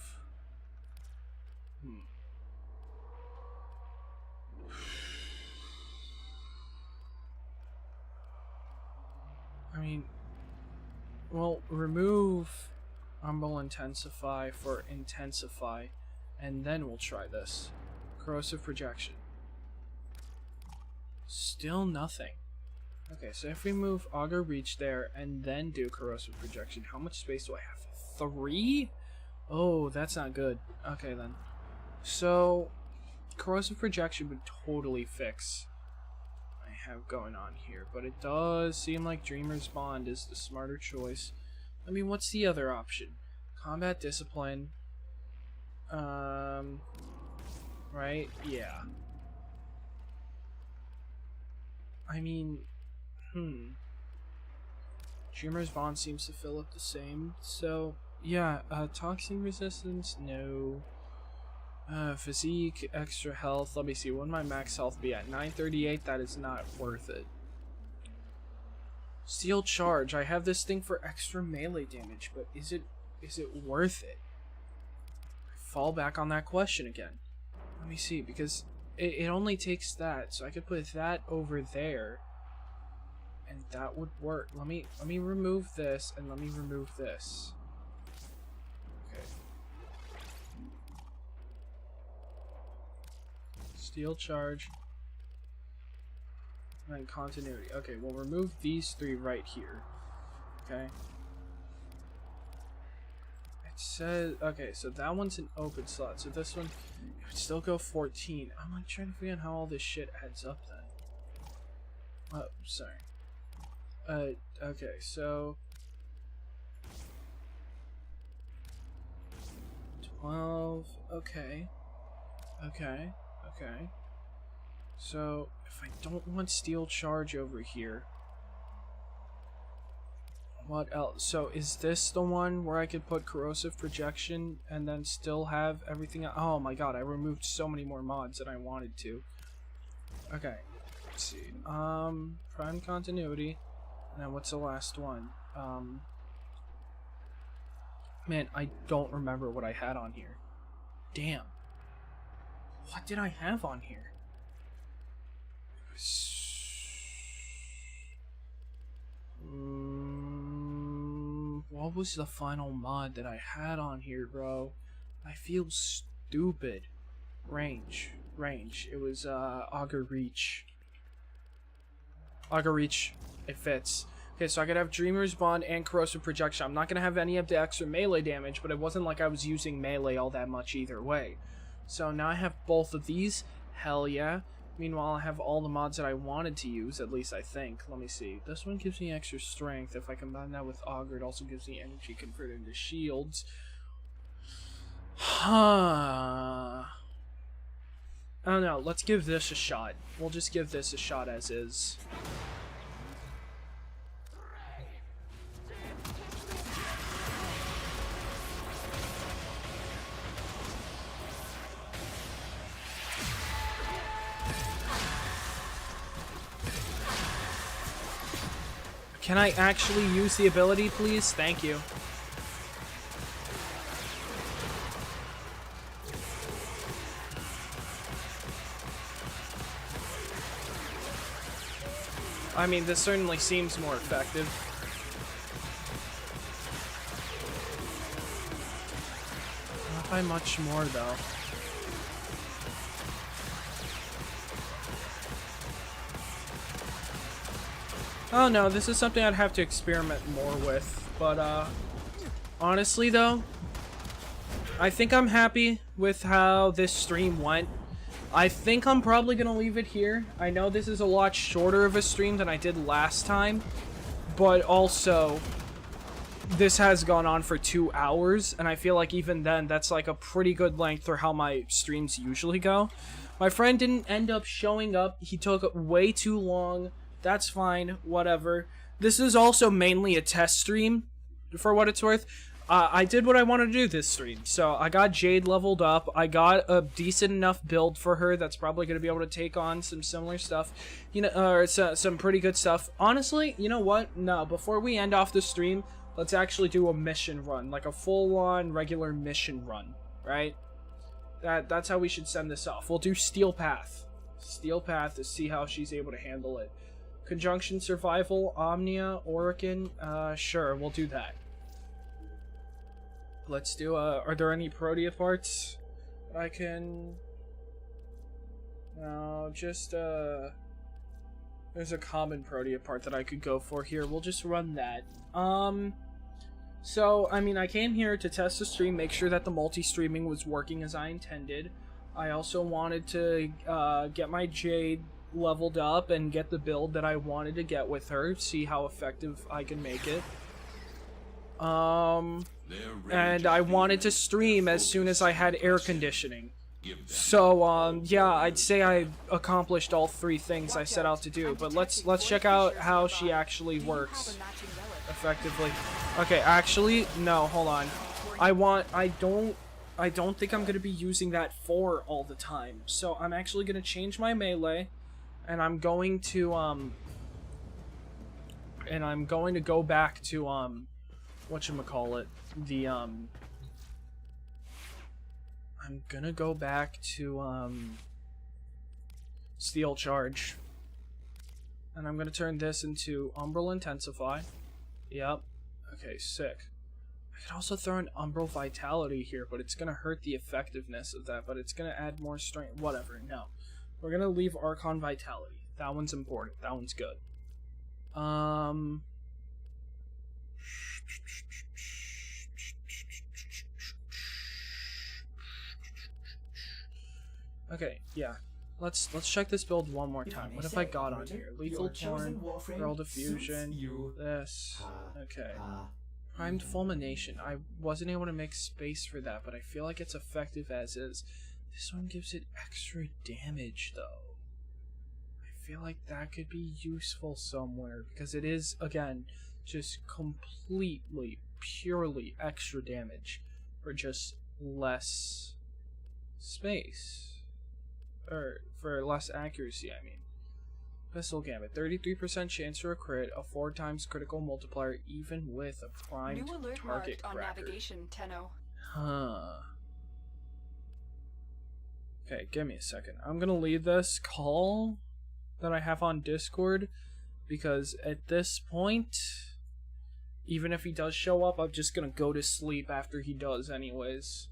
I mean, well, remove Umbral Intensify for Intensify, and then we'll try this. Corrosive Projection. Still nothing. Okay, so if we move Augur Reach there, and then do Corrosive Projection, how much space do I have? 3? Oh, that's not good. Okay, then. So, Corrosive Projection would totally fix have going on here, but it does seem like Dreamer's Bond is the smarter choice. I mean, what's the other option? Combat Discipline. Right? Yeah. I mean, Dreamer's Bond seems to fill up the same, so yeah, Toxin Resistance, no. Physique, extra health. Let me see. What would my max health be at? 938. That is not worth it. Steel Charge. I have this thing for extra melee damage, but is it worth it? I fall back on that question again. Let me see, because it only takes that, so I could put that over there, and that would work. Let me remove this, and let me remove this. Steel Charge, and continuity. Okay, we'll remove these 3 right here. Okay. It says, okay, so that one's an open slot, so this one, it would still go 14. I'm like trying to figure out how all this shit adds up then. Oh, sorry. Okay, so 12, okay. Okay. Okay, so if I don't want Steel Charge over here, what else? So is this the one where I could put Corrosive Projection and then still have everything? Oh my god, I removed so many more mods than I wanted to. Okay, let's see. Prime Continuity, and then what's the last one? Man, I don't remember what I had on here. Damn. What did I have on here? What was the final mod that I had on here, bro? I feel stupid. Range. It was Augur Reach. Augur Reach. It fits. Okay, so I could have Dreamer's Bond and Corrosive Projection. I'm not gonna have any of the extra melee damage, but it wasn't like I was using melee all that much either way. So now I have both of these. Hell yeah. Meanwhile, I have all the mods that I wanted to use, at least I think. Let me see. This one gives me extra strength. If I combine that with Augur, it also gives me energy converted into shields. Huh. I don't know. Let's give this a shot. We'll just give this a shot as is. Can I actually use the ability, please? Thank you. I mean, this certainly seems more effective. Not by much more, though. Oh no, this is something I'd have to experiment more with, but honestly though, I think I'm happy with how this stream went. I think I'm probably gonna leave it here. I know this is a lot shorter of a stream than I did last time, but also this has gone on for 2 hours, and I feel like even then that's like a pretty good length for how my streams usually go. My friend didn't end up showing up. He took way too long. That's fine, whatever. This is also mainly a test stream, for what it's worth. I did what I wanted to do this stream. So I got Jade leveled up. I got a decent enough build for her that's probably going to be able to take on some similar stuff. You know, or some pretty good stuff. Honestly, you know what? No, before we end off the stream, let's actually do a mission run. Like a full-on regular mission run, right? That's how we should send this off. We'll do Steel Path. Steel Path to see how she's able to handle it. Conjunction Survival, Omnia, Orican, sure, we'll do that. Let's do, are there any Protea parts that I can... No, just, there's a common Protea part that I could go for here. We'll just run that. So, I mean, I came here to test the stream, make sure that the multi-streaming was working as I intended. I also wanted to, get my Jade leveled up and get the build that I wanted to get with her, see how effective I can make it. And I wanted to stream as soon as I had air conditioning. So, yeah, I'd say I accomplished all 3 things I set out to do, but let's check out how she actually works effectively. Okay, actually, no, hold on. I don't think I'm going to be using that 4 all the time, so I'm actually going to change my melee. And I'm going to go back to whatchamacallit, I'm gonna go back to Steel Charge. And I'm gonna turn this into Umbral Intensify. Yep. Okay, sick. I could also throw an Umbral Vitality here, but it's gonna hurt the effectiveness of that, but it's gonna add more strength. Whatever, no. We're gonna leave Archon Vitality. That one's important. That one's good. Okay, yeah. Let's check this build one more time. What have I got on here? Lethal Torn, World of Fusion, this. Okay. Primed Fulmination. I wasn't able to make space for that, but I feel like it's effective as is. This one gives it extra damage, though. I feel like that could be useful somewhere, because it is, again, just completely, purely extra damage for just less space. Or, for less accuracy, I mean. Pistol Gambit, 33% chance for a crit, a 4 times critical multiplier, even with a primed New alert target marked on cracker. navigation, Tenno. Huh. Okay, give me a second. I'm gonna leave this call that I have on Discord, because at this point, even if he does show up, I'm just gonna go to sleep after he does anyways.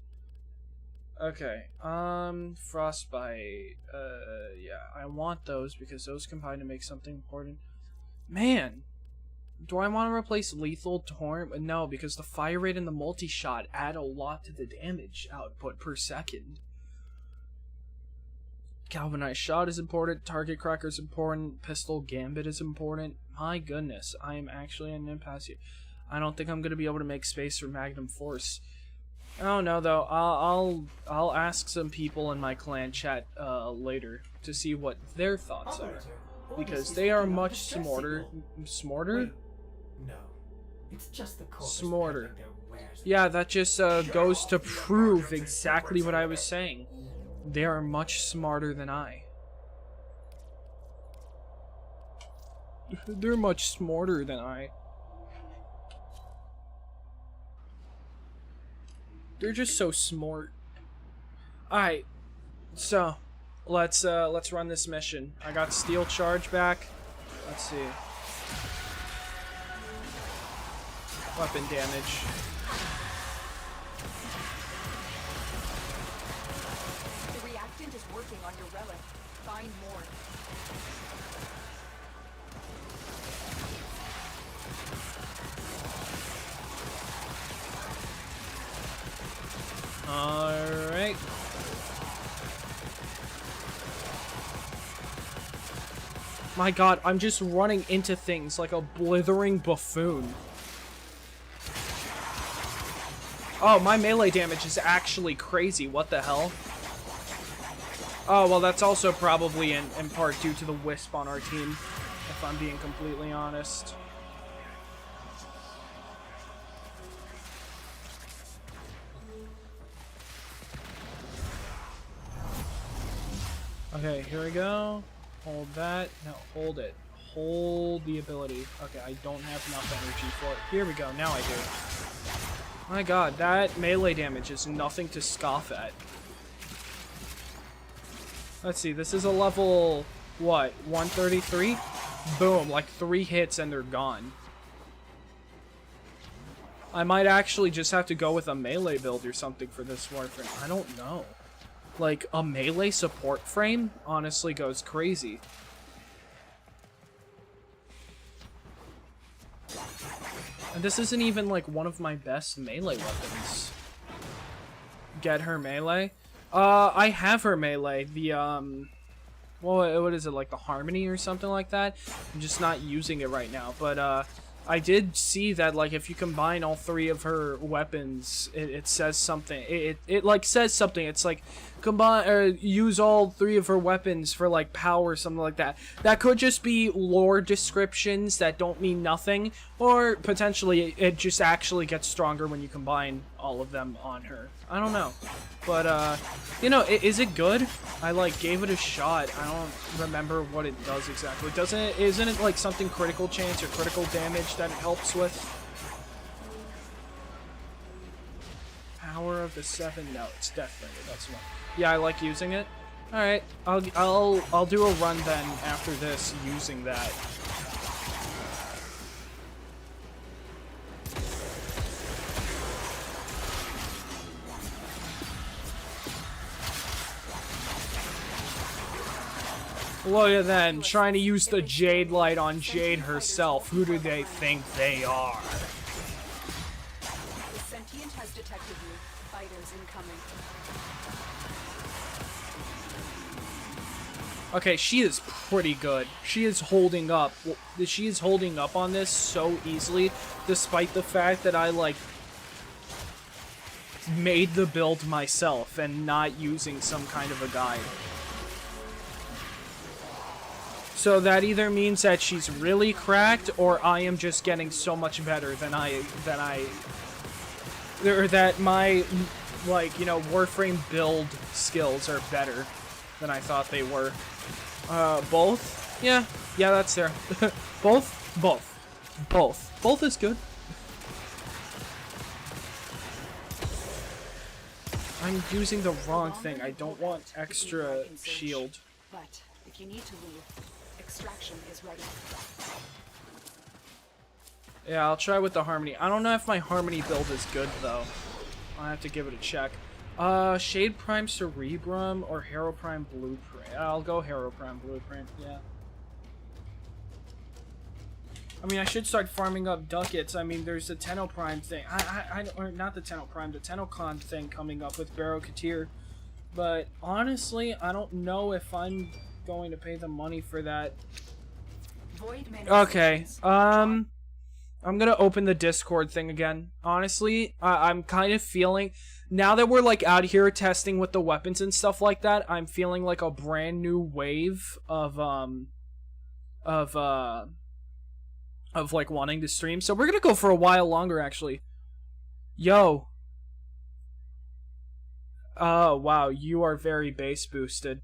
Okay, Frostbite, yeah, I want those because those combine to make something important. Man, do I want to replace Lethal Torn? No, because the fire rate and the multi-shot add a lot to the damage output per second. Galvanized Shot is important. Target Cracker is important. Pistol Gambit is important. My goodness, I am actually an impasse here. I don't think I'm gonna be able to make space for Magnum Force. I don't know though. I'll ask some people in my clan chat later to see what their thoughts are, because they are much smarter. Smarter? No, it's just the corpus Smarter. peddling their wares. Yeah, that just goes to prove exactly what I was saying. They are much smarter than I. They're much smarter than I. They're just so smart. Alright, so let's run this mission. I got Steel Charge back. Let's see. Weapon damage. The reactant is working on your relic. Find more. Alright. My god, I'm just running into things like a blithering buffoon. Oh, my melee damage is actually crazy. What the hell? Oh, well, that's also probably in part due to the Wisp on our team, if I'm being completely honest. Okay, here we go. Hold that. No, hold it. Hold the ability. Okay, I don't have enough energy for it. Here we go. Now I do. My god, that melee damage is nothing to scoff at. Let's see, this is a level, what, 133? Boom, like 3 hits and they're gone. I might actually just have to go with a melee build or something for this Warframe. I don't know. Like, a melee support frame honestly goes crazy. And this isn't even, like, one of my best melee weapons. Get her melee? I have her melee. The, well, what is it, like the Harmony or something like that? I'm just not using it right now, but, I did see that, like, if you combine all 3 of her weapons, it says something. It like, says something. It's like, combine, or use all 3 of her weapons for, like, power or something like that. That could just be lore descriptions that don't mean nothing, or potentially it just actually gets stronger when you combine all of them on her. I don't know. But, you know, is it good? I, like, gave it a shot. I don't remember what it does exactly. Isn't it, like, something critical chance or critical damage that it helps with? Power of the 7? No, it's definitely, that's one. Yeah, I like using it. Alright, I'll do a run then after this using that. Look at them, trying to use the Jade Light on Jade herself. Who do they think they are? The sentient has detected you. Fighters incoming. Okay, she is pretty good. She is holding up. She is holding up on this so easily, despite the fact that I, like, made the build myself and not using some kind of a guide. So that either means that she's really cracked, or I am just getting so much better or that my, like, you know, Warframe build skills are better than I thought they were. Both? Yeah, that's there. Both is good. I'm using the wrong thing. I don't want extra shield. But if you need to leave, extraction is ready. Yeah, I'll try with the Harmony. I don't know if my Harmony build is good, though. I'll have to give it a check. Shade Prime Cerebrum or Hero Prime Blueprint? I'll go Hero Prime Blueprint, yeah. I mean, I should start farming up ducats. I mean, there's the Tenno Prime thing. Or not the Tenno Prime, the Tennocon thing coming up with Barrow Katir. But honestly, I don't know if I'm going to pay the money for that. Void Okay, manifestations. I'm gonna open the Discord thing again. Honestly, I'm kind of feeling, now that we're like out here testing with the weapons and stuff like that, I'm feeling like a brand new wave of like wanting to stream. So we're gonna go for a while longer, actually. Yo. Oh, wow, you are very base boosted.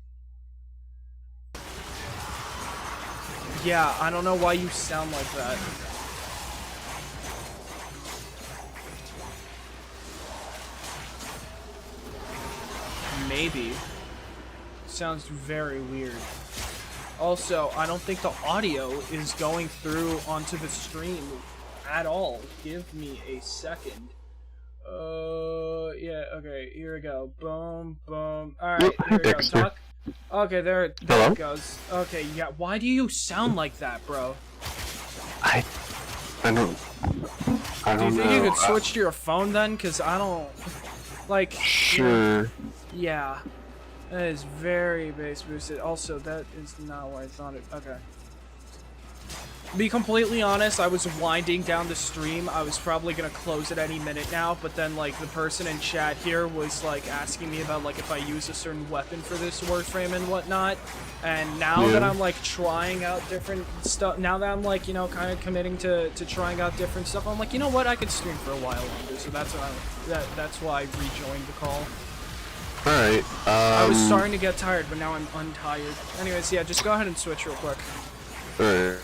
Yeah, I don't know why you sound like that. Maybe. Sounds very weird. Also, I don't think the audio is going through onto the stream at all. Give me a second. Yeah, okay, here we go. Boom, boom. Alright, here we go. Talk. Okay, there it goes. Okay, yeah, why do you sound like that, bro? I don't know. Do you think you could switch to your phone then? Because I don't... Like... Sure. Yeah. That is very base boosted. Also, that is not what I thought it... Okay. To be completely honest, I was winding down the stream. I was probably gonna close it any minute now, but then, like, the person in chat here was, like, asking me about, like, if I use a certain weapon for this Warframe and whatnot. And now that I'm, like, trying out different stuff, now that I'm, like, you know, kind of committing to trying out different stuff, I'm like, you know what, I could stream for a while longer, so that's why I rejoined the call. Alright, I was starting to get tired, but now I'm untired. Anyways, yeah, just go ahead and switch real quick. Alright.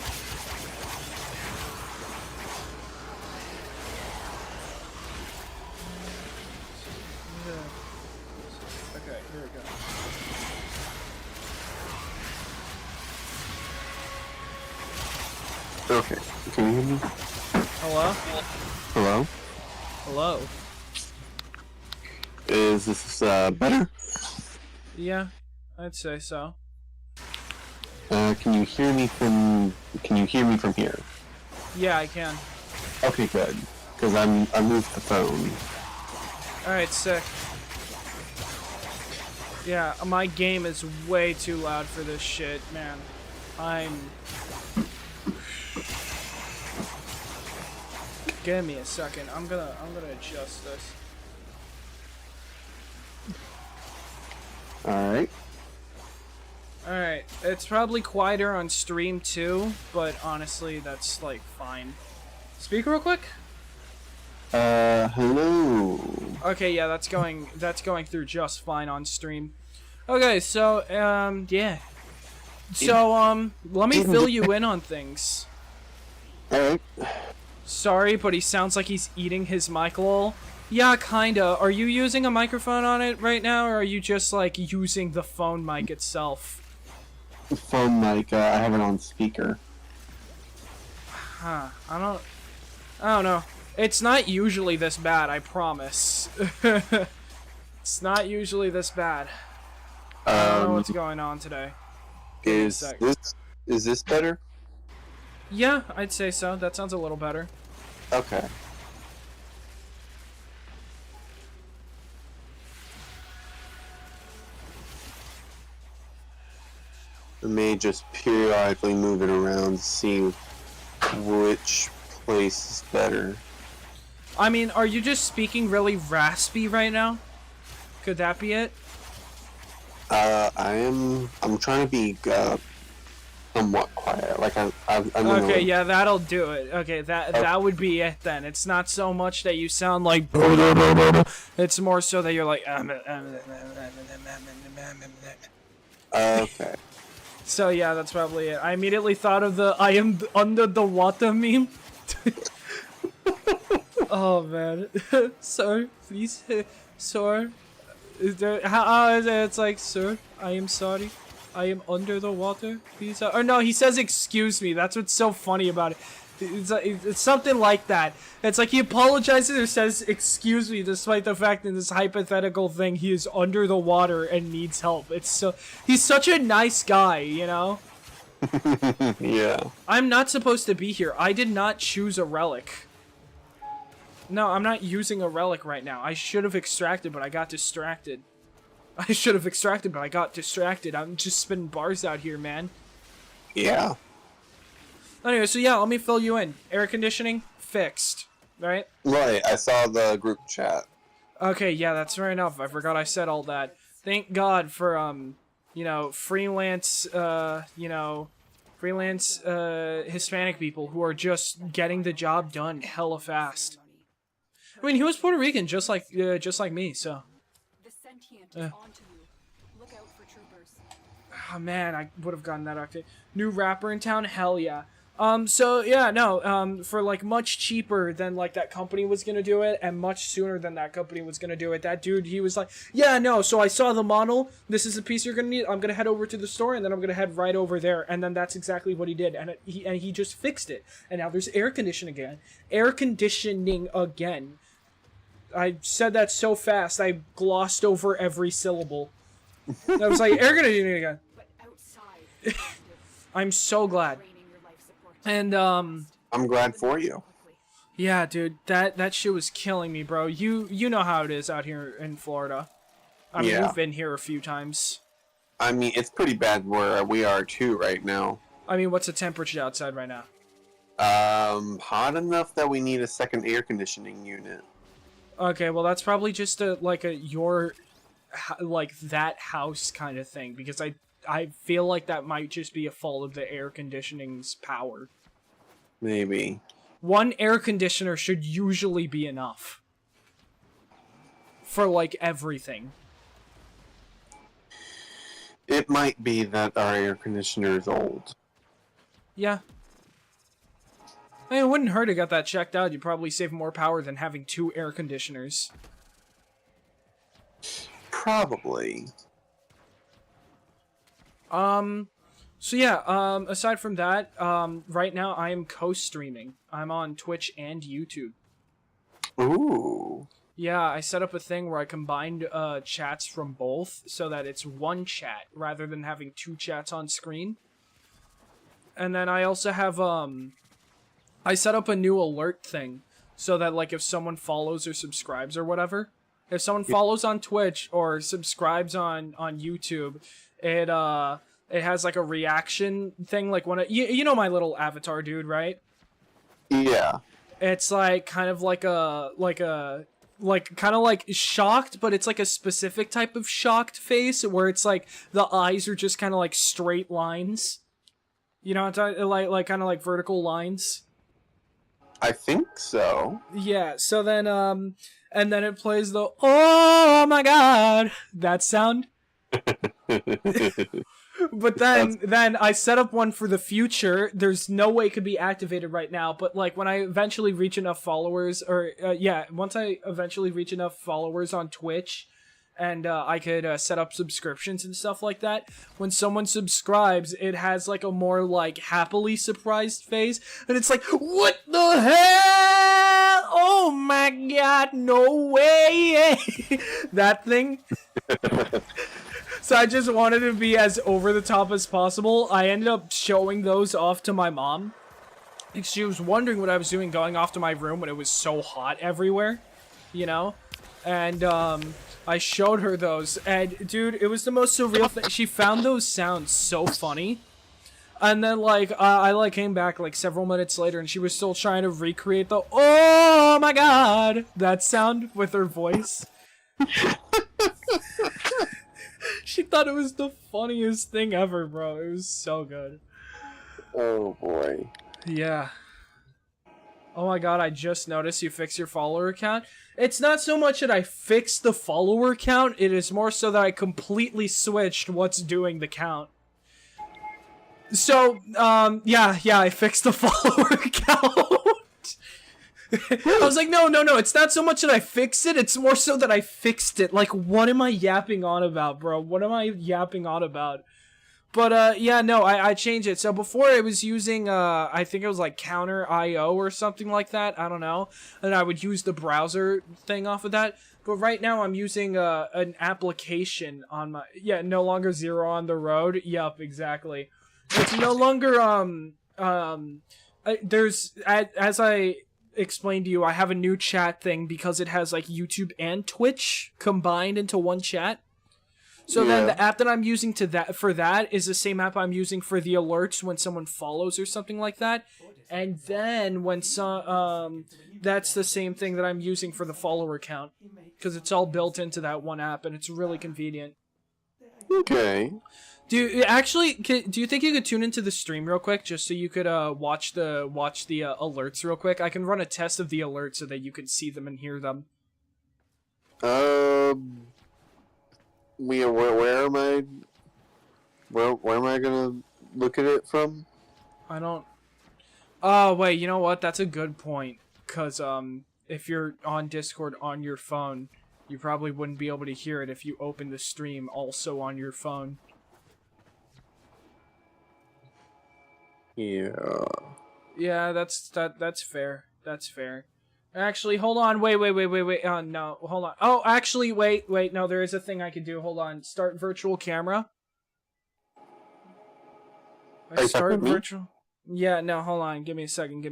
Okay, here we go. Okay, can you hear me? Hello? Hello? Hello? Is this better? Yeah, I'd say so. Can you hear me from here? Yeah, I can. Okay, good. Because I moved the phone. Alright, sick. Yeah, my game is way too loud for this shit, man. Give me a second. I'm gonna adjust this. Alright. Alright, it's probably quieter on stream too, but honestly, that's like fine. Speak real quick? Hello. Okay, yeah, that's going through just fine on stream. Okay, so yeah. So let me fill you in on things. Alright. Sorry, but he sounds like he's eating his mic lol. Yeah, kinda. Are you using a microphone on it right now, or are you just like using the phone mic itself? The phone mic, I have it on speaker. Huh. I don't know. It's not usually this bad, I promise. It's not usually this bad. I don't know what's going on today. Is this better? Yeah, I'd say so. That sounds a little better. Okay. I may just periodically move it around to see which place is better. I mean, are you just speaking really raspy right now? Could that be it? I'm trying to be somewhat quiet. Like I'm Okay, yeah, that'll do it. Okay, that would be it then. It's not so much that you sound like it's more so that you're like okay. So yeah, that's probably it. I immediately thought of the I am under the water meme. Oh man. Sir, please, sir. Is there, how is it? It's like, sir, I am sorry. I am under the water. Please, or no, he says excuse me. That's what's so funny about it. It's something like that. It's like he apologizes or says excuse me despite the fact in this hypothetical thing he is under the water and needs help. It's so, he's such a nice guy, you know? Yeah. I'm not supposed to be here. I did not choose a relic. No, I'm not using a relic right now. I should have extracted, but I got distracted. I should have extracted, but I got distracted. I'm just spinning bars out here, man. Yeah. Anyway, so yeah, let me fill you in. Air conditioning, fixed. Right? Right, I saw the group chat. Okay, yeah, that's fair enough. I forgot I said all that. Thank God for, freelance, Hispanic people who are just getting the job done hella fast. I mean, he was Puerto Rican, just like me, so. The sentient is onto you. Look out for troopers. Oh man, I would have gotten that octave. New rapper in town? Hell yeah. So yeah, no, for like much cheaper than like that company was gonna do it, and much sooner than that company was gonna do it. That dude, he was like, yeah, no, so I saw the model, this is a piece you're gonna need, I'm gonna head over to the store, and then I'm gonna head right over there, and then that's exactly what he did, and he just fixed it, and now there's air conditioning again. I said that so fast, I glossed over every syllable. I was like, air conditioning again. But outside, I'm so glad. And, I'm glad for you. yeah, dude, that shit was killing me, bro. You know how it is out here in Florida. I mean, Yeah. we've been here a few times. I mean, it's pretty bad where we are too right now. I mean, what's the temperature outside right now? Hot enough that we need a second air conditioning unit. Okay, well, that's probably just your that house kind of thing, because I feel like that might just be a fault of the air conditioning's power. Maybe. One air conditioner should usually be enough. For, like, everything. It might be that our air conditioner is old. Yeah. I mean, it wouldn't hurt to get that checked out. You'd probably save more power than having 2 air conditioners. Probably. So yeah, aside from that, right now I am co-streaming. I'm on Twitch and YouTube. Ooh. Yeah, I set up a thing where I combined, chats from both, so that it's one chat, rather than having 2 chats on screen. And then I also have, I set up a new alert thing, so that, like, if someone follows or subscribes or whatever, if someone follows on Twitch or subscribes on YouTube, it has like a reaction thing, like when you know my little avatar dude, right? Yeah. It's like kind of like kind of like shocked, but it's like a specific type of shocked face where it's like the eyes are just kind of like straight lines. You know, what I'm talking, like kind of like vertical lines. I think so. Yeah. So then and then it plays the oh my god that sound. But then I set up one for the future. There's no way it could be activated right now, but like when I eventually reach enough followers, or once I eventually reach enough followers on Twitch, and I could set up subscriptions and stuff like that, when someone subscribes, it has like a more like happily surprised face, and it's like, what the hell? Oh my god, no way! That thing. So I just wanted to be as over the top as possible. I ended up showing those off to my mom. She was wondering what I was doing going off to my room when it was so hot everywhere, you know? And I showed her those, and dude, it was the most surreal thing. She found those sounds so funny. And then like I like came back like several minutes later, and she was still trying to recreate the oh my god that sound with her voice. She thought it was the funniest thing ever, bro. It was so good. Oh boy. Yeah. Oh my god, I just noticed you fixed your follower count. It's not so much that I fixed the follower count, it is more so that I completely switched what's doing the count. So, yeah, I fixed the follower count. I was like, no, it's not so much that I fixed it, it's more so that I fixed it. Like, what am I yapping on about, bro? What am I yapping on about? But, yeah, no, I changed it. So before I was using, I think it was like Counter.io or something like that, I don't know. And I would use the browser thing off of that. But right now I'm using, an application on my, no longer Zero on the Road. Yup, exactly. It's no longer, there's, as I explained to you, I have a new chat thing because it has like YouTube and Twitch combined into one chat. So then the app that I'm using for that is the same app I'm using for the alerts when someone follows or something like that. And then when that's the same thing that I'm using for the follower count, because it's all built into that one app and it's really convenient. Okay. Do you think you could tune into the stream real quick just so you could watch the alerts real quick? I can run a test of the alerts so that you can see them and hear them. Where am I? Where am I gonna look at it from? I don't. Oh wait, you know what? That's a good point. Cause if you're on Discord on your phone, you probably wouldn't be able to hear it if you open the stream also on your phone. Yeah. Yeah, that's fair. That's fair. Actually, hold on. Wait. No, hold on. Oh, actually, wait. No, there is a thing I can do. Hold on. Start virtual camera. Start virtual. Yeah, no, hold on. Give me a second.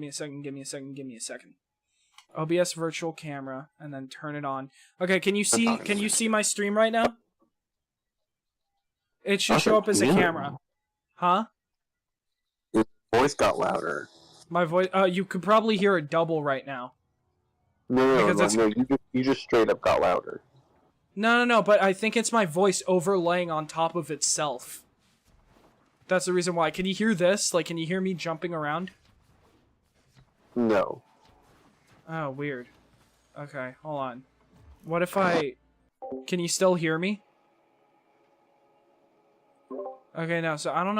OBS virtual camera, and then turn it on. Okay, can you see my stream right now? It should show up as a camera. Huh? Your voice got louder. My voice. You could probably hear it double right now. No, you just straight up got louder. No, but I think it's my voice overlaying on top of itself. That's the reason why. Can you hear this? Like, can you hear me jumping around? No. Oh, weird. Okay, hold on. What if I... Can you still hear me? Okay, no, so I don't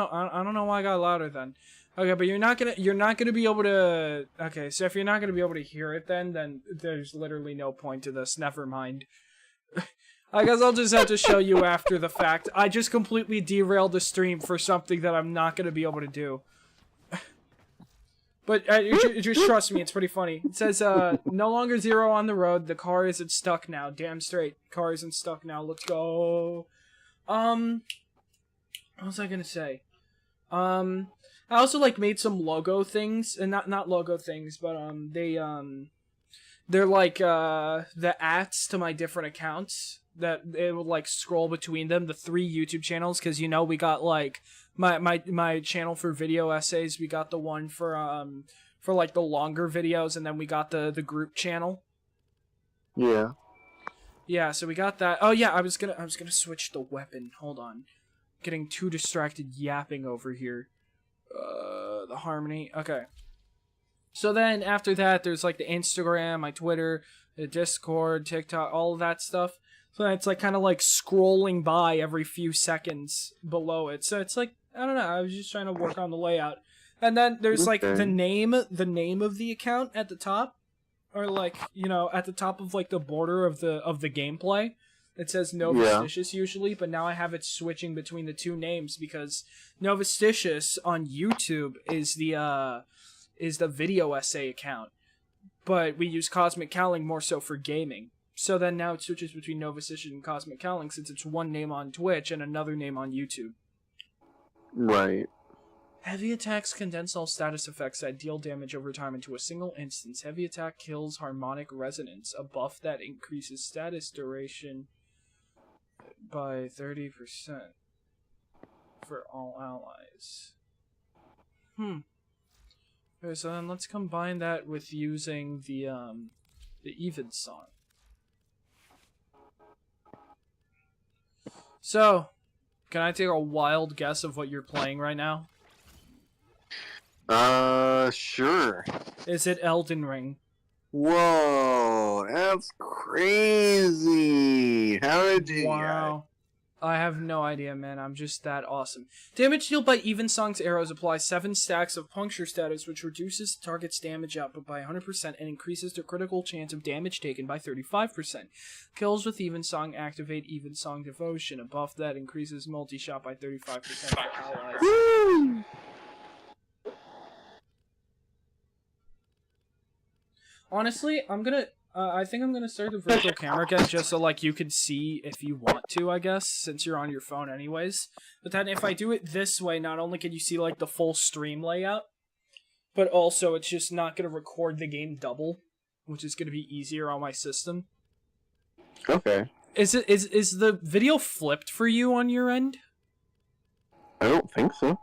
know why I got louder then. Okay, but you're not gonna be able to... Okay, so if you're not gonna be able to hear it then there's literally no point to this. Never mind. I guess I'll just have to show you after the fact. I just completely derailed the stream for something that I'm not gonna be able to do. But just trust me, it's pretty funny. It says, no longer zero on the road. The car isn't stuck now. Damn straight. Car isn't stuck now. Let's go. What was I gonna say? I also, like, made some logo things. And not logo things, but, they're like, the ats to my different accounts. That it would, like, scroll between them. The 3 YouTube channels, because, you know, we got, like... My channel for video essays, we got the one for like the longer videos, and then we got the group channel. Yeah. Yeah, so we got that. Oh yeah, I was gonna switch the weapon. Hold on. Getting too distracted yapping over here. The harmony. Okay. So then after that there's like the Instagram, my Twitter, the Discord, TikTok, all of that stuff. So it's like kind of like scrolling by every few seconds below it. So it's like, I don't know, I was just trying to work on the layout. And then there's like the name of the account at the top, or like, you know, at the top of like the border of the gameplay. It says Novasticious usually, but now I have it switching between the 2 names because Novasticious on YouTube is the video essay account. But we use Cosmic Cowling more so for gaming. So then now it switches between Novasticious and Cosmic Cowling since it's one name on Twitch and another name on YouTube. Right. Heavy attacks condense all status effects that deal damage over time into a single instance. Heavy attack kills harmonic resonance, a buff that increases status duration by 30% for all allies. Okay, so then let's combine that with using the even song. So, can I take a wild guess of what you're playing right now? Sure. Is it Elden Ring? Whoa, that's crazy. How did you... Wow. I have no idea, man. I'm just that awesome. Damage dealt by Even Song's arrows applies 7 stacks of puncture status, which reduces the target's damage output by 100% and increases their critical chance of damage taken by 35%. Kills with Even Song activate Even Song Devotion, a buff that increases multi-shot by 35% for allies. Woo! Honestly, I think I'm gonna start the virtual camera again just so like you can see if you want to, I guess, since you're on your phone anyways. But then if I do it this way, not only can you see like the full stream layout, but also it's just not gonna record the game double, which is gonna be easier on my system. Okay. Is the video flipped for you on your end? I don't think so.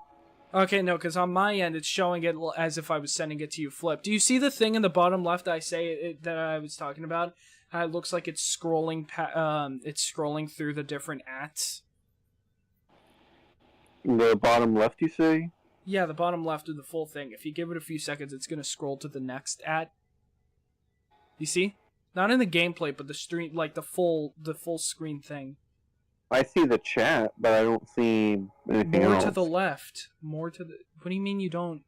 Okay, no, because on my end it's showing it as if I was sending it to you flipped. Do you see the thing in the bottom left that I was talking about? How it looks like it's scrolling through the different ats. The bottom left, you say? Yeah, the bottom left of the full thing. If you give it a few seconds, it's gonna scroll to the next at. You see? Not in the gameplay, but the stream, like the full screen thing. I see the chat, but I don't see anything More else. to the left. More to the... What do you mean you don't...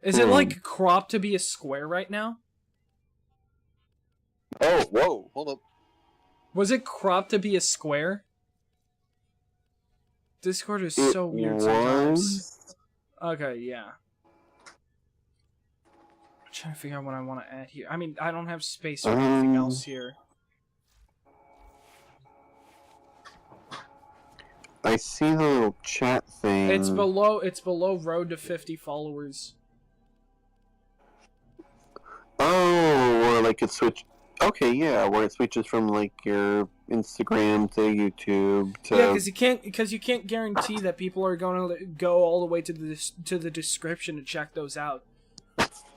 Is it, like, cropped to be a square right now? Oh, whoa, hold up. Was it cropped to be a square? Discord is so weird sometimes. Okay, yeah. I'm trying to figure out what I want to add here. I mean, I don't have space for anything else here. I see the little chat thing. It's below road to 50 followers. Oh, or like it switch. Okay, yeah, where it switches from like your Instagram to YouTube to. Yeah, because you can't guarantee that people are going to go all the way to the description to check those out.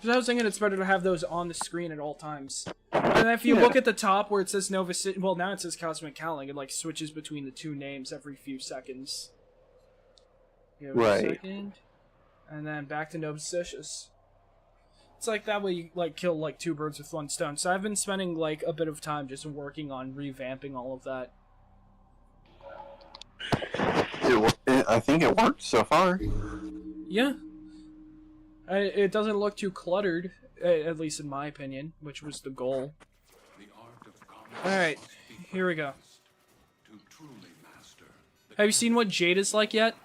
So I was thinking it's better to have those on the screen at all times. And if you look at the top where it says Nova City, well, now it says Cosmic Cowling. It like switches between the two names every few seconds. Give it a second, and then back to Novasticious. It's like that way you like kill like two birds with one stone. So I've been spending like a bit of time just working on revamping all of that. I think it worked so far. Yeah. It doesn't look too cluttered, at least in my opinion, which was the goal. Alright, here we go. Have you seen what Jade is like yet?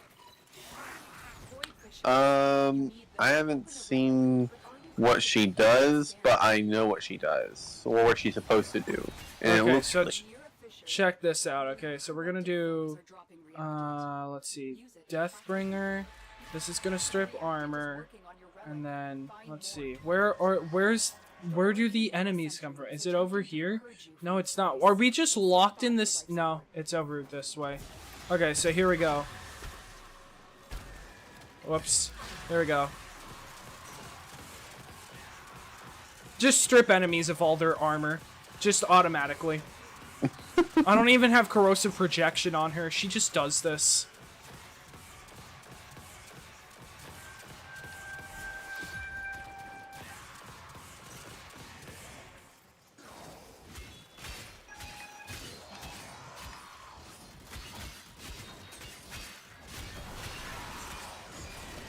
I haven't seen what she does, but I know what she does, or what she's supposed to do. And Okay, it looks so like... check this out. Okay, so we're gonna do, let's see, Deathbringer. This is gonna strip armor, and then let's see, where do the enemies come from? Is it over here? No, it's not. Are we just locked in this? No, it's over this way. Okay, so here we go. Whoops. There we go. Just strip enemies of all their armor. Just automatically. I don't even have corrosive projection on her. She just does this.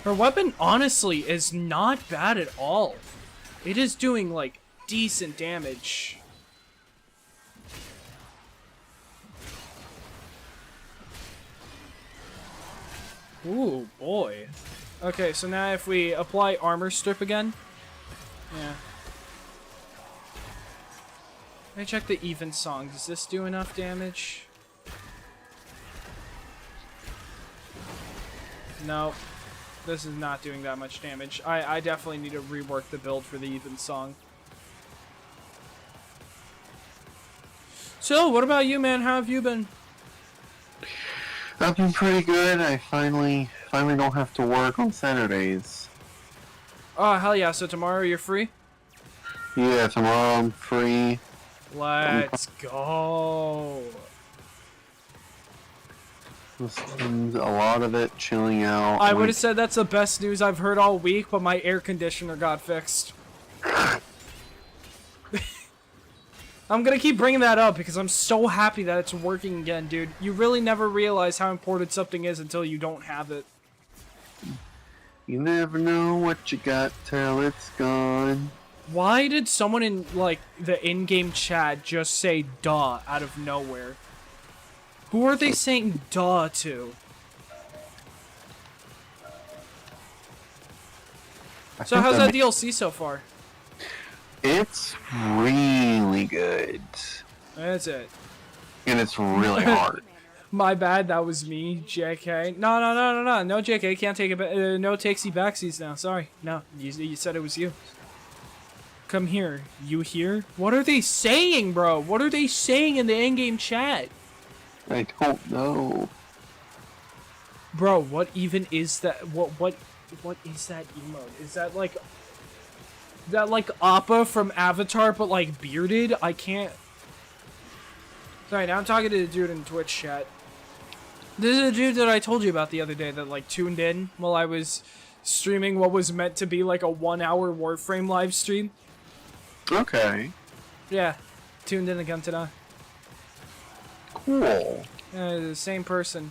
Her weapon, honestly, is not bad at all. It is doing, like, decent damage. Ooh, boy. Okay, so now if we apply armor strip again. Yeah. Let me check the even song. Does this do enough damage? Nope. This is not doing that much damage. I definitely need to rework the build for the even song. So, what about you, man? How have you been? I've been pretty good. I finally don't have to work on Saturdays. Oh, hell yeah. So tomorrow you're free? Yeah, tomorrow I'm free. Let's go. Spend a lot of it chilling out. I would have said that's the best news I've heard all week, but my air conditioner got fixed. I'm gonna keep bringing that up because I'm so happy that it's working again, dude. You really never realize how important something is until you don't have it. You never know what you got till it's gone. Why did someone in, like, the in-game chat just say duh out of nowhere? Who are they saying duh to? So how's that DLC so far? It's really good. That's it. And it's really hard. My bad, that was me, JK. No, JK, can't take it. No takesy backsies now. Sorry, no, you said it was you. Come here. You here? What are they saying, bro? What are they saying in the in-game chat? I don't know. Bro, what even is that? What is that emote? Is that like Appa from Avatar but like bearded? I can't. Sorry, now I'm talking to the dude in Twitch chat. This is a dude that I told you about the other day that like tuned in while I was streaming what was meant to be like a 1-hour Warframe live stream. Okay. Yeah, tuned in again today. Cool. The same person.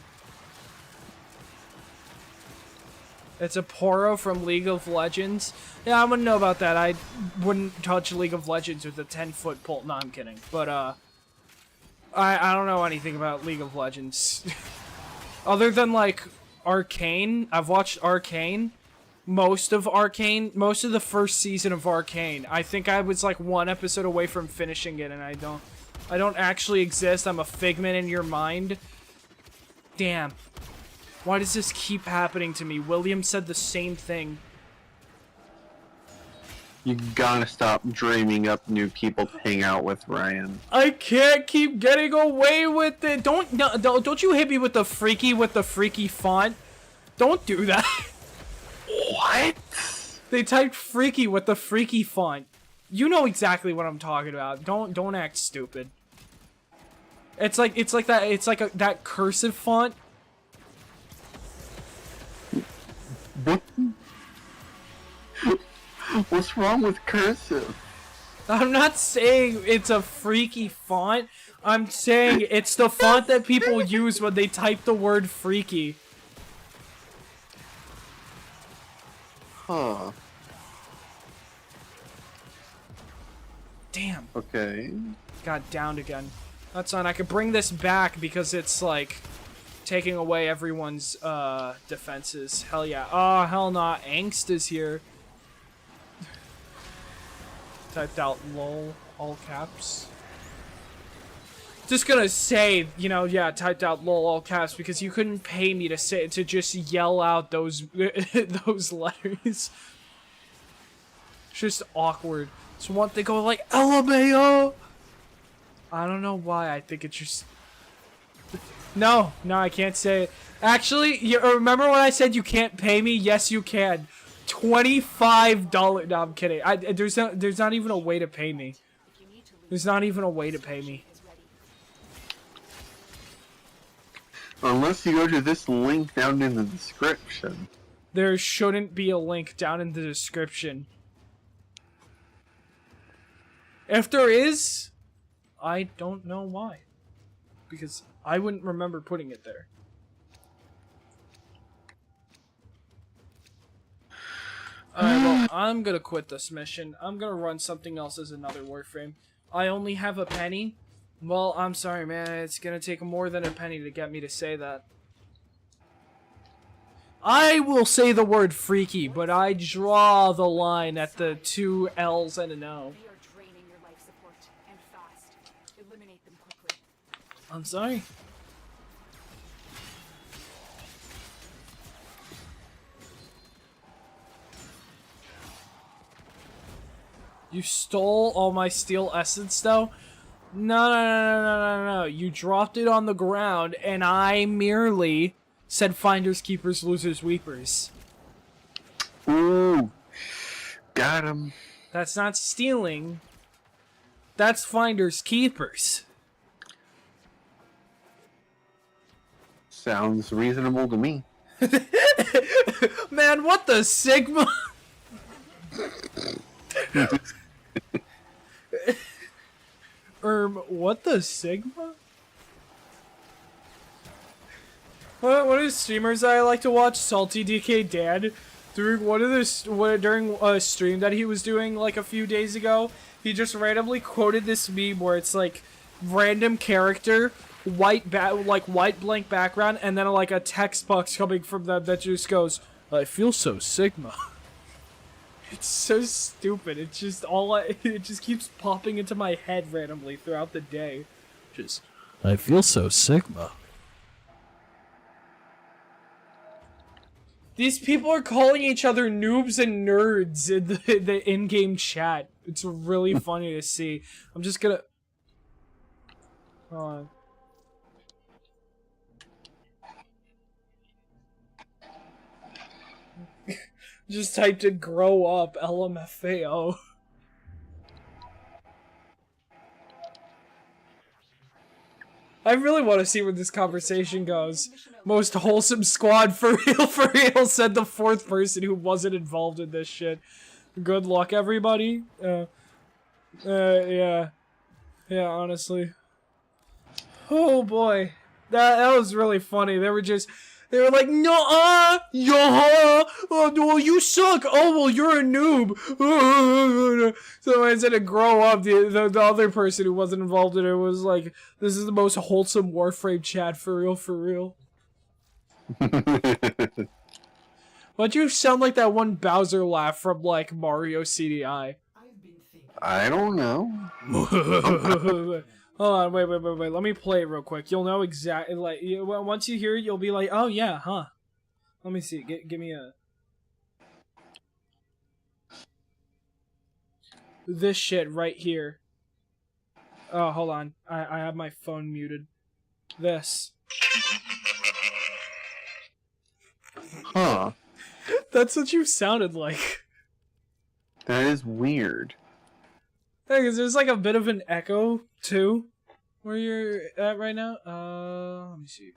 It's a Poro from League of Legends. Yeah, I wouldn't know about that. I wouldn't touch League of Legends with a 10-foot pole. No, I'm kidding. But, I don't know anything about League of Legends. Other than, like, Arcane. I've watched Arcane. Most of the first season of Arcane. I think I was, like, 1 episode away from finishing it, and I don't actually exist. I'm a figment in your mind. Damn. Why does this keep happening to me? William said the same thing. You gotta stop dreaming up new people to hang out with, Ryan. I can't keep getting away with it. Don't you hit me with the freaky font. Don't do that. What? They typed freaky with the freaky font. You know exactly what I'm talking about. Don't act stupid. It's like that cursive font. What? What's wrong with cursive? I'm not saying it's a freaky font. I'm saying it's the font that people use when they type the word freaky. Huh. Damn. Okay. Got downed again. That's fine. I could bring this back because it's like taking away everyone's defenses. Hell yeah. Oh, hell nah. Angst is here. Typed out lol, all caps. Just gonna say, you know, yeah, typed out lol, all caps because you couldn't pay me to just yell out those those letters. It's just awkward. So one they go like LMAO. I don't know why. I think it's just no, I can't say it. Actually, you remember when I said you can't pay me? Yes, you can. $25. No, I'm kidding. There's not even a way to pay me. There's not even a way to pay me. Unless you go to this link down in the description. There shouldn't be a link down in the description. If there is, I don't know why. Because I wouldn't remember putting it there. Alright, well, I'm gonna quit this mission. I'm gonna run something else as another Warframe. I only have a penny. Well, I'm sorry, man. It's gonna take more than a penny to get me to say that. I will say the word freaky, but I draw the line at the 2 L's and an O. They are draining your life support, and fast. Eliminate them quickly. I'm sorry. You stole all my steel essence, though? No. You dropped it on the ground, and I merely said finders, keepers, losers, weepers. Ooh. Got him. That's not stealing. That's finders, keepers. Sounds reasonable to me. Man, what the Sigma? What the Sigma? What are streamers that I like to watch? Salty DK Dad during a stream that he was doing like a few days ago, he just randomly quoted this meme where it's like random character, white blank background, and then like a text box coming from them that just goes, "I feel so Sigma." It's so stupid. It's just it just keeps popping into my head randomly throughout the day. Just, I feel so Sigma. These people are calling each other noobs and nerds in the in-game chat. It's really funny to see. I'm just gonna... Hold on. Just typed in grow up, LMFAO. I really want to see where this conversation goes. Most wholesome squad for real, said the fourth person who wasn't involved in this shit. Good luck, everybody. Yeah. Yeah, honestly. Oh boy. That was really funny. They were like, no, yeah, oh, well, you suck. Oh, well, you're a noob. So instead of grow up, the other person who wasn't involved in it was like, this is the most wholesome Warframe chat for real. Why'd you sound like that one Bowser laugh from, like, Mario CDI? I don't know. Hold on, wait. Let me play it real quick. You'll know exactly, like, once you hear it, you'll be like, oh yeah, huh. Let me see. Give me a... This shit right here. Oh, hold on. I have my phone muted. This. Huh. That's what you sounded like. That is weird. Yeah, because there's like a bit of an echo, too, where you're at right now. Let me see.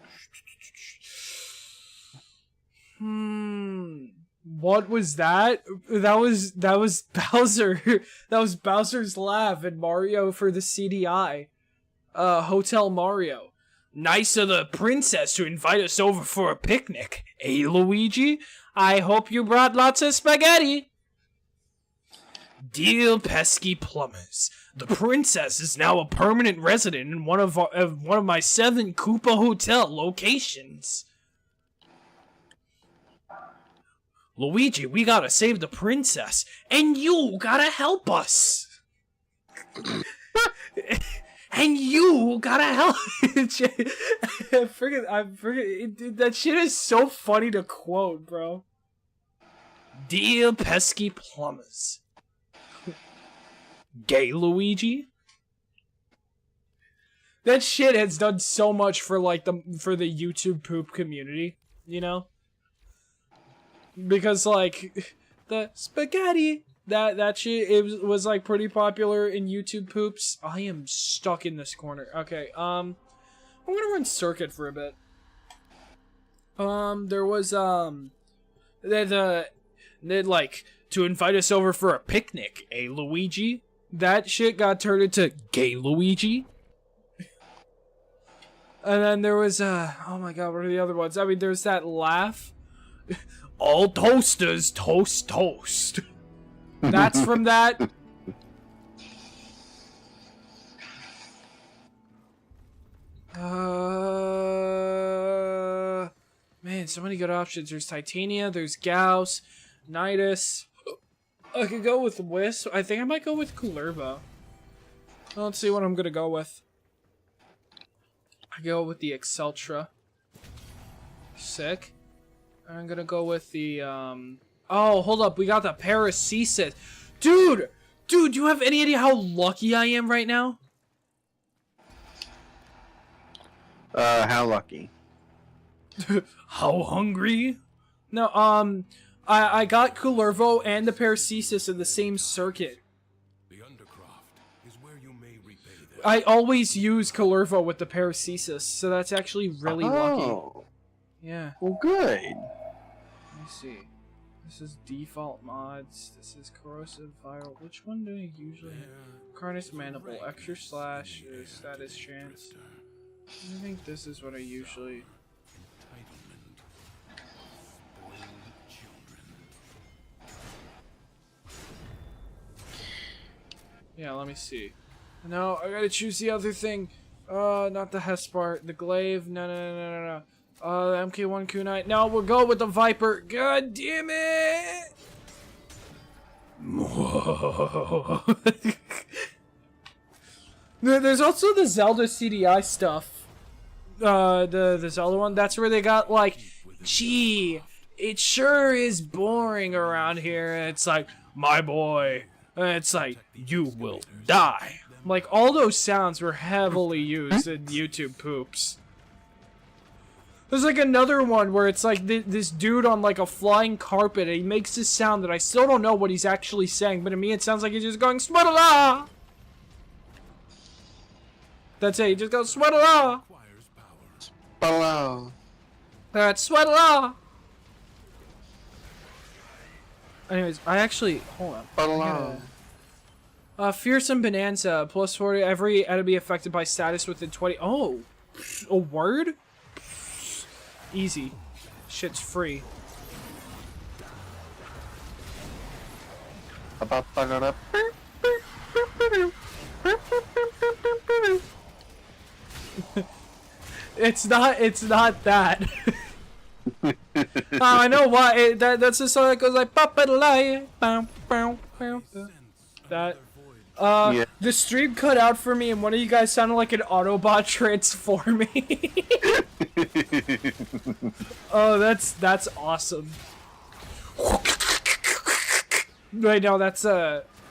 What was that? That was Bowser. That was Bowser's laugh in Mario for the CDI. Hotel Mario. Nice of the princess to invite us over for a picnic. Eh, Luigi? I hope you brought lots of spaghetti. Dear pesky plumbers, the princess is now a permanent resident in one of my 7 Koopa Hotel locations. Luigi, we gotta save the princess, and you gotta help us. And you gotta help. I forget. That shit is so funny to quote, bro. Dear pesky plumbers. Gay Luigi? That shit has done so much for like the YouTube poop community, you know? Because like the spaghetti that shit was like pretty popular in YouTube poops. I am stuck in this corner. Okay, I'm gonna run circuit for a bit. There was they'd like to invite us over for a picnic, eh, Luigi? That shit got turned into Gay Luigi. And then there was, oh my god, what are the other ones? I mean, there's that laugh. All toasters toast. That's from that. Man, so many good options. There's Titania, there's Gauss, Nidus. I could go with Wisp. I think I might go with Kullervo. Let's see what I'm gonna go with. I go with the Exceltra. Sick. I'm gonna go with the, Oh, hold up. We got the Paracesis. Dude, do you have any idea how lucky I am right now? How lucky? How hungry? No, I got Kullervo and the Paracesis in the same circuit. The Undercroft is where you may repay them. I always use Kullervo with the Paracesis, so that's actually really lucky. Yeah. Well, good. Let me see. This is default mods. This is corrosive viral. Which one do I usually? Carnus Mandible, extra slash, status chance. I think this is what I usually. Yeah, let me see. No, I gotta choose the other thing. Not the Hespart, the Glaive. No. The MK1 Kunai. No, we'll go with the Viper. God damn it! There's also the Zelda CDI stuff. The Zelda one. That's where they got like, gee, it sure is boring around here. And it's like, my boy. And it's like, you will die. Like, all those sounds were heavily used in YouTube poops. There's like another one where it's like this dude on like a flying carpet, and he makes this sound that I still don't know what he's actually saying, but to me it sounds like he's just going swatala. That's it, he just goes swatala. Hello. That's swatala. Anyways, I actually hold on. Hello. Fearsome Bonanza, plus 40, every enemy affected by status within 20. Oh, a word? Easy. Shit's free. It's not that. I know why. That's the song that goes like that. Yeah. The stream cut out for me, and one of you guys sounded like an Autobot transforming. Oh, that's awesome. Wait, no, that's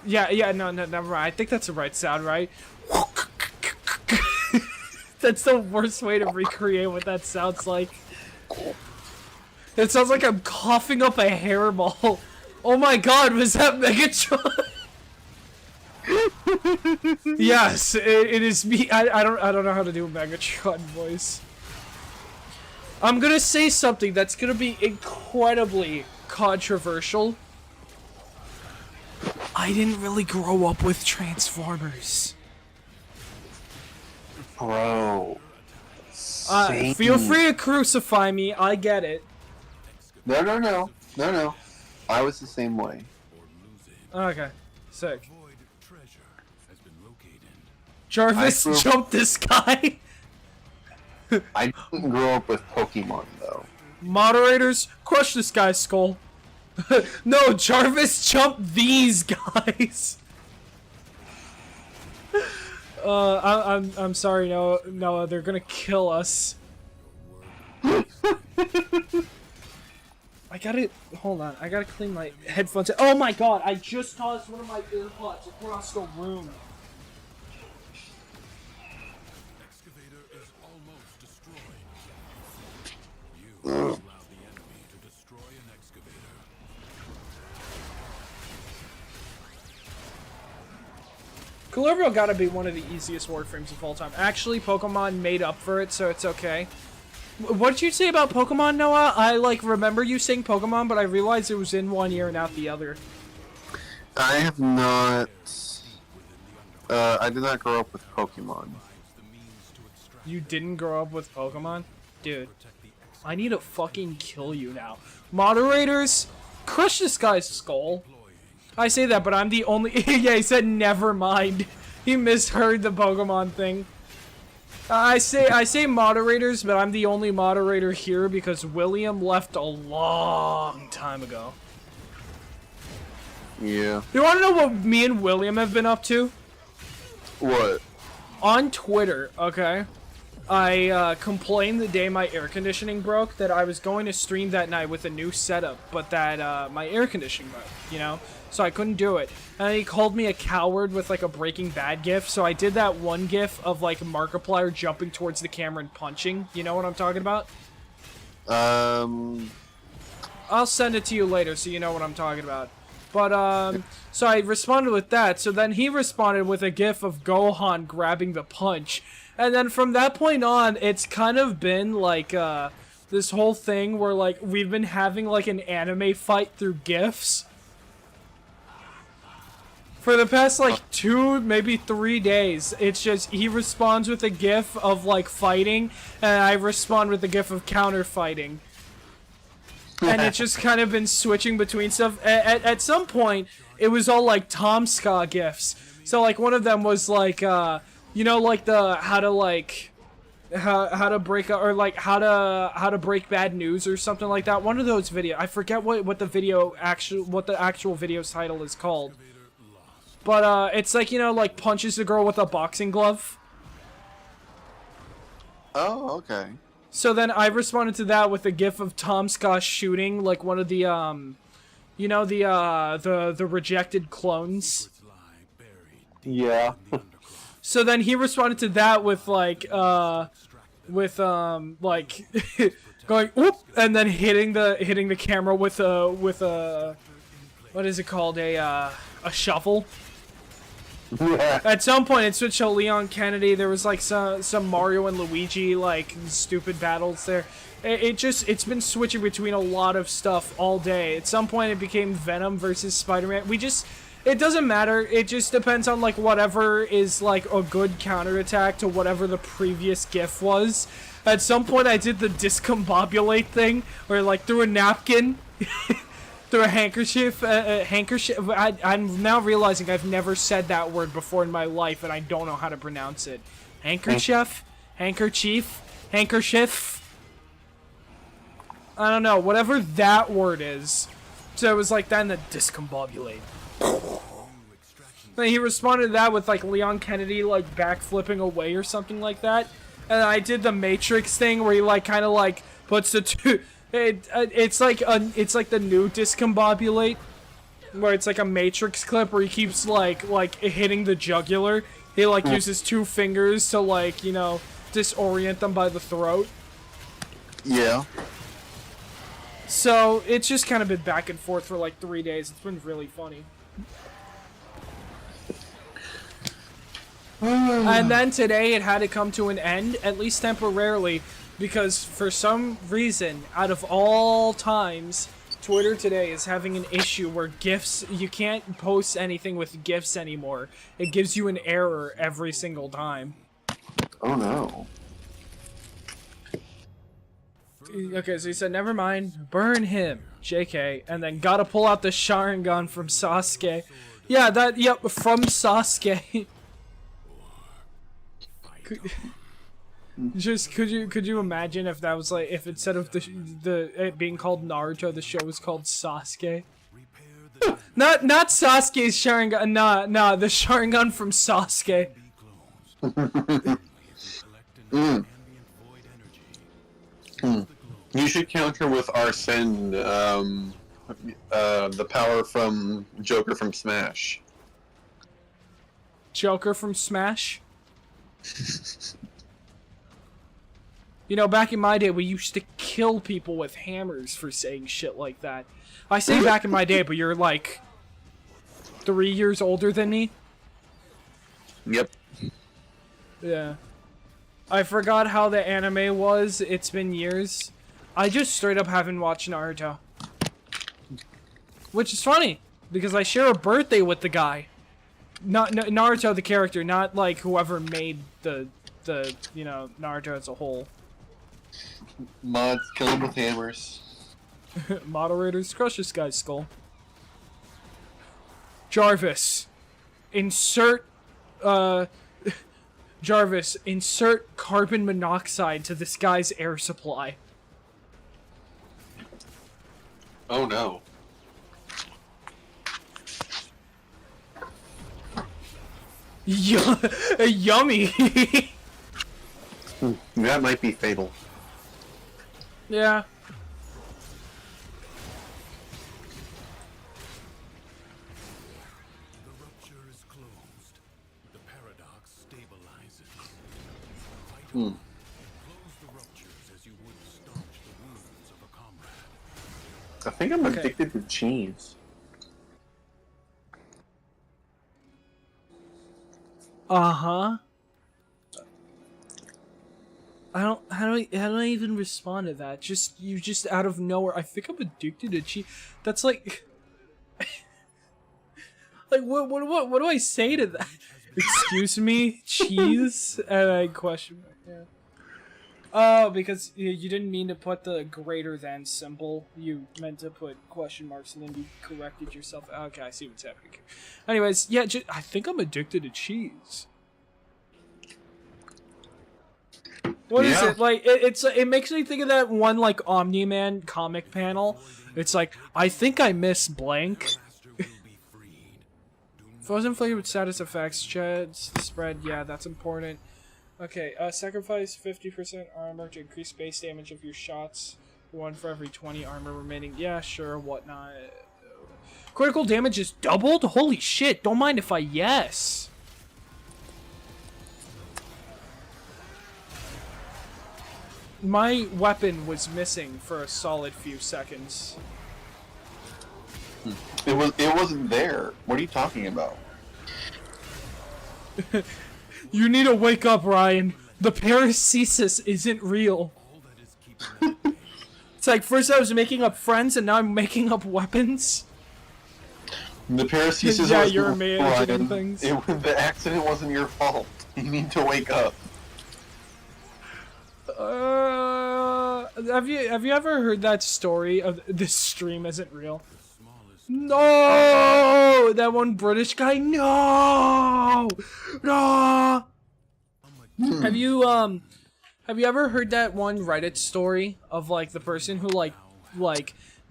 yeah, no, never mind. I think that's the right sound, right? That's the worst way to recreate what that sounds like. It sounds like I'm coughing up a hairball. Oh my god, was that Megatron? Yes, it is me. I don't know how to do a Megatron voice. I'm gonna say something that's gonna be incredibly controversial. I didn't really grow up with Transformers. Bro. Feel free to crucify me, I get it. No. I was the same way. Okay, sick. Jarvis jumped this guy. I didn't grow up with Pokemon though. Moderators, crush this guy's skull. No, Jarvis jumped these guys. I'm sorry, Noah, they're gonna kill us. Hold on, I gotta clean my headphones. Oh my god, I just tossed one of my earpods across the room. Excavator is almost destroyed. You allowed the enemy to destroy an excavator. Colorville gotta be one of the easiest Warframes of all time. Actually, Pokemon made up for it, so it's okay. What did you say about Pokemon, Noah? I, remember you saying Pokemon, but I realized it was in one ear and out the other. I have not... I did not grow up with Pokemon. You didn't grow up with Pokemon? Dude, I need to fucking kill you now. Moderators, crush this guy's skull. I say that, but I'm the only... Yeah, he said never mind. He misheard the Pokemon thing. I say moderators, but I'm the only moderator here because William left a long time ago. Yeah. You wanna know what me and William have been up to? What? On Twitter, okay? I complained the day my air conditioning broke that I was going to stream that night with a new setup, but that my air conditioning broke, you know? So I couldn't do it. And he called me a coward with like a Breaking Bad gif, so I did that one gif of like Markiplier jumping towards the camera and punching. You know what I'm talking about? I'll send it to you later so you know what I'm talking about. But, so I responded with that, so then he responded with a gif of Gohan grabbing the punch. And then from that point on, it's kind of been like, this whole thing where like, we've been having like an anime fight through gifs. For the past like 2, maybe 3 days, it's just, he responds with a gif of like fighting, and I respond with a gif of counter fighting. And it's just kind of been switching between stuff. At some point, it was all like Tom Ska gifs. So like one of them was like, you know, like the how to break or like how to break bad news or something like that. One of those videos. I forget what the actual video's title is called. But it's like, you know, like punches the girl with a boxing glove. Oh, okay. So then I responded to that with a gif of Tom Scott shooting like one of the you know, the rejected clones. Yeah. So then he responded to that with like like going whoop and then hitting the camera with a what is it called, a shovel. Yeah. At some point it switched to Leon Kennedy. There was like some Mario and Luigi like stupid battles there. It's been switching between a lot of stuff all day. At some point it became Venom versus Spider-Man. It doesn't matter. It just depends on like whatever is like a good counterattack to whatever the previous GIF was. At some point I did the discombobulate thing where like through a napkin through a handkerchief, I'm now realizing I've never said that word before in my life and I don't know how to pronounce it. Handkerchief? Handkerchief? Handkerchief? I don't know, whatever that word is. So it was like that and the discombobulate. Then he responded to that with like Leon Kennedy like backflipping away or something like that. And I did the Matrix thing where he like kind of like puts the two... It's like the new discombobulate, where it's like a Matrix clip where he keeps like hitting the jugular. He like uses two fingers to like, you know, disorient them by the throat. Yeah. So it's just kind of been back and forth for like 3 days. It's been really funny. And then today it had to come to an end, at least temporarily. Because for some reason, out of all times, Twitter today is having an issue where GIFs, you can't post anything with GIFs anymore. It gives you an error every single time. Oh no. Okay, so he said, never mind, burn him, JK, and then gotta pull out the Sharingan from Sasuke. Yeah, from Sasuke. Could you imagine if that was like, if instead of it being called Naruto, the show was called Sasuke? Not Sasuke's Sharingan, nah, the Sharingan from Sasuke. You should counter with Arsene, the power from Joker from Smash. Joker from Smash? You know, back in my day, we used to kill people with hammers for saying shit like that. I say back in my day, but you're like 3 years older than me? Yep. Yeah. I forgot how the anime was. It's been years. I just straight up haven't watched Naruto. Which is funny, because I share a birthday with the guy. Not Naruto the character, not like whoever made the you know, Naruto as a whole. Mods, kill him with hammers. Moderators, crush this guy's skull. Jarvis, insert carbon monoxide to this guy's air supply. Oh no. Yummy. That might be fatal. Yeah. The rupture is closed. The paradox stabilizes. Close the ruptures as you would staunch the wounds of a comrade. I think I'm addicted to cheese. Uh-huh. How do I even respond to that? You just out of nowhere. I think I'm addicted to cheese. That's like like what do I say to that? Excuse me, cheese? Question mark. Yeah. Oh, because you didn't mean to put the greater than symbol. You meant to put question marks and then you corrected yourself. Okay, I see what's happening here. Anyways, yeah, I think I'm addicted to cheese. What is it? Like, it makes me think of that one, like, Omni-Man comic panel. It's like, I think I miss blank. Frozen flavored status effects, Chad's spread, yeah, that's important. Okay, sacrifice 50% armor to increase base damage of your shots. 1 for every 20 armor remaining. Yeah, sure, whatnot. Critical damage is doubled? Holy shit, don't mind if I yes. My weapon was missing for a solid few seconds. It wasn't there. What are you talking about? You need to wake up, Ryan. The paracesis isn't real. It's like, first I was making up friends, and now I'm making up weapons. The paracesis Yeah, was you're imagining things. The accident wasn't your fault. You need to wake up. Have you ever heard that story of this stream isn't real? No, that one British guy. No, no. Have you ever heard that one Reddit story of like the person who like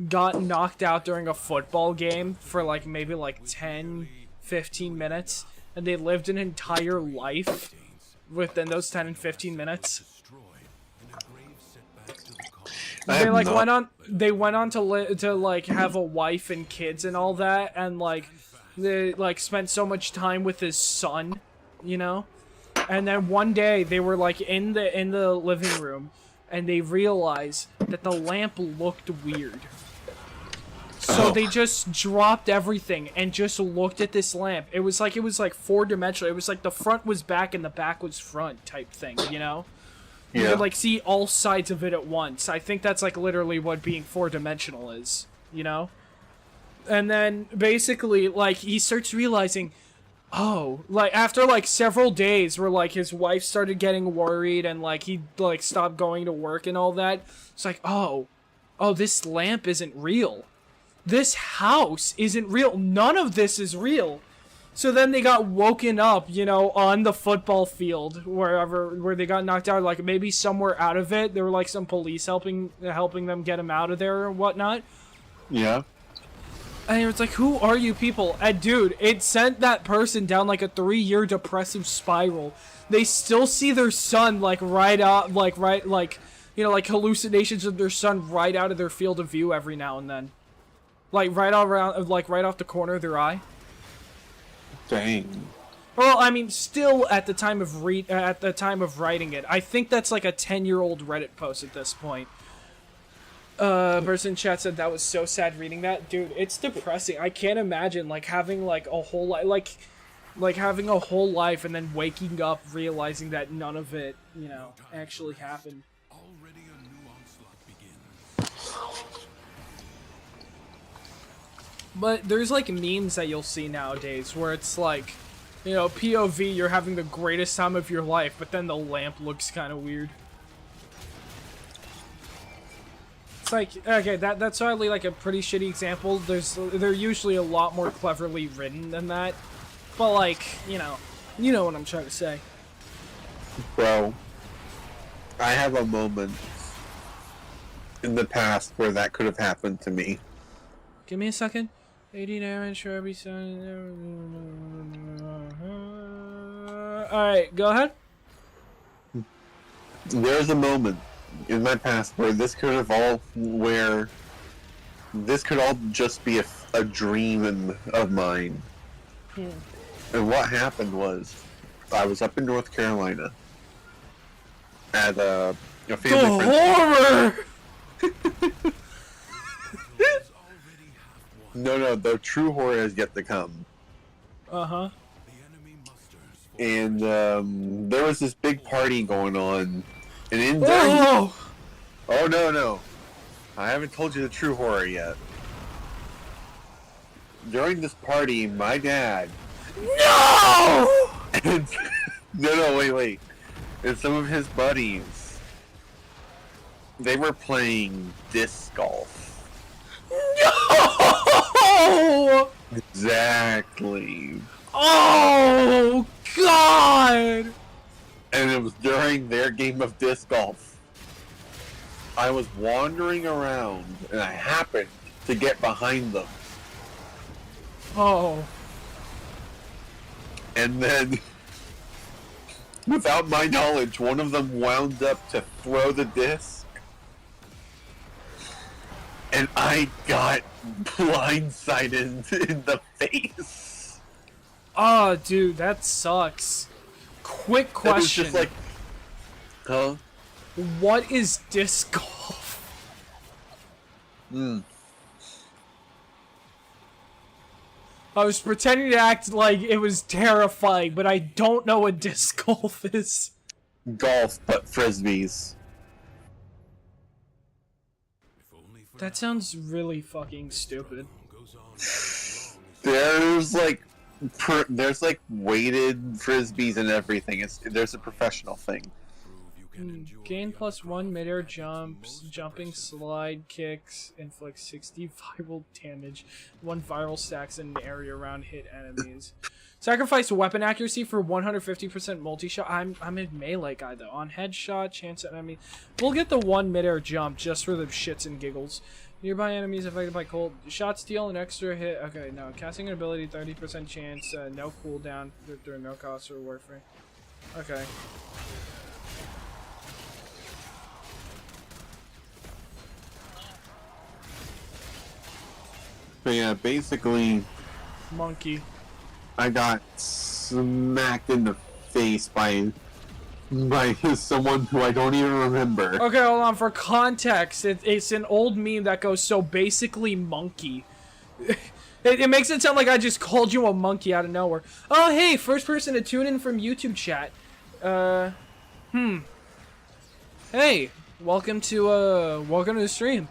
got knocked out during a football game for like maybe like 10-15 minutes, and they lived an entire life within those 10 and 15 minutes? They like went on to like have a wife and kids and all that, and like they like spent so much time with his son, you know? And then one day they were like in the living room, and they realized that the lamp looked weird. So they just dropped everything and just looked at this lamp. It was like 4-dimensional. It was like the front was back and the back was front type thing, you know? You could like see all sides of it at once. I think that's like literally what being 4-dimensional is, you know? And then basically like he starts realizing, oh, like after like several days where like his wife started getting worried and like he like stopped going to work and all that, it's like, oh, this lamp isn't real. This house isn't real. None of this is real. So then they got woken up, you know, on the football field, where they got knocked out, like maybe somewhere out of it. There were like some police helping them get him out of there or whatnot. Yeah. And it was like, who are you people? And dude, it sent that person down like a 3-year depressive spiral. They still see their son like you know, like hallucinations of their son right out of their field of view every now and then. Like right off the corner of their eye. Dang. Well, I mean, still at the time of writing it, I think that's like a 10-year-old Reddit post at this point. Person in chat said that was so sad reading that. Dude, it's depressing. I can't imagine like having like a whole life, like having a whole life and then waking up realizing that none of it, you know, actually happened. Already a new onslaught begins. But there's like memes that you'll see nowadays where it's like, you know, POV, you're having the greatest time of your life, but then the lamp looks kind of weird. It's like, okay, that's hardly like a pretty shitty example. They're usually a lot more cleverly written than that. But like, you know what I'm trying to say. Bro, I have a moment in the past where that could have happened to me. Give me a second. 80 damage for every son. Alright, go ahead. There's a moment in my past where this could all just be a dream of mine. And what happened was, I was up in North Carolina at a family horror! No, the true horror has yet to come. Uh-huh. And there was this big party going on, and in Oh no, I haven't told you the true horror yet. During this party, my dad. No! And, no, wait. And some of his buddies, they were playing disc golf. No! Exactly. Oh, God! And it was during their game of disc golf. I was wandering around, and I happened to get behind them. Oh. And then without my knowledge, one of them wound up to throw the disc, and I got blindsided in the face. Oh, dude, that sucks. Quick It was question. just like, huh? What is disc golf? I was pretending to act like it was terrifying, but I don't know what disc golf is. Golf, but frisbees. That sounds really fucking stupid. There's like, there's like weighted frisbees and everything. There's a professional thing. Gain +1 midair jumps, jumping slide kicks, inflict 60 viral damage. 1 viral stacks in an area around hit enemies. Sacrifice weapon accuracy for 150% multi-shot. I'm a melee guy though. On headshot, chance at enemy. We'll get the 1 midair jump just for the shits and giggles. Nearby enemies affected by cold. Shots deal an extra hit. Okay, no. Casting an ability, 30% chance. No cooldown. There are no costs or Warframe. Okay. But yeah, basically, Monkey. I got smacked in the face by someone who I don't even remember. Okay, hold on. For context, it's an old meme that goes, so basically monkey. It makes it sound like I just called you a monkey out of nowhere. Oh, hey, first person to tune in from YouTube chat. Hey, welcome to the stream.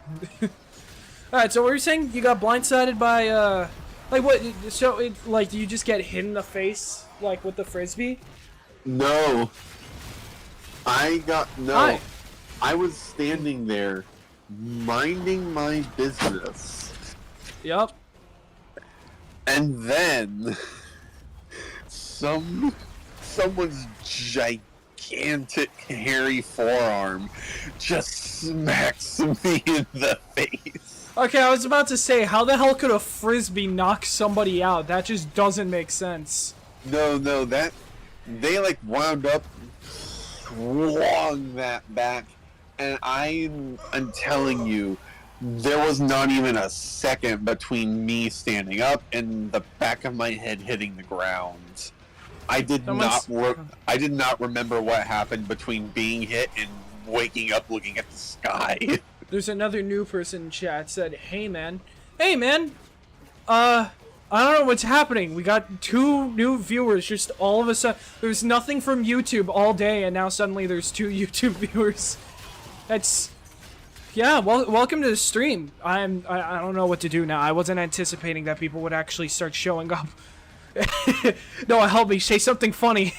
Alright, so what were you saying? You got blindsided by, like what, so, like, do you just get hit in the face, like, with the frisbee? No. Hi. I was standing there, minding my business. Yup. And then, someone's gigantic hairy forearm just smacks me in the face. Okay, I was about to say, how the hell could a frisbee knock somebody out? That just doesn't make sense. No, they like wound up, swung that back, and I'm telling you, there was not even a second between me standing up and the back of my head hitting the ground. I did not remember what happened between being hit and waking up looking at the sky. There's another new person in chat said, hey man, I don't know what's happening. We got 2 new viewers just all of a sudden. There's nothing from YouTube all day, and now suddenly there's 2 YouTube viewers. That's, yeah. Welcome to the stream. I don't know what to do now. I wasn't anticipating that people would actually start showing up. Noah, help me. Say something funny.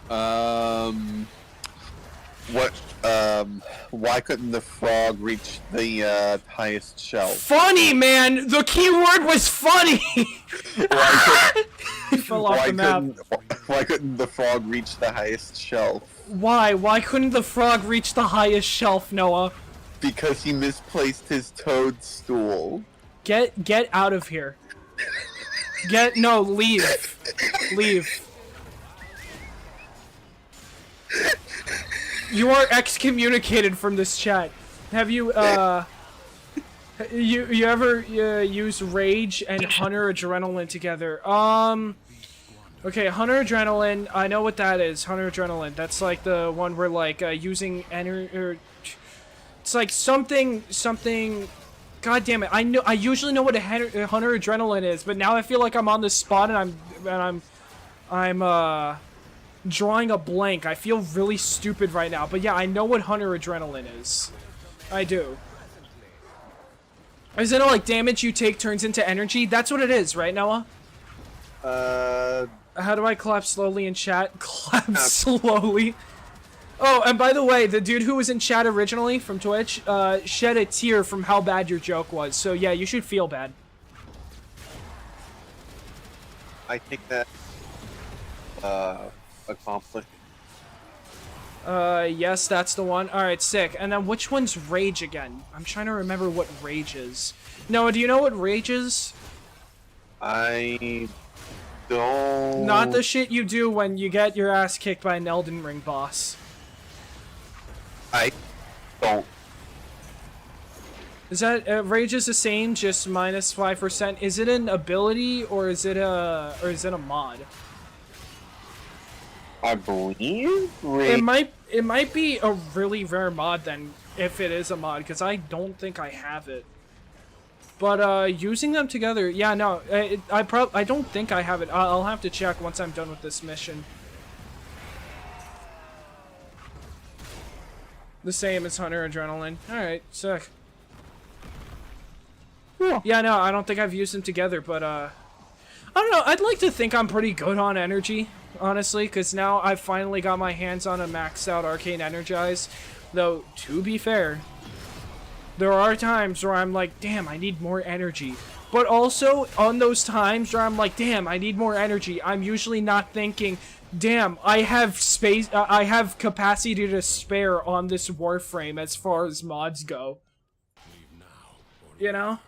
Why couldn't the frog reach the highest shelf? Funny, man. The key word was funny. He fell off the map. Why couldn't the frog reach the highest shelf? Why? Why couldn't the frog reach the highest shelf, Noah? Because he misplaced his toadstool. Get out of here. Leave. Leave. You are excommunicated from this chat. Have you, you ever use Rage and Hunter Adrenaline together? Okay, Hunter Adrenaline, I know what that is, Hunter Adrenaline. That's like the one where, like, using it's like something, god damn it, I usually know what a Hunter Adrenaline is, but now I feel like I'm on the spot and I'm drawing a blank. I feel really stupid right now, but yeah, I know what Hunter Adrenaline is. I do. Isn't it like damage you take turns into energy? That's what it is, right, Noah? How do I clap slowly in chat? Clap slowly. Oh, and by the way, the dude who was in chat originally from Twitch, shed a tear from how bad your joke was. So yeah, you should feel bad. I think that, accomplished. Yes, that's the one. Alright, sick. And then which one's Rage again? I'm trying to remember what Rage is. Noah, do you know what Rage is? don't. Not the shit you do when you get your ass kicked by an Elden Ring boss. I don't. Is that rage is the same, just minus 5%? Is it an ability or is it a mod? I believe rage. It might be a really rare mod then, if it is a mod, because I don't think I have it. But using them together, yeah, no, I don't think I have it. I'll have to check once I'm done with this mission. The same as Hunter Adrenaline. All right, sick. Yeah, no, I don't think I've used them together, but I don't know. I'd like to think I'm pretty good on energy, honestly, because now I've finally got my hands on a maxed out Arcane Energize. Though, to be fair, there are times where I'm like, damn, I need more energy. But also, on those times where I'm like, damn, I need more energy, I'm usually not thinking, damn, I have space, I have capacity to spare on this Warframe as far as mods go. You know?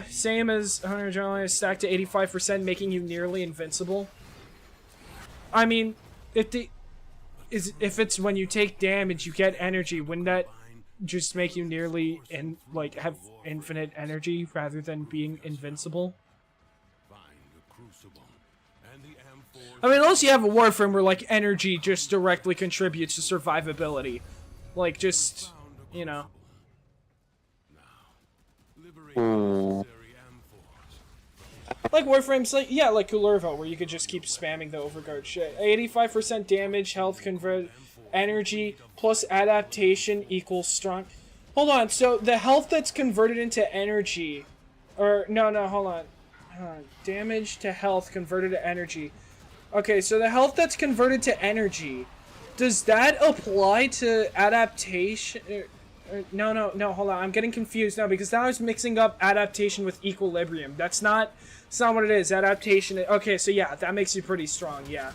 Same as Hunter Adrenaline is stacked to 85%, making you nearly invincible. I mean, if it's when you take damage, you get energy, wouldn't that just make you nearly have infinite energy rather than being invincible? I mean, unless you have a Warframe where like energy just directly contributes to survivability, like just, you know. Like Warframe's like, yeah, like Kulurvo, where you could just keep spamming the overguard shit. 85% damage, health convert, energy, plus adaptation equals strong. Hold on, so the health that's converted into energy, or, no, hold on. Damage to health converted to energy. Okay, so the health that's converted to energy, does that apply to adaptation? No, hold on. I'm getting confused now because now I was mixing up adaptation with equilibrium. That's not what it is. Adaptation. Okay, so yeah, that makes you pretty strong, yeah.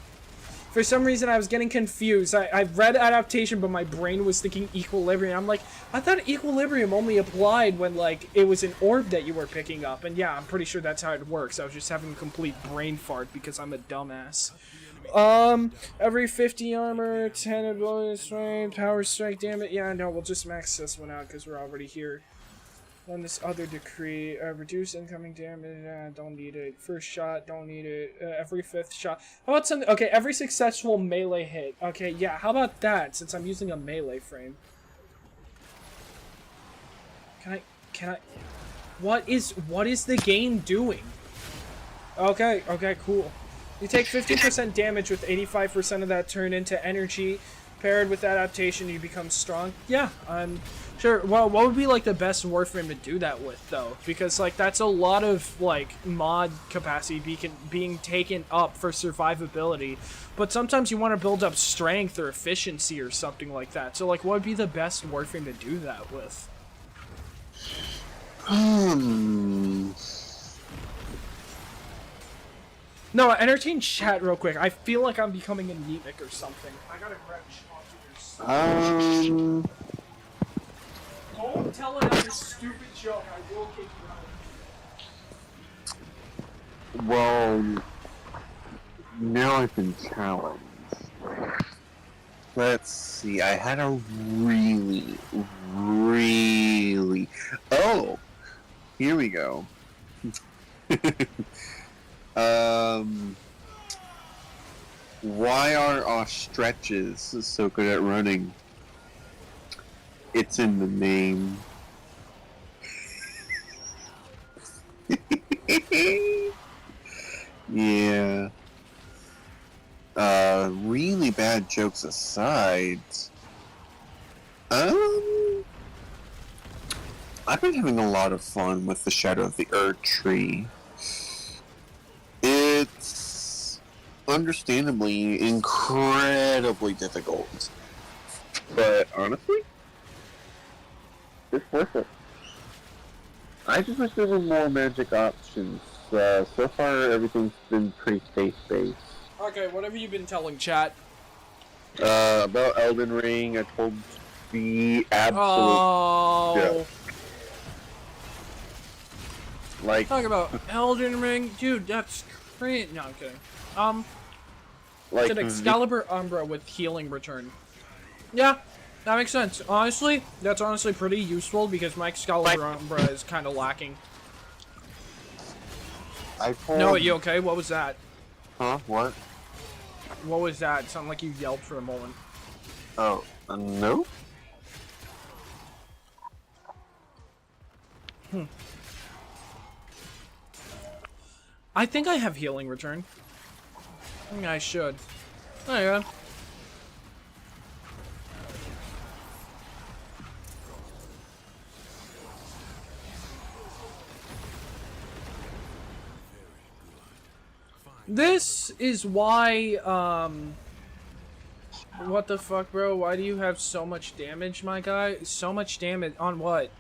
For some reason, I was getting confused. I read adaptation, but my brain was thinking equilibrium. I'm like, I thought equilibrium only applied when, like, it was an orb that you were picking up. And yeah, I'm pretty sure that's how it works. I was just having a complete brain fart because I'm a dumbass. Every 50 armor, 10 ability strength, power strike, damn it. Yeah, no, we'll just max this one out because we're already here. On this other decree, reduce incoming damage, don't need it. First shot, don't need it. Every 5th shot. How about something? Okay, every successful melee hit. Okay, yeah, how about that, since I'm using a melee frame? Can I? What is the game doing? Okay, cool. You take 50% damage with 85% of that turn into energy. Paired with adaptation, you become strong. Yeah, I'm sure. Well, what would be like the best Warframe to do that with, though? Because like that's a lot of like mod capacity being taken up for survivability. But sometimes you want to build up strength or efficiency or something like that. So like, what would be the best Warframe to do that with? No, entertain chat real quick. I feel like I'm becoming anemic or something. I gotta grab Don't tell another stupid joke. I will kick you out. Well, now I've been challenged. Let's see. I had a really. Oh, here we go. Why are ostriches so good at running? It's in the name. Yeah. Really bad jokes aside, I've been having a lot of fun with the Shadow of the Erd tree. It's understandably incredibly difficult, but honestly, it's worth it. I just wish there were more magic options. So far, everything's been pretty space-based. Okay, what have you been telling chat? About Elden Ring, I told the absolute joke. Like, talk about Elden Ring, dude. That's Warframe? No, I'm kidding. Like, It's an Excalibur Umbra with healing return. Yeah, that makes sense. Honestly, that's honestly pretty useful because my Excalibur Umbra is kind of lacking. I pulled... No, are you okay? What was that? Huh? What? What was that? It sounded like you yelled for a moment. Oh, no? I think I have healing return. I think I should. There you go. This is why, what the fuck, bro? Why do you have so much damage, my guy? So much damage on what?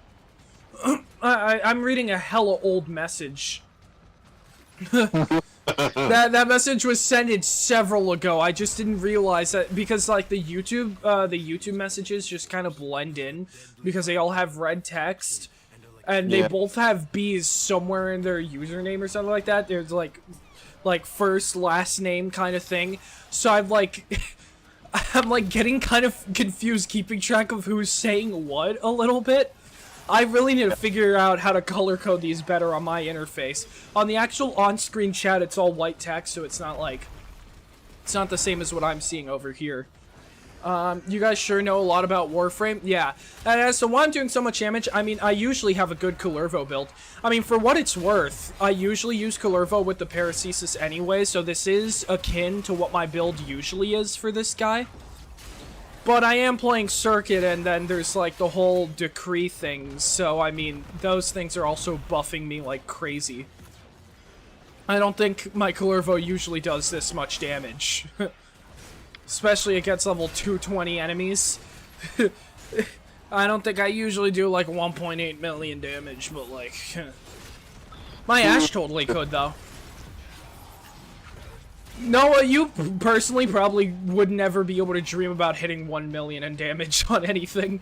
I'm reading a hella old message. that message was sent several ago. I just didn't realize that because like the YouTube messages just kind of blend in because they all have red text and they both have B's somewhere in their username or something like that. There's like first last name kind of thing. So I'm like I'm like getting kind of confused keeping track of who's saying what a little bit. I really need to figure out how to color code these better on my interface. On the actual on-screen chat, it's all white text, so it's not like... It's not the same as what I'm seeing over here. You guys sure know a lot about Warframe? Yeah. And as to why I'm doing so much damage, I mean, I usually have a good Kullervo build. I mean, for what it's worth, I usually use Kullervo with the Paracesis anyway, so this is akin to what my build usually is for this guy. But I am playing Circuit, and then there's, like, the whole decree thing, so, I mean, those things are also buffing me like crazy. I don't think my Kullervo usually does this much damage. Especially against level 220 enemies. I don't think I usually do, like, 1.8 million damage, but, like... my Ash totally could, though. Noah, you personally probably would never be able to dream about hitting 1 million in damage on anything.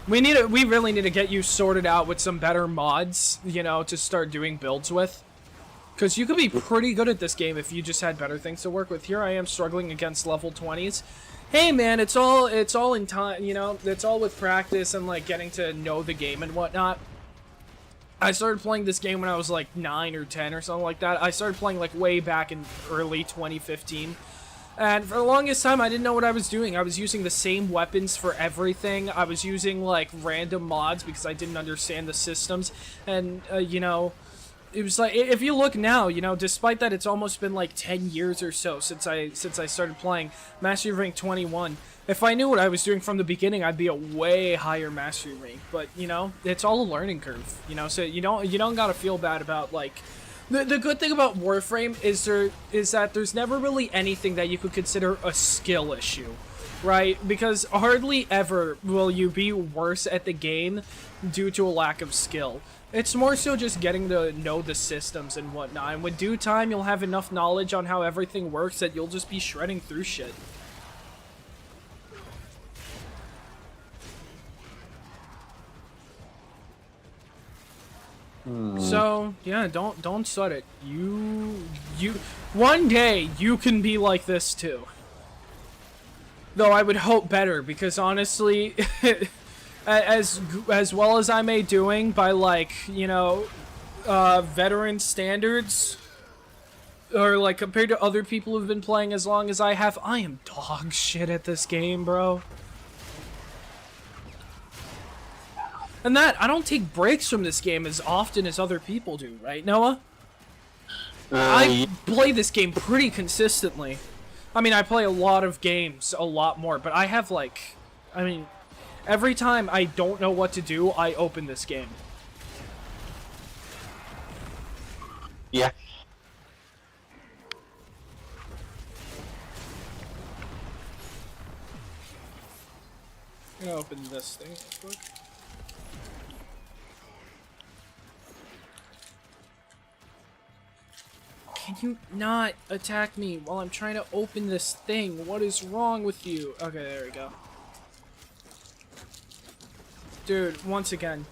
We really need to get you sorted out with some better mods, you know, to start doing builds with. Because you could be pretty good at this game if you just had better things to work with. Here I am struggling against level 20s. Hey man, it's all in time, you know, it's all with practice and like getting to know the game and whatnot. I started playing this game when I was like 9 or 10 or something like that. I started playing like way back in early 2015. And for the longest time, I didn't know what I was doing. I was using the same weapons for everything. I was using like random mods because I didn't understand the systems. And, you know, it was like, if you look now, you know, despite that it's almost been like 10 years or so since I started playing Mastery Rank 21. If I knew what I was doing from the beginning, I'd be a way higher mastery rank. But, you know, it's all a learning curve, you know, so you don't gotta feel bad about, like... The good thing about Warframe is that there's never really anything that you could consider a skill issue, right? Because hardly ever will you be worse at the game due to a lack of skill. It's more so just getting to know the systems and whatnot, and with due time, you'll have enough knowledge on how everything works that you'll just be shredding through shit. So, yeah, don't sweat it. One day, you can be like this too. Though I would hope better, because honestly, as well as I may doing by, like, you know, veteran standards, or, like, compared to other people who've been playing as long as I have, I am dog shit at this game, bro. And that, I don't take breaks from this game as often as other people do, right, Noah? I play this game pretty consistently. I mean, I play a lot of games, a lot more, but I have, like... I mean, every time I don't know what to do, I open this game. Yeah. I'm gonna open this thing real quick. Can you not attack me while I'm trying to open this thing? What is wrong with you? Okay, there we go. Dude, once again.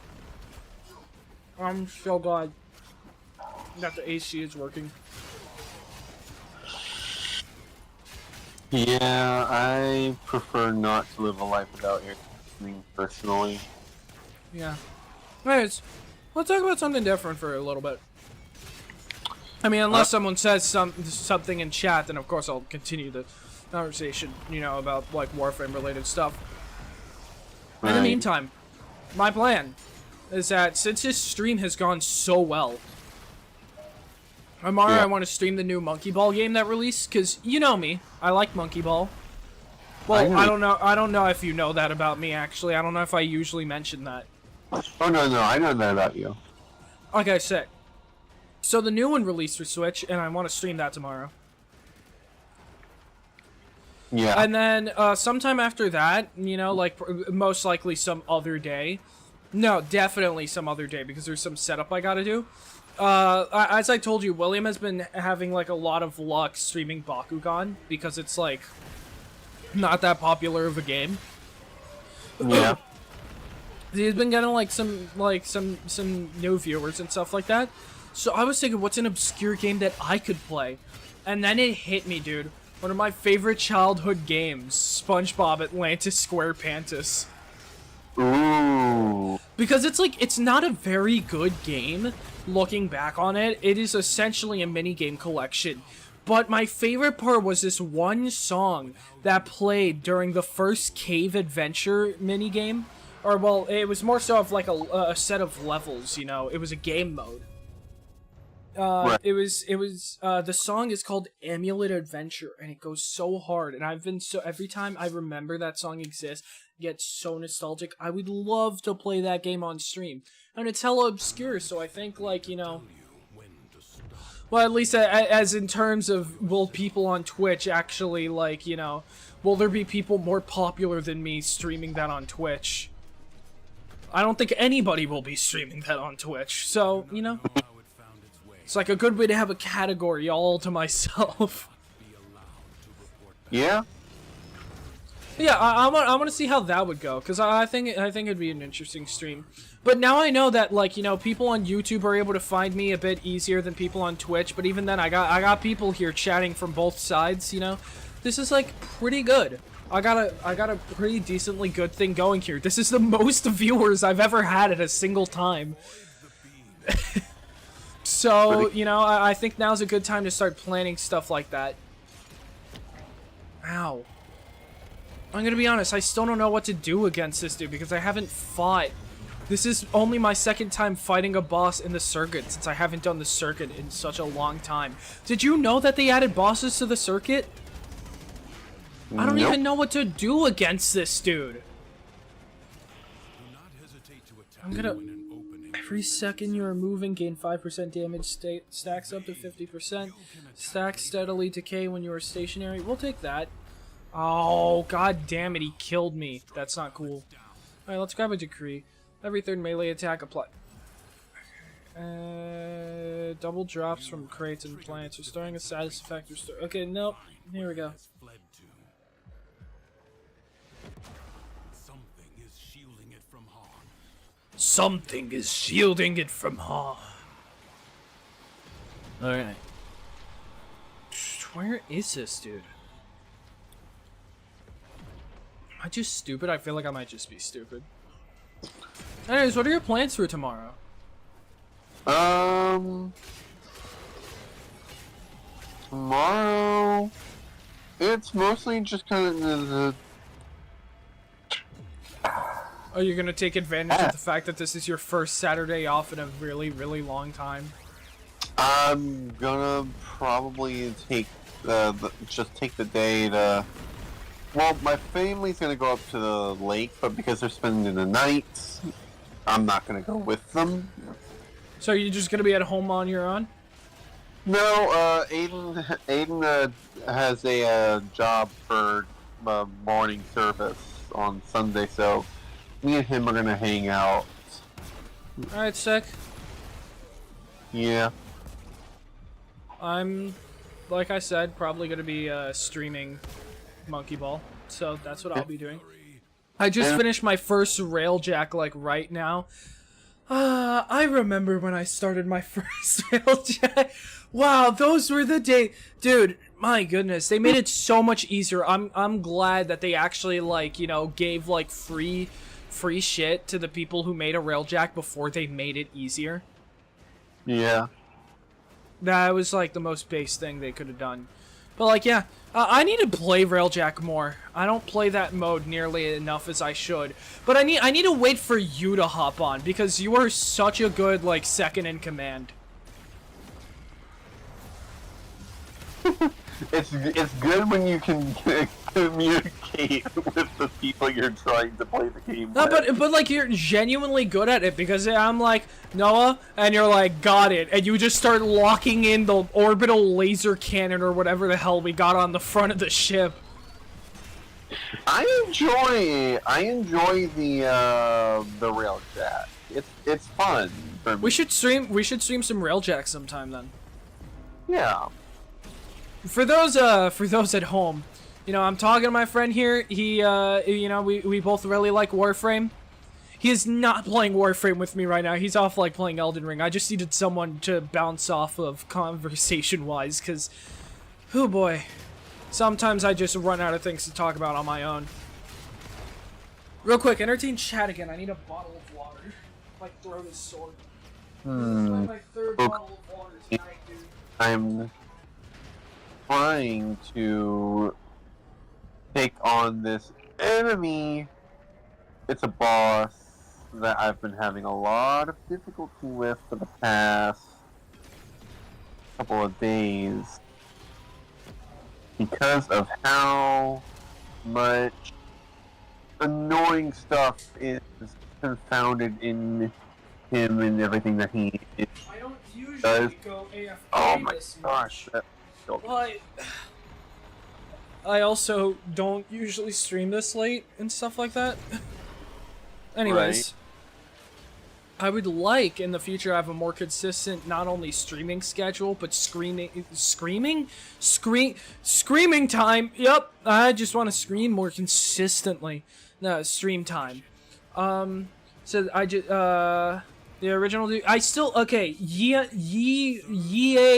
I'm so glad. that the AC is working. Yeah, I prefer not to live a life without air conditioning personally. Yeah. Anyways, let's talk about something different for a little bit. I mean, unless someone says something in chat, then of course I'll continue the conversation, you know, about like Warframe related stuff. In the Right. meantime, my plan is that since this stream has gone so well, tomorrow Yeah. I want to stream the new Monkey Ball game that released, because you know me, I like Monkey Ball. Well, I don't know if you know that about me, actually. I don't know if I usually mention that. Oh no, I know that about you. Okay, sick. So the new one released for Switch, and I want to stream that tomorrow. Yeah. And then sometime after that, you know, like most likely some other day. No, definitely some other day, because there's some setup I gotta do. As I told you, William has been having like a lot of luck streaming Bakugan, because it's like not that popular of a game. Yeah. He's been getting like some new viewers and stuff like that. So I was thinking, what's an obscure game that I could play? And then it hit me, dude. One of my favorite childhood games, SpongeBob Atlantis SquarePantis. Ooh. Because it's like, it's not a very good game, looking back on it. It is essentially a minigame collection. But my favorite part was this one song that played during the first cave adventure minigame. Or, well, it was more so of like a set of levels, you know? It was a game mode. Right. It was the song is called Amulet Adventure, and it goes so hard, and I've been so, every time I remember that song exists, I get so nostalgic. I would love to play that game on stream, and it's hella obscure, so I think, like, you know, well, at least as in terms of, will people on Twitch actually, like, you know, will there be people more popular than me streaming that on Twitch? I don't think anybody will be streaming that on Twitch, so, you know, it's like a good way to have a category all to myself. Yeah. Yeah, I want to see how that would go, because I think it'd be an interesting stream. But now I know that, like, you know, people on YouTube are able to find me a bit easier than people on Twitch, but even then I got people here chatting from both sides, you know. This is like pretty good. I got a pretty decently good thing going here. This is the most viewers I've ever had at a single time. So, you know, I think now's a good time to start planning stuff like that. Ow. I'm gonna be honest, I still don't know what to do against this dude, because I haven't fought. This is only my second time fighting a boss in the circuit, since I haven't done the circuit in such a long time. Did you know that they added bosses to the circuit? I don't even know what to do against this dude. I'm gonna... Every second you are moving, gain 5% damage, stacks up to 50%. Stacks steadily decay when you are stationary. We'll take that. Oh, god damn it, he killed me. That's not cool. Alright, let's grab a decree. Every third melee attack apply. Double drops from crates and plants, restoring a satisfactory store. Okay, nope. Here we go. Something is shielding it from harm. Alright. Where is this dude? Am I just stupid? I feel like I might just be stupid. Anyways, what are your plans for tomorrow? Tomorrow, it's mostly just kind of the Are you gonna take advantage of the fact that this is your first Saturday off in a really, really long time? I'm gonna probably take just take the day to. Well, my family's gonna go up to the lake, but because they're spending the night, I'm not gonna go with them. So you're just gonna be at home on your own? No, Aiden has a job for morning service on Sunday, so me and him are gonna hang out. Alright, sick. Yeah. I'm, like I said, probably gonna be streaming Monkey Ball, so that's what I'll be doing. I just finished my first Railjack, like, right now. I remember when I started my first Railjack. Wow, those were the days, dude. My goodness, they made it so much easier. I'm glad that they actually like, you know, gave like free shit to the people who made a Railjack before they made it easier. Yeah. That was like the most base thing they could have done. But like, yeah, I need to play Railjack more. I don't play that mode nearly enough as I should. But I need to wait for you to hop on because you are such a good like second in command. It's good when you can communicate with the people you're trying to play the game No, with. but like you're genuinely good at it because I'm like Noah, and you're like got it, and you just start locking in the orbital laser cannon or whatever the hell we got on the front of the ship. I enjoy the rail chat. It's fun for me. We should stream some Railjack sometime then. Yeah. For those at home, you know, I'm talking to my friend here. He, you know, we both really like Warframe. He is not playing Warframe with me right now. He's off, like, playing Elden Ring. I just needed someone to bounce off of conversation-wise, because, oh boy, sometimes I just run out of things to talk about on my own. Real quick, entertain chat again. I need a bottle of water. My throat is sore. This is like my third bottle of water tonight, dude. I'm trying to take on this enemy. It's a boss that I've been having a lot of difficulty with for the past couple of days because of how much annoying stuff is confounded in him and everything that he I don't usually does. go AFK. Oh my this gosh. much. I also don't usually stream this late and stuff like that. Anyways, I would like in the future have a more consistent not only streaming schedule but screaming time. Yep, I just want to scream more consistently. No, stream time. So I just the original dude. I still okay. Ye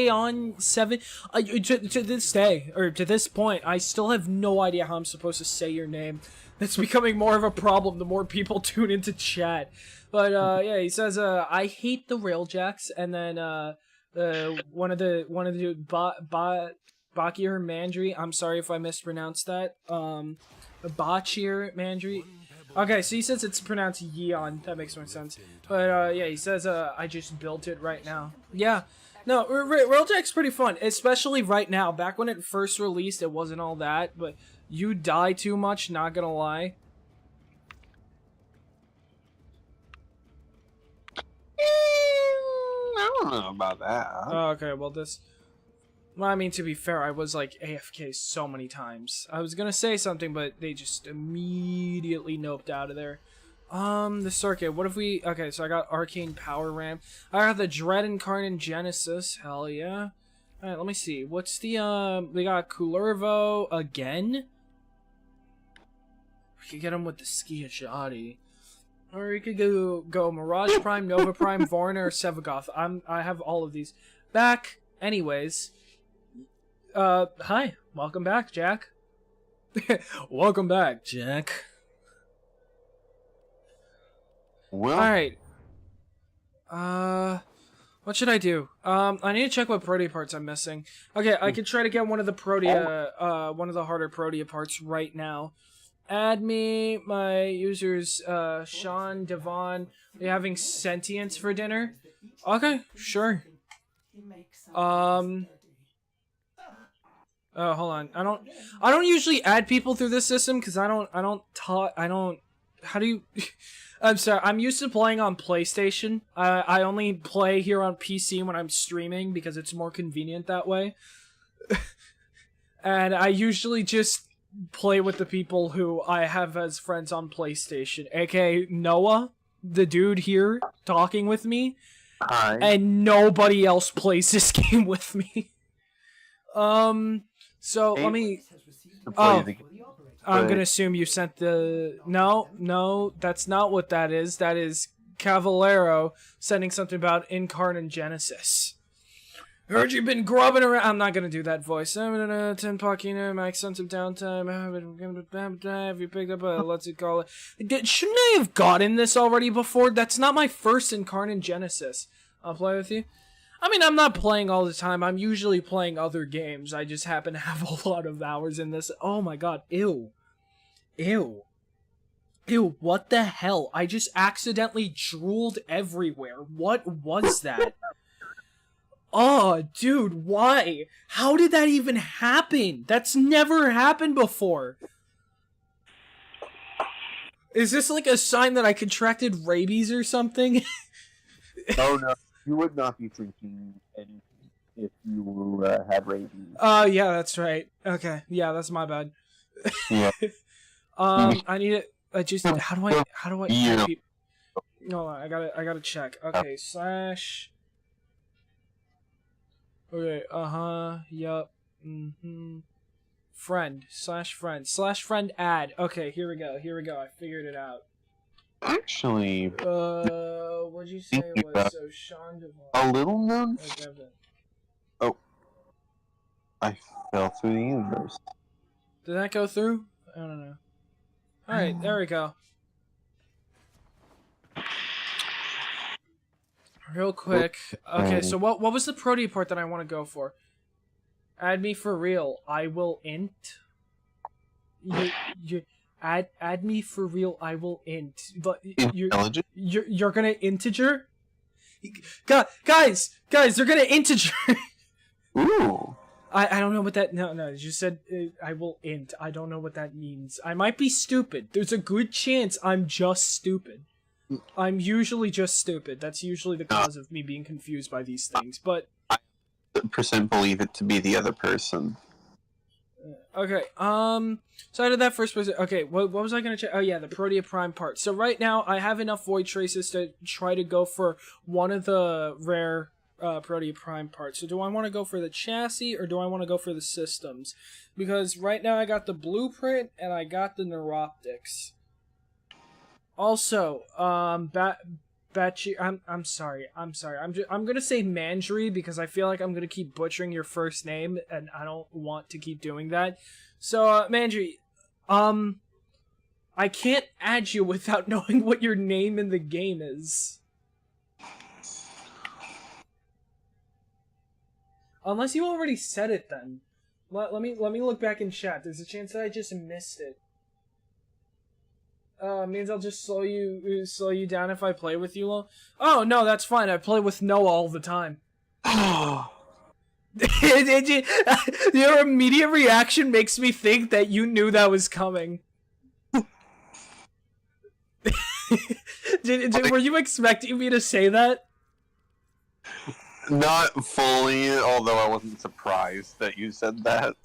on 7. To this day or to this point, I still have no idea how I'm supposed to say your name. It's becoming more of a problem the more people tune into chat. But yeah, he says I hate the Railjacks, and then one of the Bakir Mandry. I'm sorry if I mispronounced that. Bachir Mandry. Okay, so he says it's pronounced Yeon. That makes more sense. But yeah, he says I just built it right now. Yeah. No, Railjack's pretty fun, especially right now. Back when it first released, it wasn't all that, but you die too much, not gonna lie. I don't know about that. Oh, okay, well this... Well, I mean, to be fair, I was like AFK so many times. I was gonna say something, but they just immediately noped out of there. The circuit. What if we... Okay, so I got Arcane Power Ram. I got the Dread Incarnate Genesis. Hell yeah. Alright, let me see. What's the, we got Kulurvo again? We could get him with the Ski Ajati. Or we could go Mirage Prime, Nova Prime, Varna, or Sevagoth. I have all of these. Back. Anyways. Hi. Welcome back, Jack. Welcome back, Jack. Well, Alright. What should I do? I need to check what Protea parts I'm missing. Okay, I could try to get one of the Protea, one of the harder Protea parts right now. Add me, my users, Sean, Devon. Are you having sentience for dinner? Okay, sure. Oh, hold on. I don't usually add people through this system because how do you... I'm sorry, I'm used to playing on PlayStation. I only play here on PC when I'm streaming because it's more convenient that way. And I usually just play with the people who I have as friends on PlayStation, aka Noah, the dude here talking with me. hi. And nobody else plays this game with me. So let me... Oh, I'm gonna assume you sent the... No, that's not what that is. That is Cavallero sending something about Incarnate Genesis. Heard you've been grubbing around. I'm not gonna do that voice. 7 and 10 Pokina, max sense of downtime. Have you picked up a let's call it? Shouldn't I have gotten this already before? That's not my first Incarnate Genesis. I'll play with you. I mean, I'm not playing all the time. I'm usually playing other games. I just happen to have a lot of hours in this. Oh my god. Ew. Ew. Ew, what the hell? I just accidentally drooled everywhere. What was that? Oh, dude, why? How did that even happen? That's never happened before. Is this like a sign that I contracted rabies or something? Oh no, you would not be drinking anything if you had rabies. Yeah, that's right. Okay, yeah, that's my bad. Yeah. I need it. I just how do I Yeah. No, I gotta check. Okay, slash. Okay, yup, friend, slash friend add. Okay, here we go, I figured it out. Actually, What'd you say it was? So, Sean Devon. a little known. Oh, Devin. Oh, I fell through the universe. Did that go through? I don't know. Alright, there we go. Real quick. Okay, so what was the Protea part that I want to go for? Add me for real. I will int. You add me for real. I will int. But you're gonna integer? Guys, they're gonna integer. Ooh. I don't know what that. No, you just said I will int. I don't know what that means. I might be stupid. There's a good chance I'm just stupid. I'm usually just stupid. That's usually the cause of me being confused by these things. But I 100% believe it to be the other person. Okay. So I did that first person. Okay. What was I gonna check? Oh yeah, the Protea Prime part. So right now I have enough Void Traces to try to go for one of the rare Protea Prime parts. So do I want to go for the chassis or do I want to go for the systems? Because right now I got the blueprint and I got the neuroptics. Also, Batchy, I'm sorry. I'm gonna say Mandry because I feel like I'm gonna keep butchering your first name and I don't want to keep doing that. So, Mandry, I can't add you without knowing what your name in the game is. Unless you already said it then. Let me look back in chat. There's a chance that I just missed it. Means I'll just slow you down if I play with you, Lo. Oh no, that's fine. I play with Noah all the time. Your immediate reaction makes me think that you knew that was coming. Were you expecting me to say that? Not fully, although I wasn't surprised that you said that.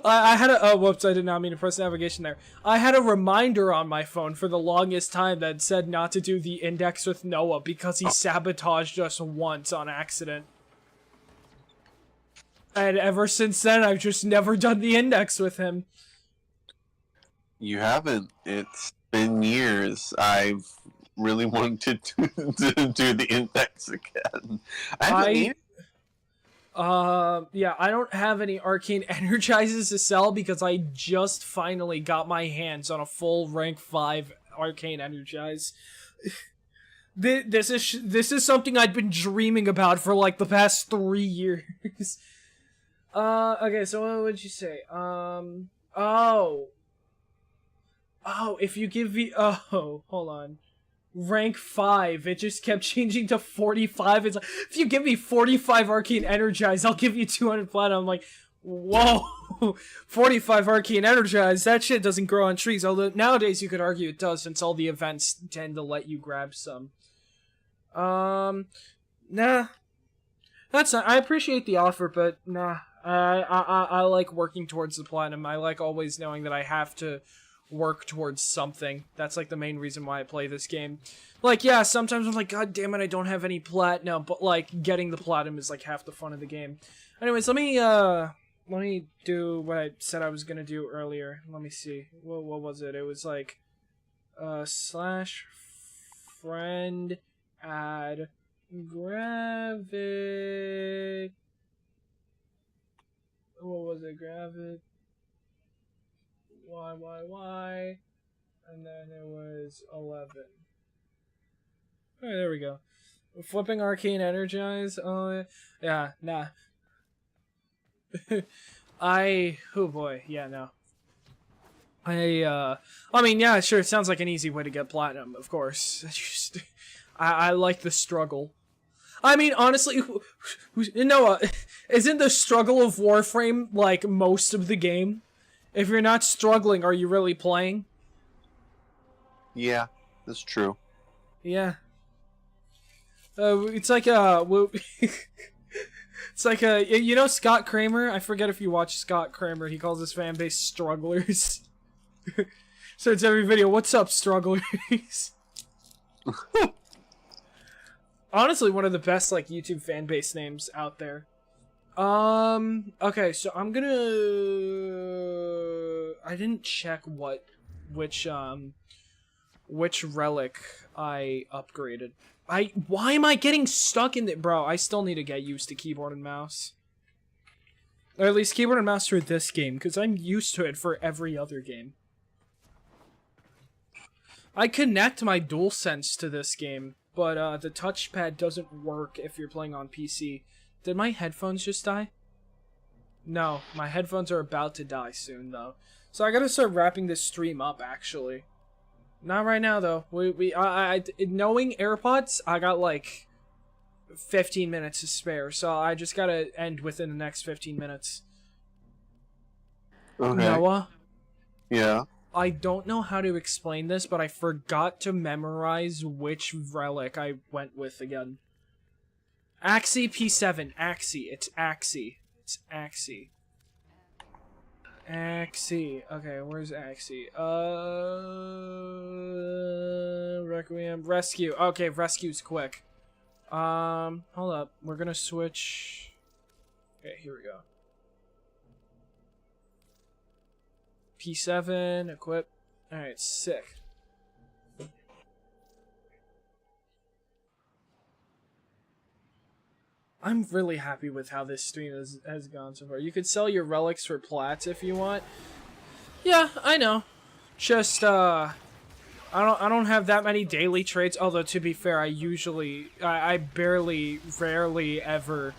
I had a whoops, I did not mean to press navigation there. I had a reminder on my phone for the longest time that said not to do the index with Noah because he sabotaged us once on accident. And ever since then, I've just never done the index with him. You haven't. It's been years. I've really wanted to do the index again. Yeah, I don't have any arcane energizes to sell because I just finally got my hands on a full rank 5 arcane energize. This is something I'd been dreaming about for like the past 3 years. Okay, so what would you say? If you give me, hold on. Rank 5, it just kept changing to 45. It's like, if you give me 45 arcane energize, I'll give you 200 platinum. I'm like, whoa, 45 arcane energize, that shit doesn't grow on trees. Although nowadays you could argue it does, since all the events tend to let you grab some. Nah, that's not, I appreciate the offer, but nah, I like working towards the platinum. I like always knowing that I have to work towards something. That's like the main reason why I play this game. Like, yeah, sometimes I'm like, god damn it, I don't have any platinum, but like getting the platinum is like half the fun of the game. Anyways, let me do what I said I was gonna do earlier. Let me see. What was it? It was like Slash friend add Gravic. What was it? Gravic. Y. And then it was 11. Alright, there we go. Flipping Arcane Energize. Oh, yeah, nah. Oh boy, yeah, no. I mean, yeah, sure, it sounds like an easy way to get platinum, of course. Just, I like the struggle. I mean, honestly, Noah, isn't the struggle of Warframe, like, most of the game? If you're not struggling, are you really playing? Yeah, that's true. Yeah. It's like, it's like you know Scott Kramer? I forget if you watch Scott Kramer. He calls his fan base strugglers. So it's every video, what's up, strugglers? Honestly, one of the best, like, YouTube fan base names out there. Okay, so I'm gonna... I didn't check which relic I upgraded. Why am I getting stuck in it? Bro, I still need to get used to keyboard and mouse. Or at least keyboard and mouse for this game, because I'm used to it for every other game. I connect my DualSense to this game, but the touchpad doesn't work if you're playing on PC. Did my headphones just die? No, my headphones are about to die soon, though. So I gotta start wrapping this stream up, actually. Not right now, though. Knowing AirPods, I got like 15 minutes to spare, so I just gotta end within the next 15 minutes. Okay. Noah? Yeah. I don't know how to explain this, but I forgot to memorize which relic I went with again. Axie P7. Axie. It's Axie. It's Axie. Axie. Okay, where's Axie? Requiem. Rescue. Okay, Rescue's quick. Hold up. We're gonna switch... Okay, here we go. P7, equip. Alright, sick. I'm really happy with how this stream has gone so far. You could sell your relics for plats if you want. Yeah, I know. Just I don't have that many daily trades, although to be fair, I rarely ever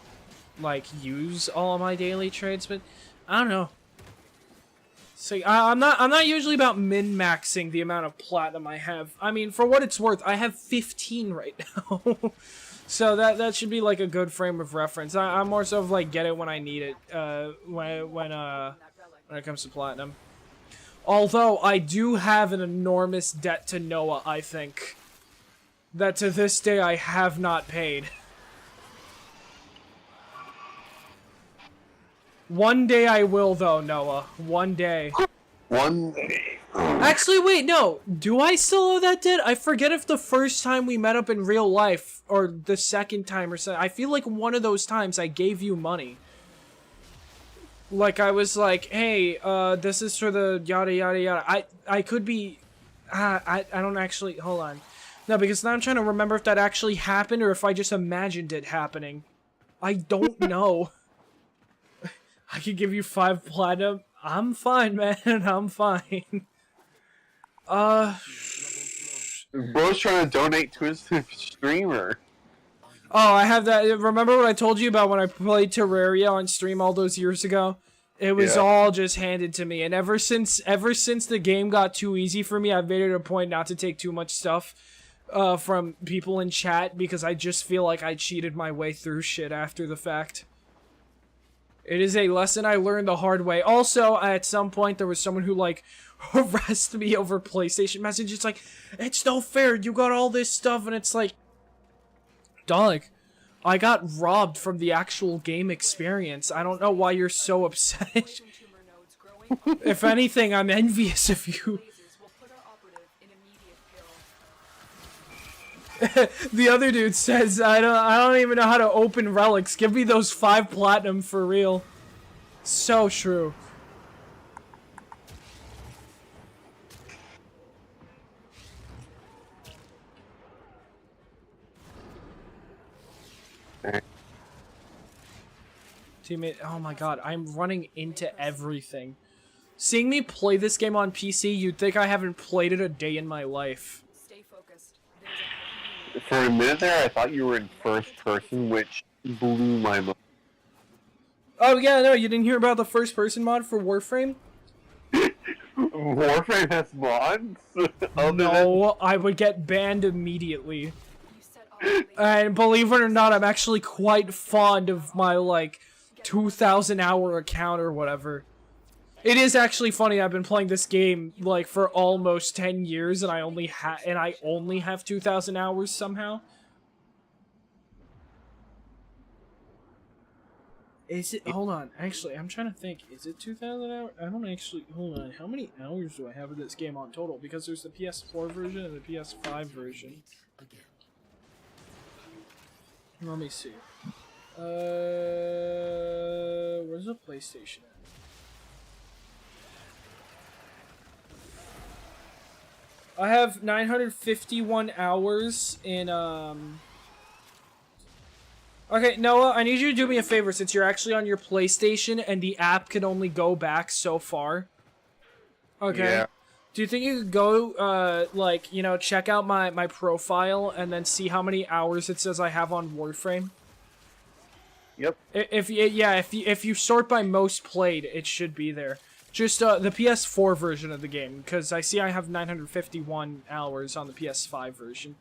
like use all of my daily trades, but I don't know. So I'm not usually about min-maxing the amount of platinum I have. I mean, for what it's worth, I have 15 right now. So that should be like a good frame of reference. I'm more so of like get it when I need it. When it comes to platinum. Although I do have an enormous debt to Noah, I think, that to this day I have not paid. One day I will, though, Noah. One day. One day. Actually, wait, no. Do I still owe that debt? I forget if the first time we met up in real life, or the second time or something. I feel like one of those times I gave you money. Like, I was like, hey, this is for the yada yada yada. I could be... I don't actually... Hold on. No, because now I'm trying to remember if that actually happened, or if I just imagined it happening. I don't know. I could give you 5 platinum. I'm fine, man. I'm fine. Bro's trying to donate to his streamer. Oh, I have that. Remember what I told you about when I played Terraria on stream all those years ago? It was all just handed to me, and ever since the game got too easy for me, I've made it a point not to take too much stuff from people in chat, because I just feel like I cheated my way through shit after the fact. It is a lesson I learned the hard way. Also, at some point, there was someone who, like, harassed me over PlayStation messages. It's like, it's no fair, you got all this stuff, and it's like, dog, I got robbed from the actual game experience. I don't know why you're so upset. If anything, I'm envious of you. The other dude says, I don't even know how to open relics. Give me those 5 platinum for real. So true. Teammate, oh my god, I'm running into everything. Seeing me play this game on PC, you'd think I haven't played it a day in my life. Stay focused. There's a For a minute there, I thought you were in first person, which blew my mind. Oh yeah, no, you didn't hear about the first person mod for Warframe? Warframe has mods? No, I would get banned immediately. you set all And believe it or not, I'm actually quite fond of my, like, 2,000 hour account or whatever. It is actually funny, I've been playing this game, like, for almost 10 years, and I only have 2,000 hours somehow. Is it? Hold on. Actually, I'm trying to think. Is it 2,000 hours? I don't actually. Hold on. How many hours do I have of this game on total? Because there's the PS4 version and the PS5 version. Let me see. Where's the PlayStation at? I have 951 hours in, Okay, Noah, I need you to do me a favor since you're actually on your PlayStation and the app can only go back so far. Okay. Yeah. Do you think you could go, like, you know, check out my profile and then see how many hours it says I have on Warframe? Yep. If you sort by most played, it should be there. Just, the PS4 version of the game, because I see I have 951 hours on the PS5 version.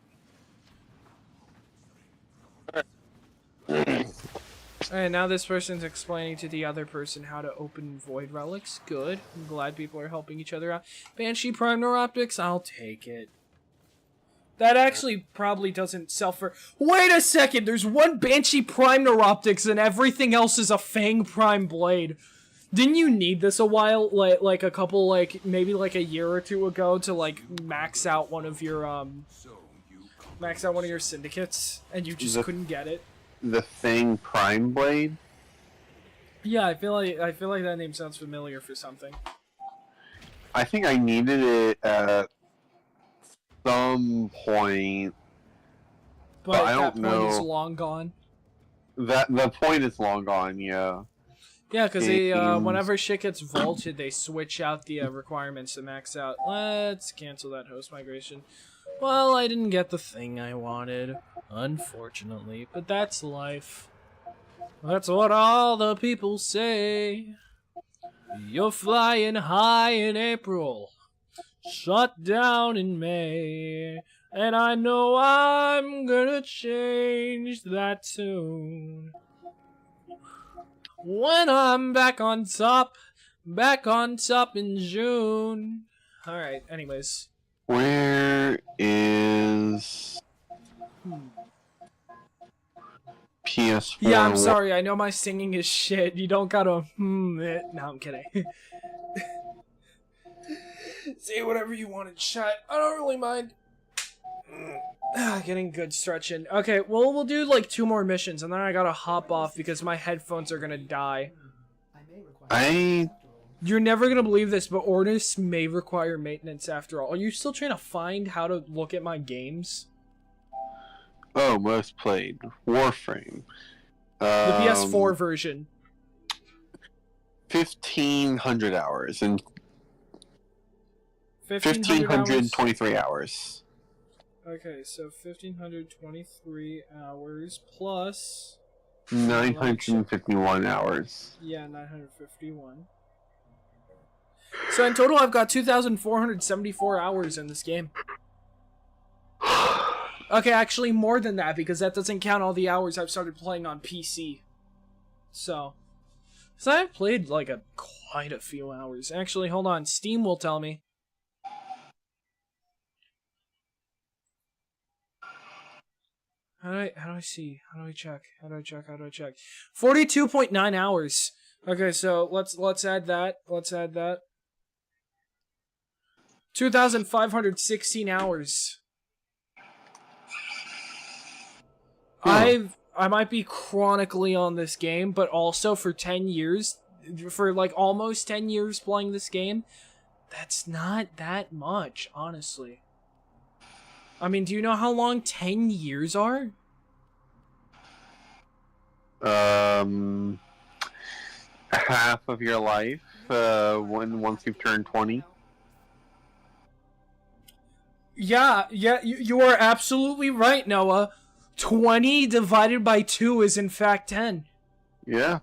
Alright, now this person's explaining to the other person how to open void relics. Good. I'm glad people are helping each other out. Banshee Prime Neuroptics? I'll take it. That actually probably doesn't sell for... Wait a second! There's one Banshee Prime Neuroptics and everything else is a Fang Prime Blade. Didn't you need this a while? Like a couple, like, maybe like a year or two ago to, like, max out one of your, syndicates? And you just couldn't get it? The Fang Prime Blade? Yeah, I feel like that name sounds familiar for something. I think I needed it at some point. But I that don't point is know. long gone. The point is long gone, yeah. Yeah, because whenever shit gets vaulted, they switch out the requirements to max out. Let's cancel that host migration. Well, I didn't get the thing I wanted, unfortunately, but that's life. That's what all the people say. You're flying high in April, shut down in May, and I know I'm gonna change that tune. When I'm back on top in June. Alright, anyways. Where is PS4? Yeah, I'm sorry, I know my singing is shit. You don't gotta it. No, I'm kidding. Say whatever you want in chat. I don't really mind. Getting good stretching. Okay, well, we'll do like 2 more missions, and then I gotta hop off because my headphones are gonna die. You're never gonna believe this, but Ornis may require maintenance after all. Are you still trying to find how to look at my games? Oh, most played. Warframe. The PS4 version. 1,500 hours and 1,523 hours. Okay, so 1,523 hours plus 951 hours. Yeah, 951. So in total, I've got 2,474 hours in this game. Okay, actually more than that, because that doesn't count all the hours I've started playing on PC. So I've played like quite a few hours. Actually, hold on, Steam will tell me. How do I see? How do I check? 42.9 hours. Okay, so let's add that. 2,516 hours. I might be chronically on this game, but also for 10 years, for like almost 10 years playing this game, that's not that much, honestly. I mean, do you know how long 10 years are? Half of your life once you've turned 20. Yeah, you are absolutely right, Noah. 20 divided by 2 is in fact 10. Yeah.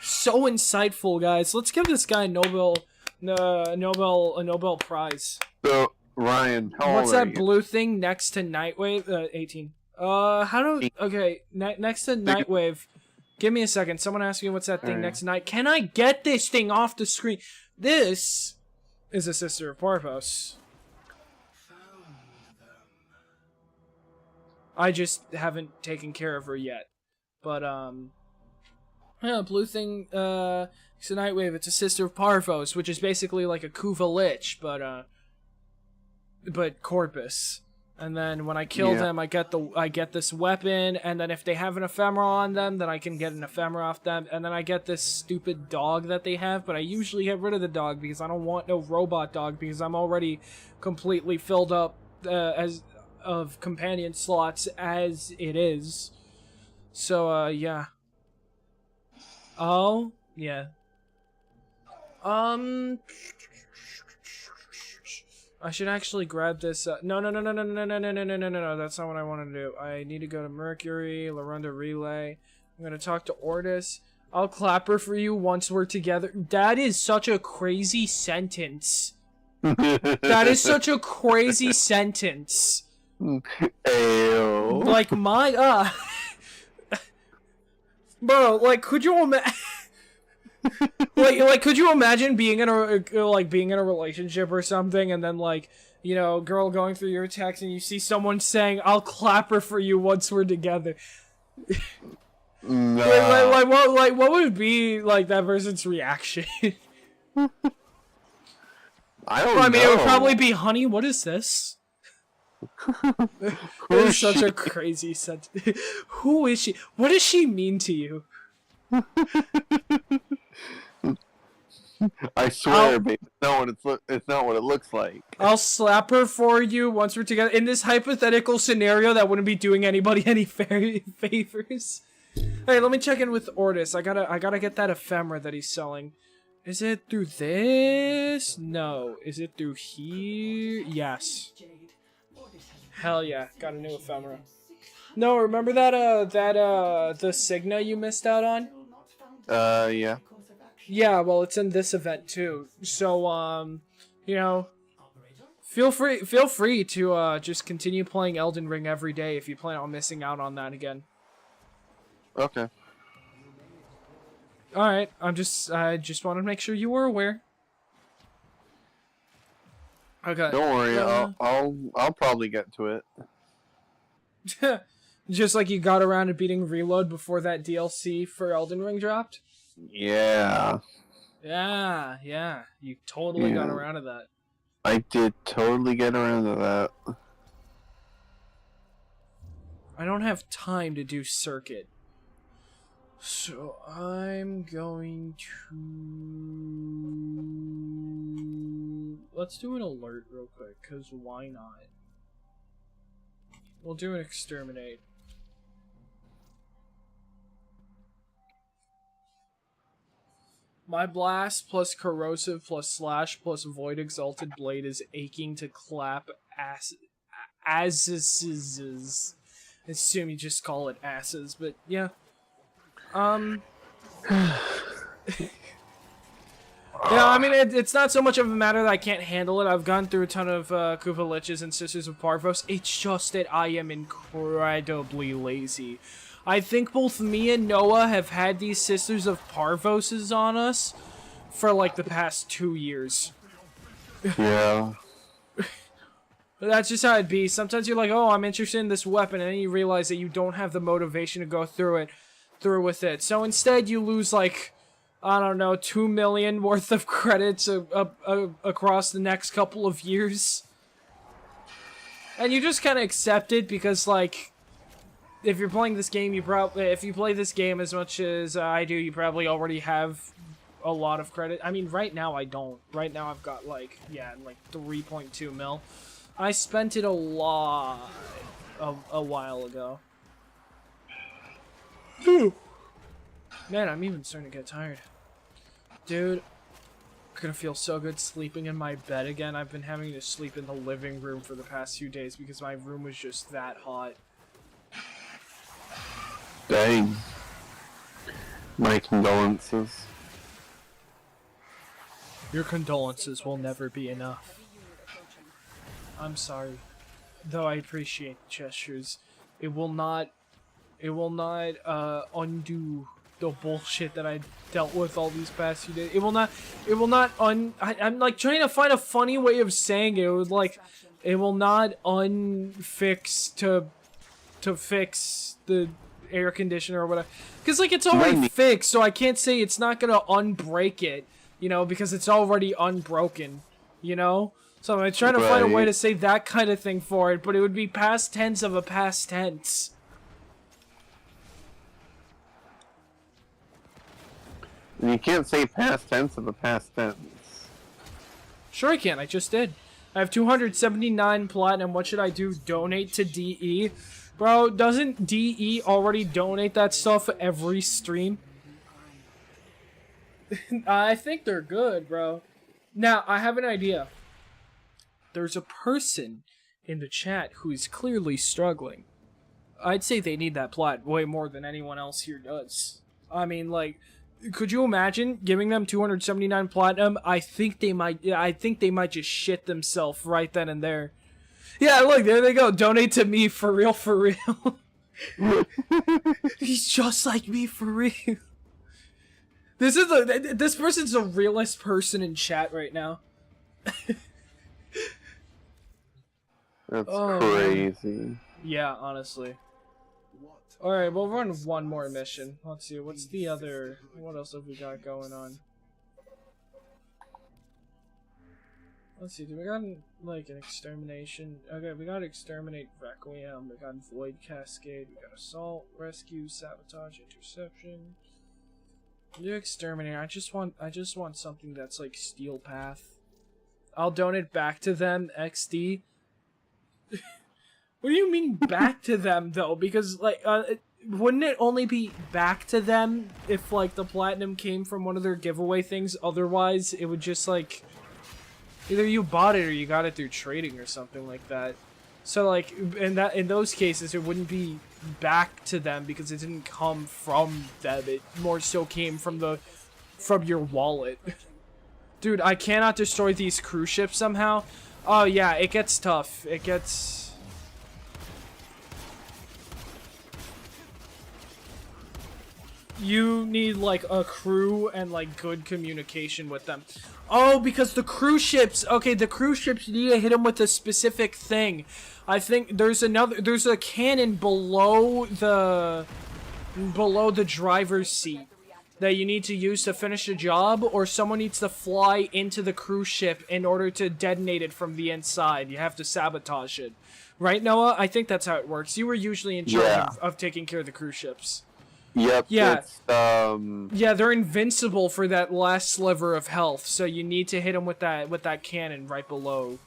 So insightful, guys. Let's give this guy a Nobel Prize. So, Ryan, how What's old are that you? blue thing next to Nightwave? 18. Next to Nightwave. Give me a second. Someone asked me what's that thing next to Night. Can I get this thing off the screen? This is a sister of Parvos. I just haven't taken care of her yet. But, yeah, blue thing, it's a Nightwave. It's a sister of Parvos, which is basically like a Kuva Lich, but Corpus. And then when I kill them, I get this weapon, and then if they have an ephemera on them, then I can get an ephemera off them, and then I get this stupid dog that they have, but I usually get rid of the dog because I don't want no robot dog because I'm already completely filled up of companion slots as it is. So, yeah. Oh, yeah. I should actually grab this. No. That's not what I want to do. I need to go to Mercury, Larunda Relay. I'm gonna talk to Ortis. I'll clap her for you once we're together. That is such a crazy sentence. That is such a crazy sentence. Ew. Like bro, like, could you imagine? like, could you imagine being in a relationship or something, and then like, you know, girl going through your text, and you see someone saying, "I'll clap her for you once we're together." No. What would be like that person's reaction? I don't I mean, know. it would probably be, "Honey, what is this?" It is such a crazy sentence. Who is she? What does she mean to you? I swear, babe, it's not what it looks like. I'll slap her for you once we're together. In this hypothetical scenario, that wouldn't be doing anybody any favors. Hey, let me check in with Ortis. I gotta get that ephemera that he's selling. Is it through this? No. Is it through here? Yes. Hell yeah, got a new ephemera. No, remember that the Signa you missed out on? Yeah. Yeah, well, it's in this event too. So, you know, feel free to just continue playing Elden Ring every day if you plan on missing out on that again. Okay. All right, I just wanted to make sure you were aware. Okay. Don't worry, I'll probably get to it. Just like you got around to beating Reload before that DLC for Elden Ring dropped? Yeah. Yeah. You totally got around to that. I did totally get around to that. I don't have time to do Circuit. So I'm going to... Let's do an alert real quick, because why not? We'll do an Exterminate. My blast plus corrosive plus slash plus void exalted blade is aching to clap asses. I assume you just call it asses, but yeah. Yeah, I mean, it's not so much of a matter that I can't handle it. I've gone through a ton of Kuva Liches and Sisters of Parvos. It's just that I am incredibly lazy. I think both me and Noah have had these Sisters of Parvoses on us for like the past 2 years. Yeah. That's just how it'd be. Sometimes you're like, oh, I'm interested in this weapon, and then you realize that you don't have the motivation to go through with it. So instead you lose like, I don't know, 2 million worth of credits across the next couple of years. And you just kind of accept it because, like, if you're playing this game, if you play this game as much as I do, you probably already have a lot of credit. I mean, right now I don't. Right now I've got like 3.2 mil. I spent it a lot a while ago. Man, I'm even starting to get tired. Dude, I'm gonna feel so good sleeping in my bed again. I've been having to sleep in the living room for the past few days because my room was just that hot. Dang. My condolences. Your condolences will never be enough. I'm sorry. Though I appreciate the gestures, it will not undo the bullshit that I dealt with all these past few days. It will not I'm like trying to find a funny way of saying it. It would like, it will not unfix to fix the air conditioner or whatever. Cause like it's already fixed, so I can't say it's not gonna unbreak it, you know, because it's already unbroken, you know? So I'm trying to find a way to say that kind of thing for it, but it would be past tense of a past tense. You can't say past tense of a past tense. Sure I can, I just did. I have 279 platinum, what should I do? Donate to DE? Bro, doesn't DE already donate that stuff every stream? I think they're good, bro. Now, I have an idea. There's a person in the chat who is clearly struggling. I'd say they need that plat way more than anyone else here does. I mean, like, could you imagine giving them 279 platinum? I think they might just shit themselves right then and there. Yeah, look, there they go. Donate to me, for real, for real. He's just like me, for real. This person's the realest person in chat right now. That's crazy. Yeah, honestly. Alright, we'll run one more mission. Let's see, what's the other... What else have we got going on? Let's see, do we got, like, an extermination? Okay, we got Exterminate Requiem, we got Void Cascade, we got Assault, Rescue, Sabotage, Interception. Do Exterminate, I just want something that's like Steel Path. I'll donate back to them, XD. What do you mean back to them, though? Because, like, wouldn't it only be back to them if, like, the platinum came from one of their giveaway things? Otherwise, it would just, like, either you bought it or you got it through trading or something like that. So, like, in those cases, it wouldn't be back to them because it didn't come from them. It more so came from your wallet. Dude, I cannot destroy these cruise ships somehow. Oh, yeah, it gets tough. It gets... You need, like, a crew and, like, good communication with them. Oh, because the cruise ships... Okay, the cruise ships, you need to hit them with a specific thing. I think there's a cannon below the driver's seat that you need to use to finish a job, or someone needs to fly into the cruise ship in order to detonate it from the inside. You have to sabotage it. Right, Noah? I think that's how it works. You were usually in charge of taking care of the cruise ships. Yep. Yeah. Yeah, they're invincible for that last sliver of health, so you need to hit them with that cannon right below.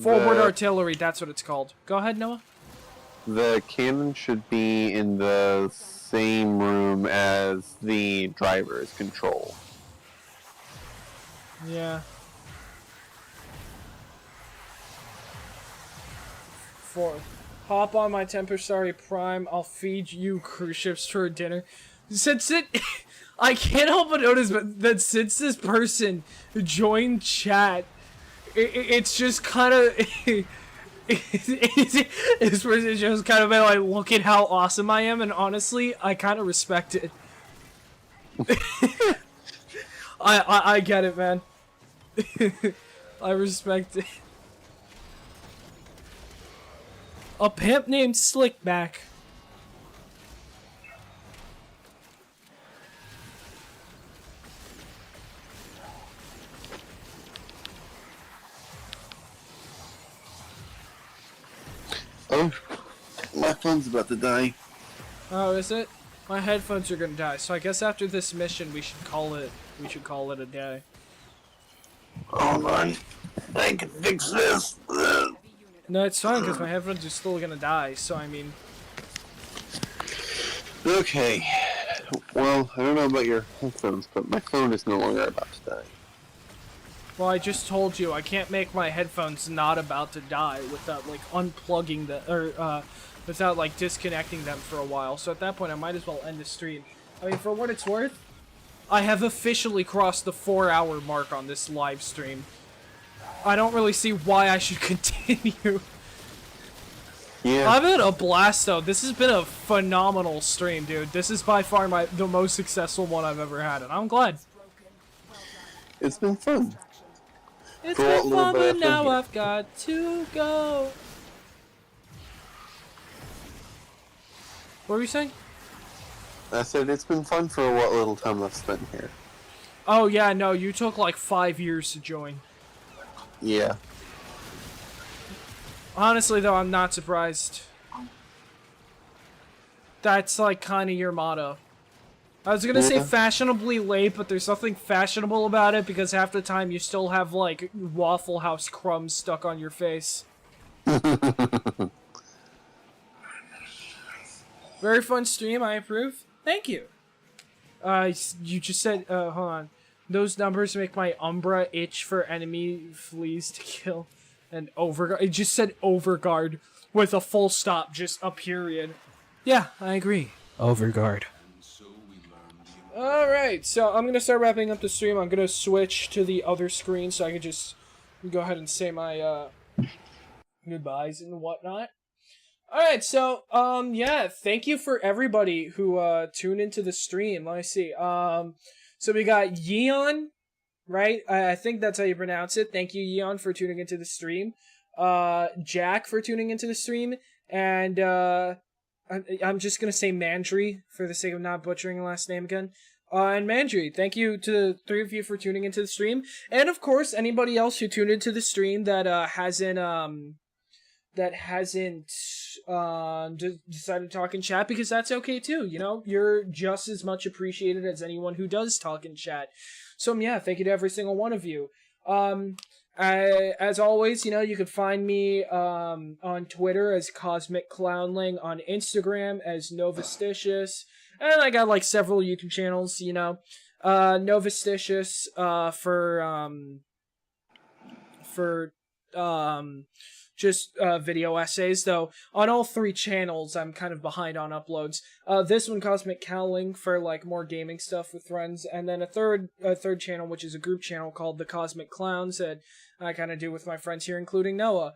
Forward artillery, that's what it's called. Go ahead, Noah. The cannon should be in the same room as the driver's control. Yeah. Hop on my Tempestari Prime, I'll feed you cruise ships for dinner. Since I can't help but notice that since this person joined chat, it's just kind of... This person just kind of been like, look at how awesome I am, and honestly, I kind of respect it. I get it, man. I respect it. A pimp named Slickback. Oh, my phone's about to die. Oh, is it? My headphones are gonna die, so I guess after this mission we should call it a day. Hold on. I can fix this. No, it's fine, because my headphones are still gonna die, so I mean... Okay. Well, I don't know about your headphones, but my phone is no longer about to die. Well, I just told you I can't make my headphones not about to die without like unplugging the without like disconnecting them for a while. So at that point, I might as well end the stream. I mean, for what it's worth, I have officially crossed the 4-hour mark on this live stream. I don't really see why I should continue. Yeah. I've had a blast though. This has been a phenomenal stream, dude. This is by far the most successful one I've ever had, and I'm glad. It's been fun. It's For what been little fun, bit but I've been now here. I've got to go. What were you saying? I said it's been fun for what little time I've spent here. Oh yeah, no, you took like 5 years to join. Yeah. Honestly though, I'm not surprised. That's like kind of your motto. I was gonna say Yeah. fashionably late, but there's nothing fashionable about it because half the time you still have like Waffle House crumbs stuck on your face. Very fun stream, I approve. Thank you. You just said, hold on. Those numbers make my Umbra itch for enemy fleas to kill. And overguard. It just said overguard with a full stop, just a period. Yeah, I agree. Overguard. Alright, so I'm gonna start wrapping up the stream. I'm gonna switch to the other screen so I can just go ahead and say my, goodbyes and whatnot. Alright, so, yeah, thank you for everybody who, tuned into the stream. Let me see, so we got Yeon, right? I think that's how you pronounce it. Thank you, Yeon, for tuning into the stream. Jack for tuning into the stream, and, I'm just gonna say Mandry for the sake of not butchering the last name again. And Mandry, thank you to the three of you for tuning into the stream. And of course, anybody else who tuned into the stream that, hasn't decided to talk in chat, because that's okay too, you know? You're just as much appreciated as anyone who does talk in chat. So yeah, thank you to every single one of you. As always, you know, you can find me on Twitter as Cosmic Clownling, on Instagram as Novastitious, and I got like several YouTube channels, you know. Novastitious for just video essays, though on all three channels I'm kind of behind on uploads. This one, Cosmic Cowling, for like more gaming stuff with friends, and then a third channel, which is a group channel called The Cosmic Clowns, that I kind of do with my friends here, including Noah.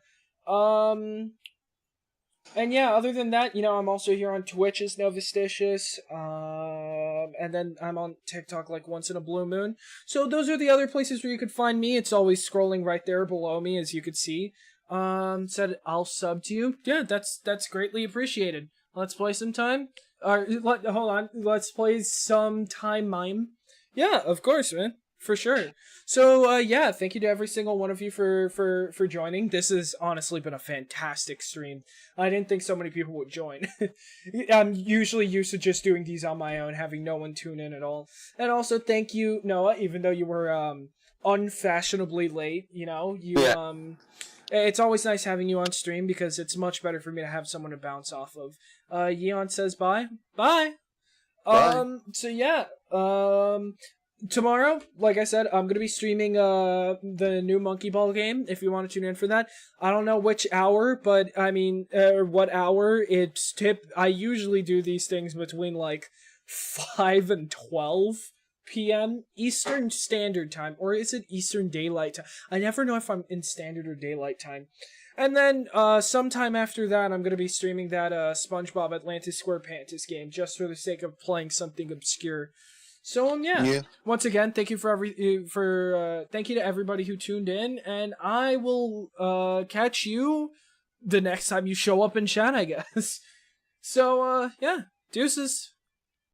And yeah, other than that, you know, I'm also here on Twitch as Novastitious, and then I'm on TikTok like once in a blue moon. So those are the other places where you could find me. It's always scrolling right there below me, as you could see. Said I'll sub to you. Yeah, that's greatly appreciated. Let's play some time. Hold on. Let's play some time mime. Yeah, of course, man. For sure. So, yeah, thank you to every single one of you for joining. This has honestly been a fantastic stream. I didn't think so many people would join. I'm usually used to just doing these on my own, having no one tune in at all. And also, thank you, Noah, even though you were, unfashionably late, you know, it's always nice having you on stream because it's much better for me to have someone to bounce off of. Yeon says bye. Bye! Bye. So yeah, tomorrow, like I said, I'm gonna be streaming the new Monkey Ball game, if you want to tune in for that. I don't know which hour, but I mean, what hour. I usually do these things between like 5 and 12 p.m. Eastern Standard Time, or is it Eastern Daylight Time? I never know if I'm in Standard or Daylight Time. And then sometime after that, I'm gonna be streaming that SpongeBob Atlantis SquarePantis game, just for the sake of playing something obscure. So yeah. Once again, thank you thank you to everybody who tuned in, and I will catch you the next time you show up in chat, I guess. So yeah, deuces.